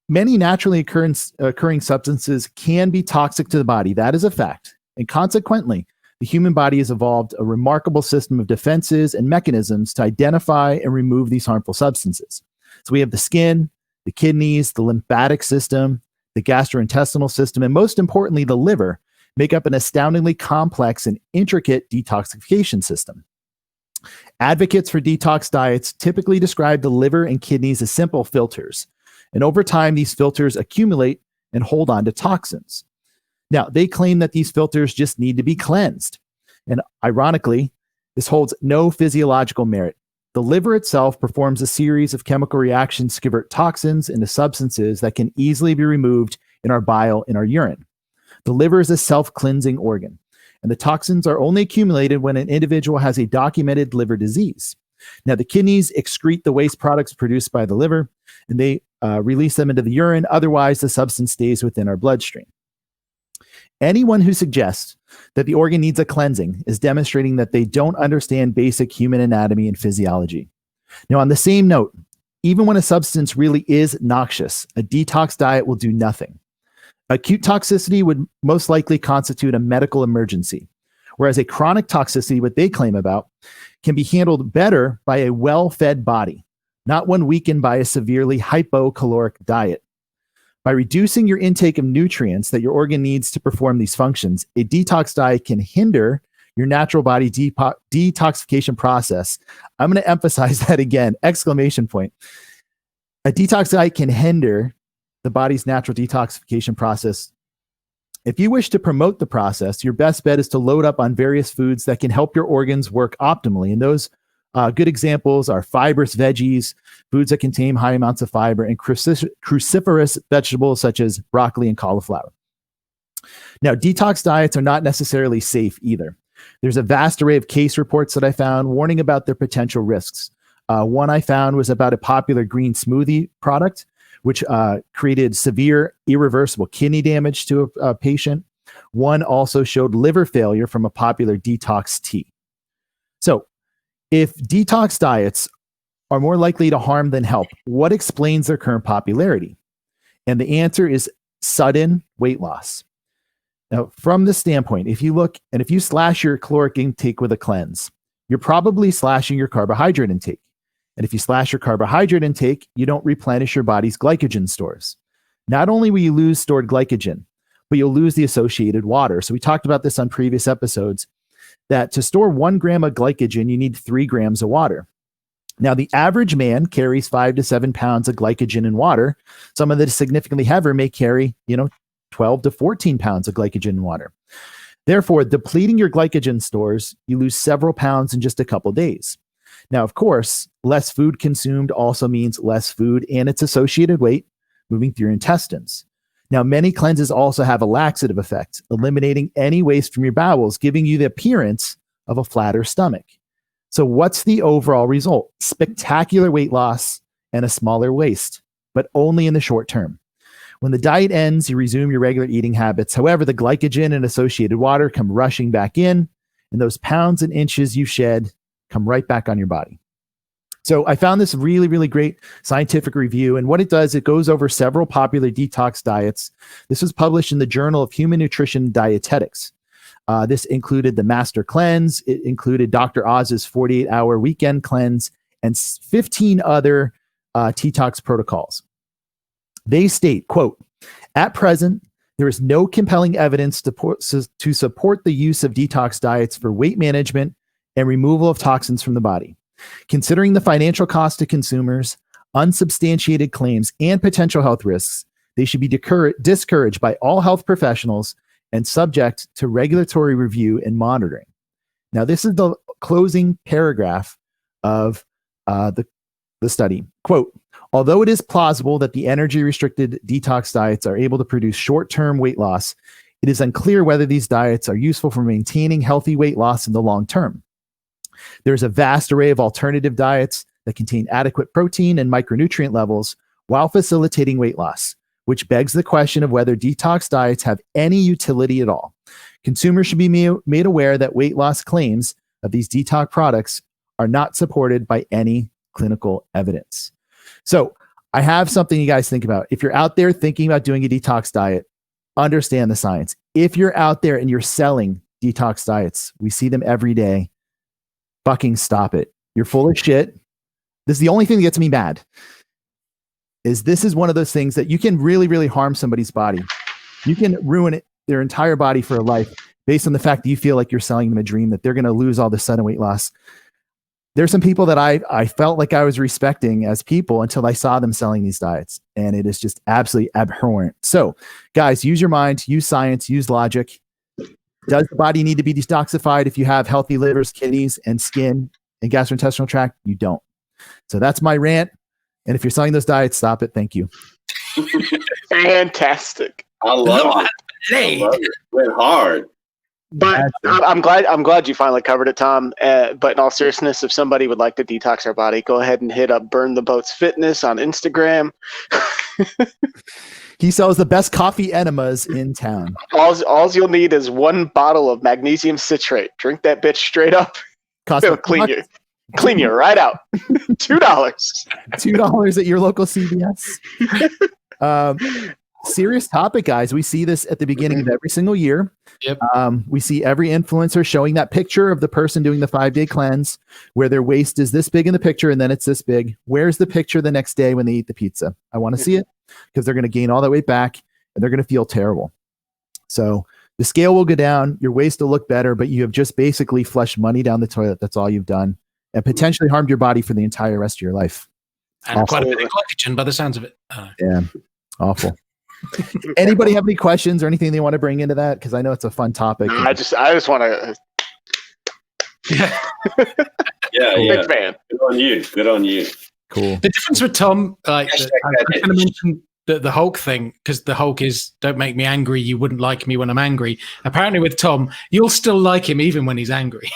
many naturally occurring substances can be toxic to the body. That is a fact. And consequently, the human body has evolved a remarkable system of defenses and mechanisms to identify and remove these harmful substances. So we have the skin, the kidneys, the lymphatic system, the gastrointestinal system, and most importantly, the liver, make up an astoundingly complex and intricate detoxification system. Advocates for detox diets typically describe the liver and kidneys as simple filters, and over time, these filters accumulate and hold on to toxins. Now, they claim that these filters just need to be cleansed, and ironically, this holds no physiological merit. The liver itself performs a series of chemical reactions to convert toxins into substances that can easily be removed in our bile and our urine. The liver is a self-cleansing organ, and the toxins are only accumulated when an individual has a documented liver disease. Now, the kidneys excrete the waste products produced by the liver, and they release them into the urine. Otherwise, the substance stays within our bloodstream. Anyone who suggests that the organ needs a cleansing is demonstrating that they don't understand basic human anatomy and physiology. Now, on the same note, even when a substance really is noxious, a detox diet will do nothing. Acute toxicity would most likely constitute a medical emergency, whereas a chronic toxicity, what they claim about, can be handled better by a well-fed body, not one weakened by a severely hypocaloric diet. By reducing your intake of nutrients that your organ needs to perform these functions, a detox diet can hinder your natural body detoxification process. I'm going to emphasize that again, exclamation point. A detox diet can hinder the body's natural detoxification process. If you wish to promote the process, your best bet is to load up on various foods that can help your organs work optimally. And those good examples are fibrous veggies, foods that contain high amounts of fiber, and cruciferous vegetables such as broccoli and cauliflower. Now, detox diets are not necessarily safe either. There's a vast array of case reports that I found warning about their potential risks. One I found was about a popular green smoothie product, which created severe irreversible kidney damage to a patient. One also showed liver failure from a popular detox tea. So, If detox diets are more likely to harm than help, what explains their current popularity? And the answer is sudden weight loss. Now, from this standpoint, if you slash your caloric intake with a cleanse, you're probably slashing your carbohydrate intake. And if you slash your carbohydrate intake, you don't replenish your body's glycogen stores. Not only will you lose stored glycogen, but you'll lose the associated water. So we talked about this on previous episodes, that to store 1 gram of glycogen, you need 3 grams of water. Now, the average man carries 5 to 7 pounds of glycogen in water. Someone that is significantly heavier may carry, 12 to 14 pounds of glycogen in water. Therefore, depleting your glycogen stores, you lose several pounds in just a couple days. Now, of course, less food consumed also means less food and its associated weight moving through your intestines. Now, many cleanses also have a laxative effect, eliminating any waste from your bowels, giving you the appearance of a flatter stomach. So what's the overall result? Spectacular weight loss and a smaller waist, but only in the short term. When the diet ends, you resume your regular eating habits. However, the glycogen and associated water come rushing back in, and those pounds and inches you shed come right back on your body. So I found this really, really great scientific review. And what it does, it goes over several popular detox diets. This was published in the Journal of Human Nutrition and Dietetics. This included the Master Cleanse. It included Dr. Oz's 48-hour weekend cleanse and 15 other detox protocols. They state, quote, "At present, there is no compelling evidence to support the use of detox diets for weight management and removal of toxins from the body. Considering the financial cost to consumers, unsubstantiated claims, and potential health risks, they should be discouraged by all health professionals and subject to regulatory review and monitoring." Now, this is the closing paragraph of the study. Quote, "Although it is plausible that the energy-restricted detox diets are able to produce short-term weight loss, it is unclear whether these diets are useful for maintaining healthy weight loss in the long term. There's a vast array of alternative diets that contain adequate protein and micronutrient levels while facilitating weight loss, which begs the question of whether detox diets have any utility at all. Consumers should be made aware that weight loss claims of these detox products are not supported by any clinical evidence." So I have something you guys think about. If you're out there thinking about doing a detox diet, understand the science. If you're out there and you're selling detox diets, we see them every day, fucking stop it. You're full of shit. This is the only thing that gets me mad. This is one of those things that you can really, really harm somebody's body. You can ruin their entire body for a life based on the fact that you feel like you're selling them a dream that they're going to lose all this sudden weight loss. There's some people that I felt like I was respecting as people until I saw them selling these diets, and it is just absolutely abhorrent. So, guys, use your mind, use science, use logic. Does the body need to be detoxified if you have healthy livers, kidneys, and skin and gastrointestinal tract? You don't. So that's my rant. And if you're selling those diets, stop it. Thank you. Fantastic. I love it. Went hard. But I'm glad you finally covered it, Tom. But in all seriousness, if somebody would like to detox their body, go ahead and hit up Burn the Boats Fitness on Instagram. He sells the best coffee enemas in town. All you'll need is 1 bottle of magnesium citrate. Drink that bitch straight up. It'll clean you right out. $2. $2 at your local CVS. Serious topic, guys. We see this at the beginning of every single year. Yep. We see every influencer showing that picture of the person doing the 5-day cleanse where their waist is this big in the picture and then it's this big. Where's the picture the next day when they eat the pizza? I want to see it because they're going to gain all that weight back and they're going to feel terrible. So the scale will go down. Your waist will look better, but you have just basically flushed money down the toilet. That's all you've done and potentially harmed your body for the entire rest of your life. And quite a bit of glycogen by the sounds of it. Yeah. Awful. Anybody have any questions or anything they want to bring into that? Because I know it's a fun topic. I just want to. Yeah. Big fan. Good on you. Cool. The difference with Tom, like I was going to mention the Hulk thing, because the Hulk is "Don't make me angry. You wouldn't like me when I'm angry." Apparently, with Tom, you'll still like him even when he's angry.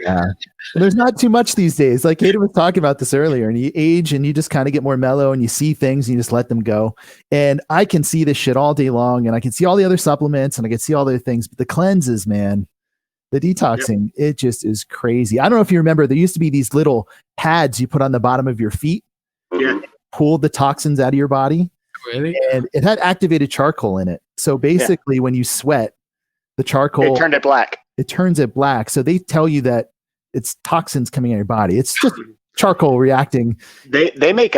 Yeah. There's not too much these days. Like Haydn was talking about this earlier, and you age and you just kind of get more mellow and you see things and you just let them go. And I can see this shit all day long, and I can see all the other supplements and I can see all the other things, but the cleanses, man, The detoxing, it just is crazy. I don't know if you remember, there used to be these little pads you put on the bottom of your feet, Yeah. pulled the toxins out of your body. Really? And it had activated charcoal in it. So basically, when you sweat, the charcoal, It turned it black. it turns it black. So they tell you that it's toxins coming out of your body. It's just charcoal reacting. They make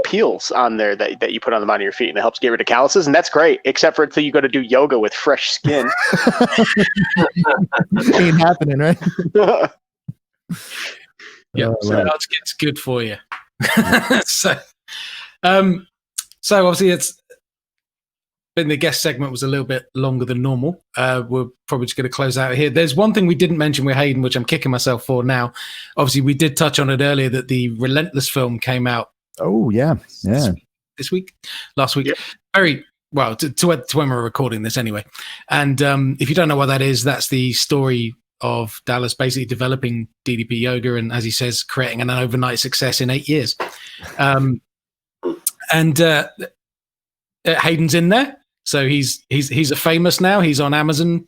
peels on there that you put on the bottom of your feet, and it helps get rid of calluses, and that's great. Except for until you go to do yoga with fresh skin. Ain't happening, right? Yeah, Oh, so right. it's good for you. So obviously it's been, the guest segment was a little bit longer than normal. We're probably just going to close out here. There's one thing we didn't mention with Haydn, which I'm kicking myself for now. Obviously, we did touch on it earlier that the Relentless film came out. Oh yeah, yeah. Last week. Yep. Very well to when we're recording this anyway. And if you don't know what that is, that's the story of Dallas basically developing DDP yoga and, as he says, creating an overnight success in 8 years. And Hayden's in there, so he's a famous now. He's on Amazon,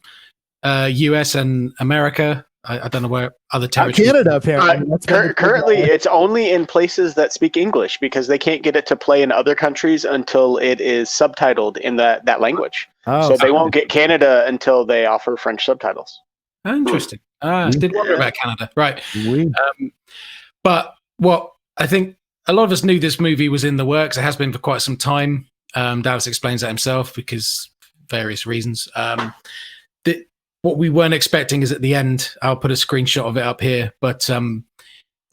US and America. I don't know where other territories. Canada, apparently. That's Currently, it's only in places that speak English because they can't get it to play in other countries until it is subtitled in that language. Oh, So they won't get Canada until they offer French subtitles. Oh, interesting. I did wonder about Canada, right? we- But what I think a lot of us knew this movie was in the works. It has been for quite some time. Dallas explains that himself because various reasons. What we weren't expecting is at the end, I'll put a screenshot of it up here, but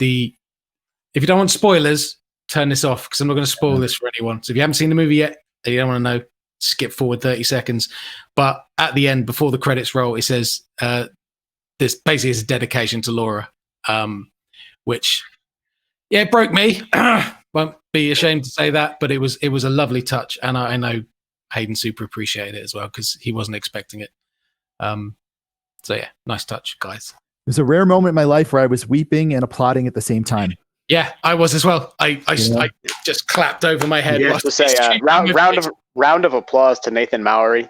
if you don't want spoilers, turn this off because I'm not going to spoil this for anyone. So if you haven't seen the movie yet and you don't want to know, skip forward 30 seconds. But at the end, before the credits roll, it says this basically is a dedication to Laura, which, yeah, it broke me. Won't be ashamed to say that, but it was a lovely touch, and I know Haydn super appreciated it as well because he wasn't expecting it. So yeah, nice touch, guys. It was a rare moment in my life where I was weeping and applauding at the same time. Yeah, I was as well. I just clapped over my head. Yeah, to say round of applause to Nathan Mowry.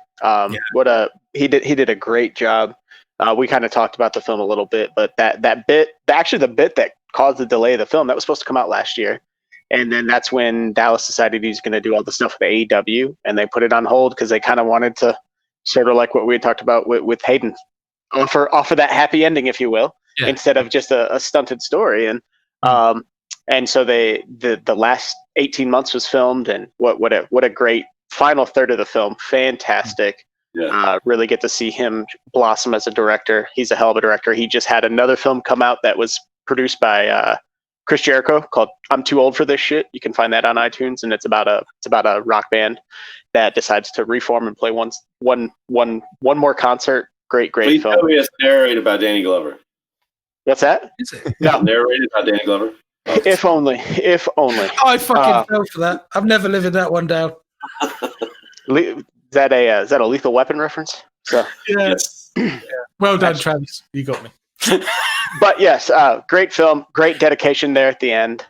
He did a great job. We kind of talked about the film a little bit, but that bit, actually the bit that caused the delay of the film, that was supposed to come out last year. And then that's when Dallas decided he's going to do all the stuff with AEW, and they put it on hold because they kind of wanted to sort of like what we had talked about with Haydn, offer that happy ending, if you will, instead of just a stunted story. And so the last 18 months was filmed, and what a great final third of the film. Fantastic. Yeah. Really get to see him blossom as a director. He's a hell of a director. He just had another film come out that was produced by Chris Jericho called "I'm Too Old for This Shit." You can find that on iTunes, and it's about a rock band that decides to reform and play one more concert. Great Please film. tell me it's narrated by Danny Glover. What's that? Is it? No, Narrated by Danny Glover. If only. Oh, I fucking fell for that. I've never lived that one down. Is that a Lethal Weapon reference? So yes. Yeah. Well done, Travis. You got me. But yes, great film, great dedication there at the end.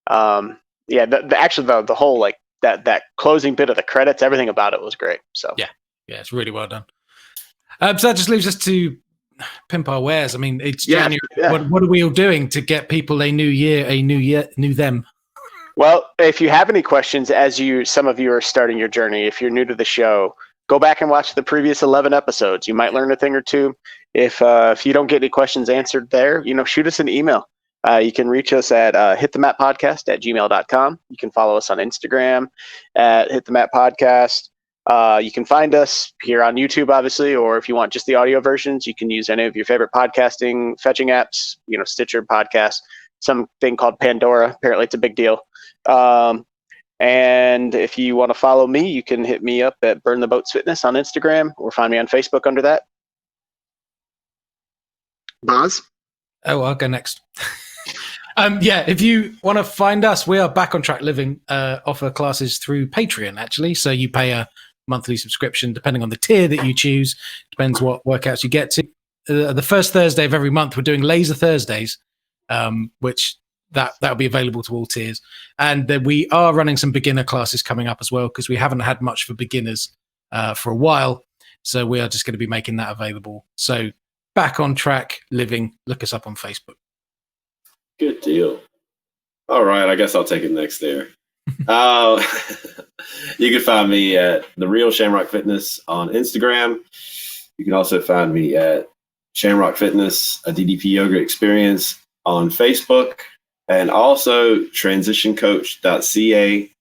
The whole like that closing bit of the credits, everything about it was great. So yeah, it's really well done. So that just leaves us to pimp our wares. I mean, it's January. Yeah. What are we all doing to get people a new year, new them? Well, if you have any questions, some of you are starting your journey, if you're new to the show, go back and watch the previous 11 episodes. You might learn a thing or two. If you don't get any questions answered there, shoot us an email. You can reach us at hitthematpodcast@gmail.com. You can follow us on Instagram at hitthematpodcast. You can find us here on YouTube, obviously, or if you want just the audio versions, you can use any of your favorite podcasting fetching apps, Stitcher Podcast, something called Pandora. Apparently it's a big deal. And if you want to follow me, you can hit me up at Burn the Boats Fitness on Instagram or find me on Facebook under that. Boz? Oh, I'll go next. If you want to find us, we are Back on Track Living, offer classes through Patreon, actually. So you pay a monthly subscription, depending on the tier that you choose. Depends what workouts you get to. The first Thursday of every month, we're doing Laser Thursdays, which that'll be available to all tiers. And then we are running some beginner classes coming up as well, because we haven't had much for beginners for a while. So we are just going to be making that available. So back on track living. Look us up on Facebook. Good deal. All right, I guess I'll take it next there. You can find me at The Real Shamrock Fitness on Instagram. You can also find me at Shamrock Fitness, a DDP yoga experience on Facebook, and also transitioncoach.ca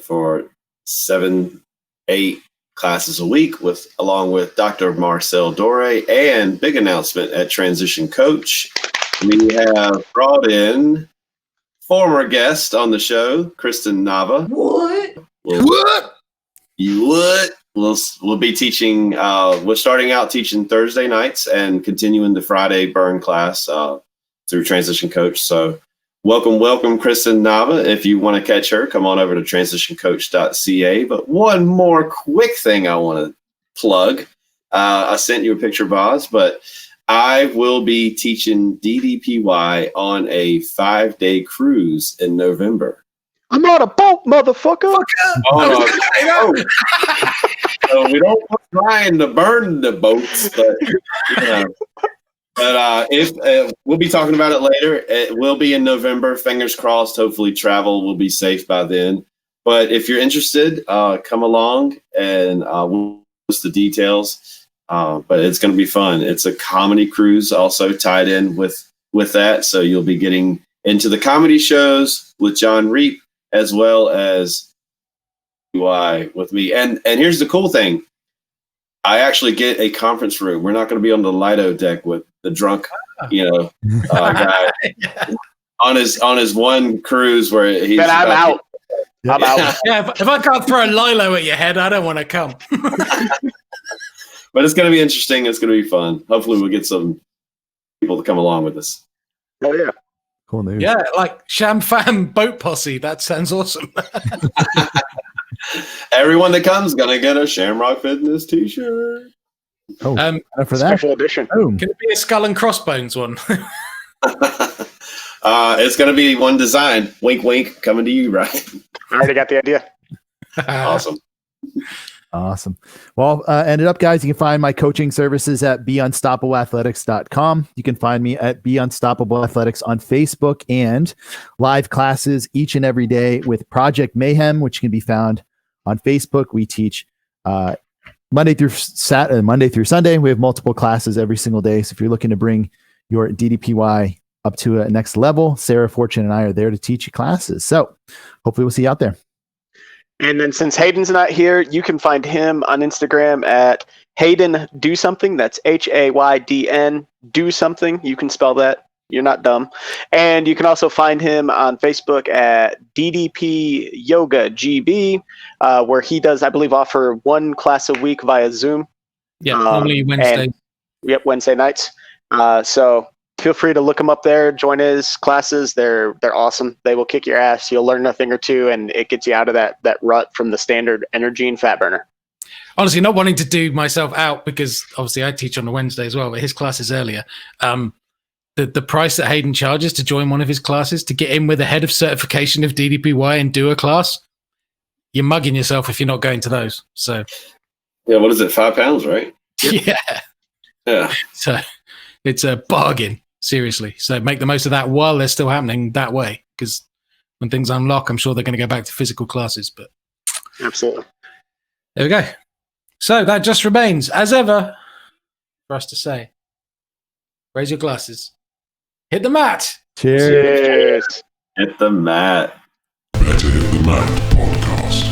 for 7-8 classes a week along with Dr. Marcel Dore. And big announcement at Transition Coach. We have brought in former guest on the show, Kristen Nava. What? What? You would? We'll be teaching. We're starting out teaching Thursday nights and continuing the Friday burn class through Transition Coach. So welcome, Kristen Nava. If you want to catch her, come on over to transitioncoach.ca. But one more quick thing I want to plug. I sent you a picture, Boz, but I will be teaching DDPY on a 5-day cruise in November. I'm on a boat, motherfucker. So we don't want Ryan to burn the boats, but if we'll be talking about it later. It will be in November. Fingers crossed. Hopefully, travel will be safe by then. But if you're interested, come along and we'll post the details. But it's going to be fun. It's a comedy cruise also tied in with that. So you'll be getting into the comedy shows with John Reap as well as with me. And here's the cool thing. I actually get a conference room. We're not going to be on the Lido deck with the drunk, guy on his one cruise where he's. But I'm out. I'm out. Yeah, if I can't throw a Lilo at your head, I don't want to come. But it's going to be interesting. It's going to be fun. Hopefully, we'll get some people to come along with us. Oh yeah. Cool news. Yeah, like Sham Fam Boat Posse. That sounds awesome. Everyone that comes gonna get a Shamrock Fitness T-shirt. Oh, for that Special edition. Boom. Can it be a skull and crossbones one? It's gonna be one design. Wink, wink. Coming to you, right? I already got the idea. Awesome. Awesome. Well, ended up, guys, you can find my coaching services at beunstopableathletics.com. You can find me at Be Unstoppable Athletics on Facebook, and live classes each and every day with Project Mayhem, which can be found on Facebook. We teach Monday through Sunday. We have multiple classes every single day. So if you're looking to bring your DDPY up to a next level, Sarah Fortune and I are there to teach you classes. So hopefully we'll see you out there. And then since Hayden's not here, you can find him on Instagram at Haydn Do Something. That's Haydn Do Something. You can spell that. You're not dumb. And you can also find him on Facebook at DDP Yoga GB, where he does, I believe, offer one class a week via Zoom. Yeah, normally Wednesday. Yep, Wednesday nights. So feel free to look him up there, join his classes. They're awesome. They will kick your ass. You'll learn a thing or two, and it gets you out of that rut from the standard energy and fat burner. Honestly, not wanting to do myself out because obviously I teach on a Wednesday as well, but his class is earlier. The price that Haydn charges to join one of his classes, to get in with a head of certification of DDPY and do a class, you're mugging yourself if you're not going to those. So yeah, what is it? £5, right? Yeah. So it's a bargain. Seriously. So make the most of that while they're still happening that way. Because when things unlock, I'm sure they're going to go back to physical classes. But absolutely. There we go. So that just remains, as ever, for us to say, raise your glasses. Hit the mat. Cheers. Hit the mat. Better Hit The Mat podcast.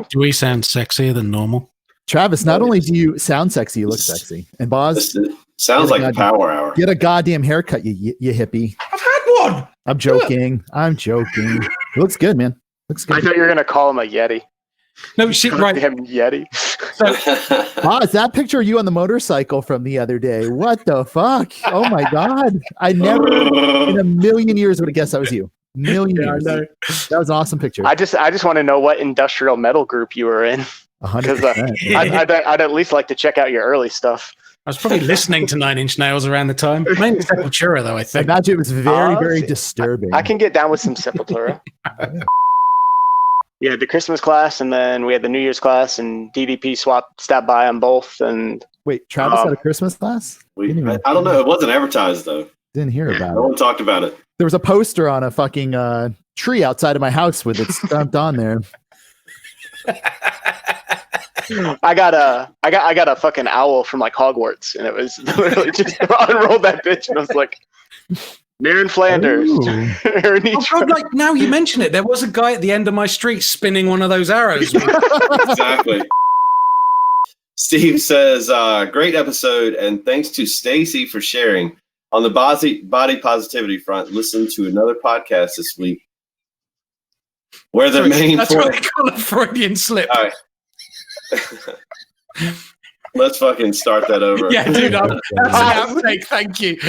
Do we sound sexier than normal? Travis, not only do you sound sexy, you look sexy. And Boz, sounds like a power hour. Get a goddamn haircut, you hippie. I've had one. I'm joking. It looks good, man. Looks good. I thought you were going to call him a Yeti. No, shit, right. Damn Yeti. Is that picture of you on the motorcycle from the other day? What the fuck? Oh my God. I never in a million years would have guessed that was you. Million years. I know. That was an awesome picture. I just want to know what industrial metal group you were in. 100%. I'd at least like to check out your early stuff. I was probably listening to Nine Inch Nails around the time. Mainly Sepultura, though, I I think. imagine it was very, very see. disturbing. I can get down with some Sepultura. We had the Christmas class, and then we had the New Year's class, and DDP stopped by on both. And Wait, Travis had a Christmas class? I don't know. It wasn't advertised though. Didn't hear about No it. one talked about it. There was a poster on a fucking tree outside of my house with it stamped on there. I got a fucking owl from like Hogwarts, and it was literally just unrolled that bitch, and I was like, "Near in Flanders." Ooh. Ernie Oh, God, like, now you mention it, there was a guy at the end of my street spinning one of those arrows. Exactly. Steve says, great episode, and thanks to Stacy for sharing. On the body positivity front, listen to another podcast this week where the main That's what they call a Freudian slip. All right. Let's fucking start that over. Yeah, dude, that's an outtake. Thank you.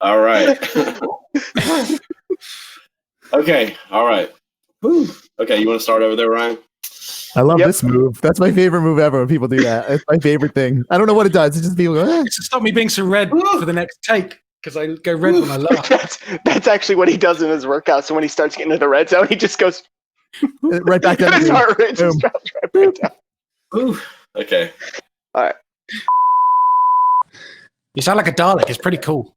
All right. Okay. All right. Whew. Okay, you want to start over there, Ryan? I love this move. That's my favorite move ever when people do that. It's my favorite thing. I don't know what it does. It's just people go, It's to stop me being so red for the next take, because I go red when I laugh. That's actually what he does in his workout. So when he starts getting to the red zone, he just goes right back down. his heart rate just drops right back down. Ooh. Okay. All right. You sound like a Dalek. It's pretty cool.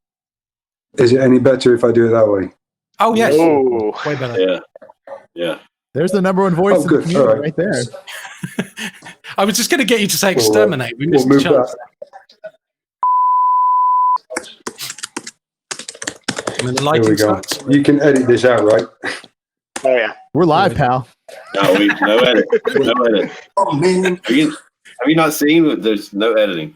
Is it any better if I do it that way? Oh, yes. Ooh. Way better. Yeah. Yeah. There's the number one voice in the community right there. I was just going to get you to say exterminate. We missed We'll the move chance. And then the Here lighting we go. starts. You can edit this out, right? Oh yeah. We're live, pal. No edit. No edit. Oh man. Have you not seen? There's no editing.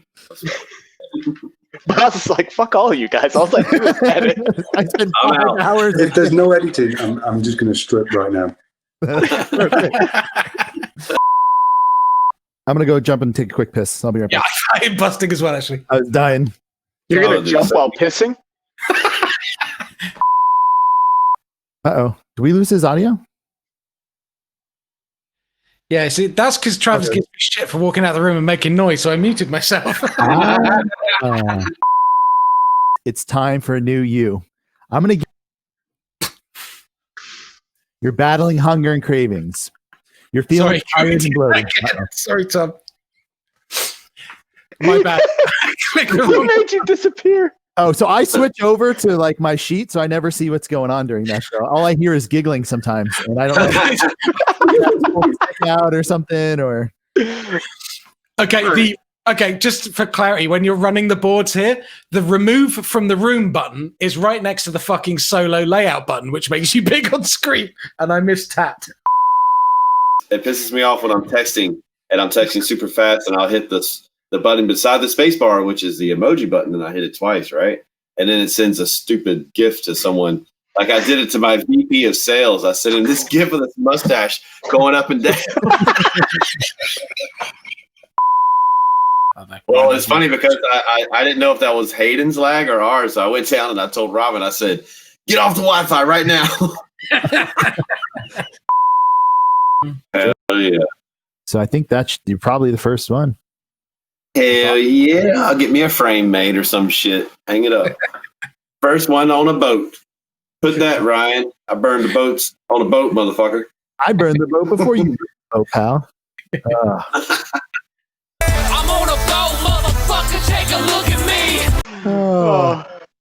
But I was like, fuck all of you guys. All I do is edit. I spent I'm 5 out. hours. If there's no editing, I'm just going to strip right now. I'm gonna go jump and take a quick piss. I'll be right Yeah, back. I'm busting as well, actually. I was dying. You're gonna dude, jump so- while pissing? Uh-oh. Do we lose his audio? Yeah, see, that's because Travis gives me shit for walking out of the room and making noise, so I muted myself. It's time for a new you. I'm gonna. You're battling hunger and cravings. You're feeling tired and bloated. Sorry, Tom. My bad. Click the Who wrong- made you disappear? Oh, so I switch over to like my sheet, so I never see what's going on during that show. All I hear is giggling sometimes, and I don't know if out or something or. Okay, just for clarity, when you're running the boards here, the remove from the room button is right next to the fucking solo layout button, which makes you big on screen, and I mistapped. It pisses me off when I'm texting and I'm texting super fast and I'll hit the button beside the space bar, which is the emoji button, and I hit it twice, right? And then it sends a stupid GIF to someone. Like I did it to my VP of sales. I sent him this GIF of this mustache going up and down. Well, it's funny because I didn't know if that was Hayden's lag or ours. So I went down and I told Robin, I said, get off the Wi-Fi right now. Hell yeah. So I think you're probably the first one. Hell yeah. I'll get me a frame made or some shit. Hang it up. First one on a boat. Put that, Ryan. I burned the boats on a boat, motherfucker. I burned the boat before you burned the boat, pal. I'm on a boat, motherfucker. Take a look at me. Oh.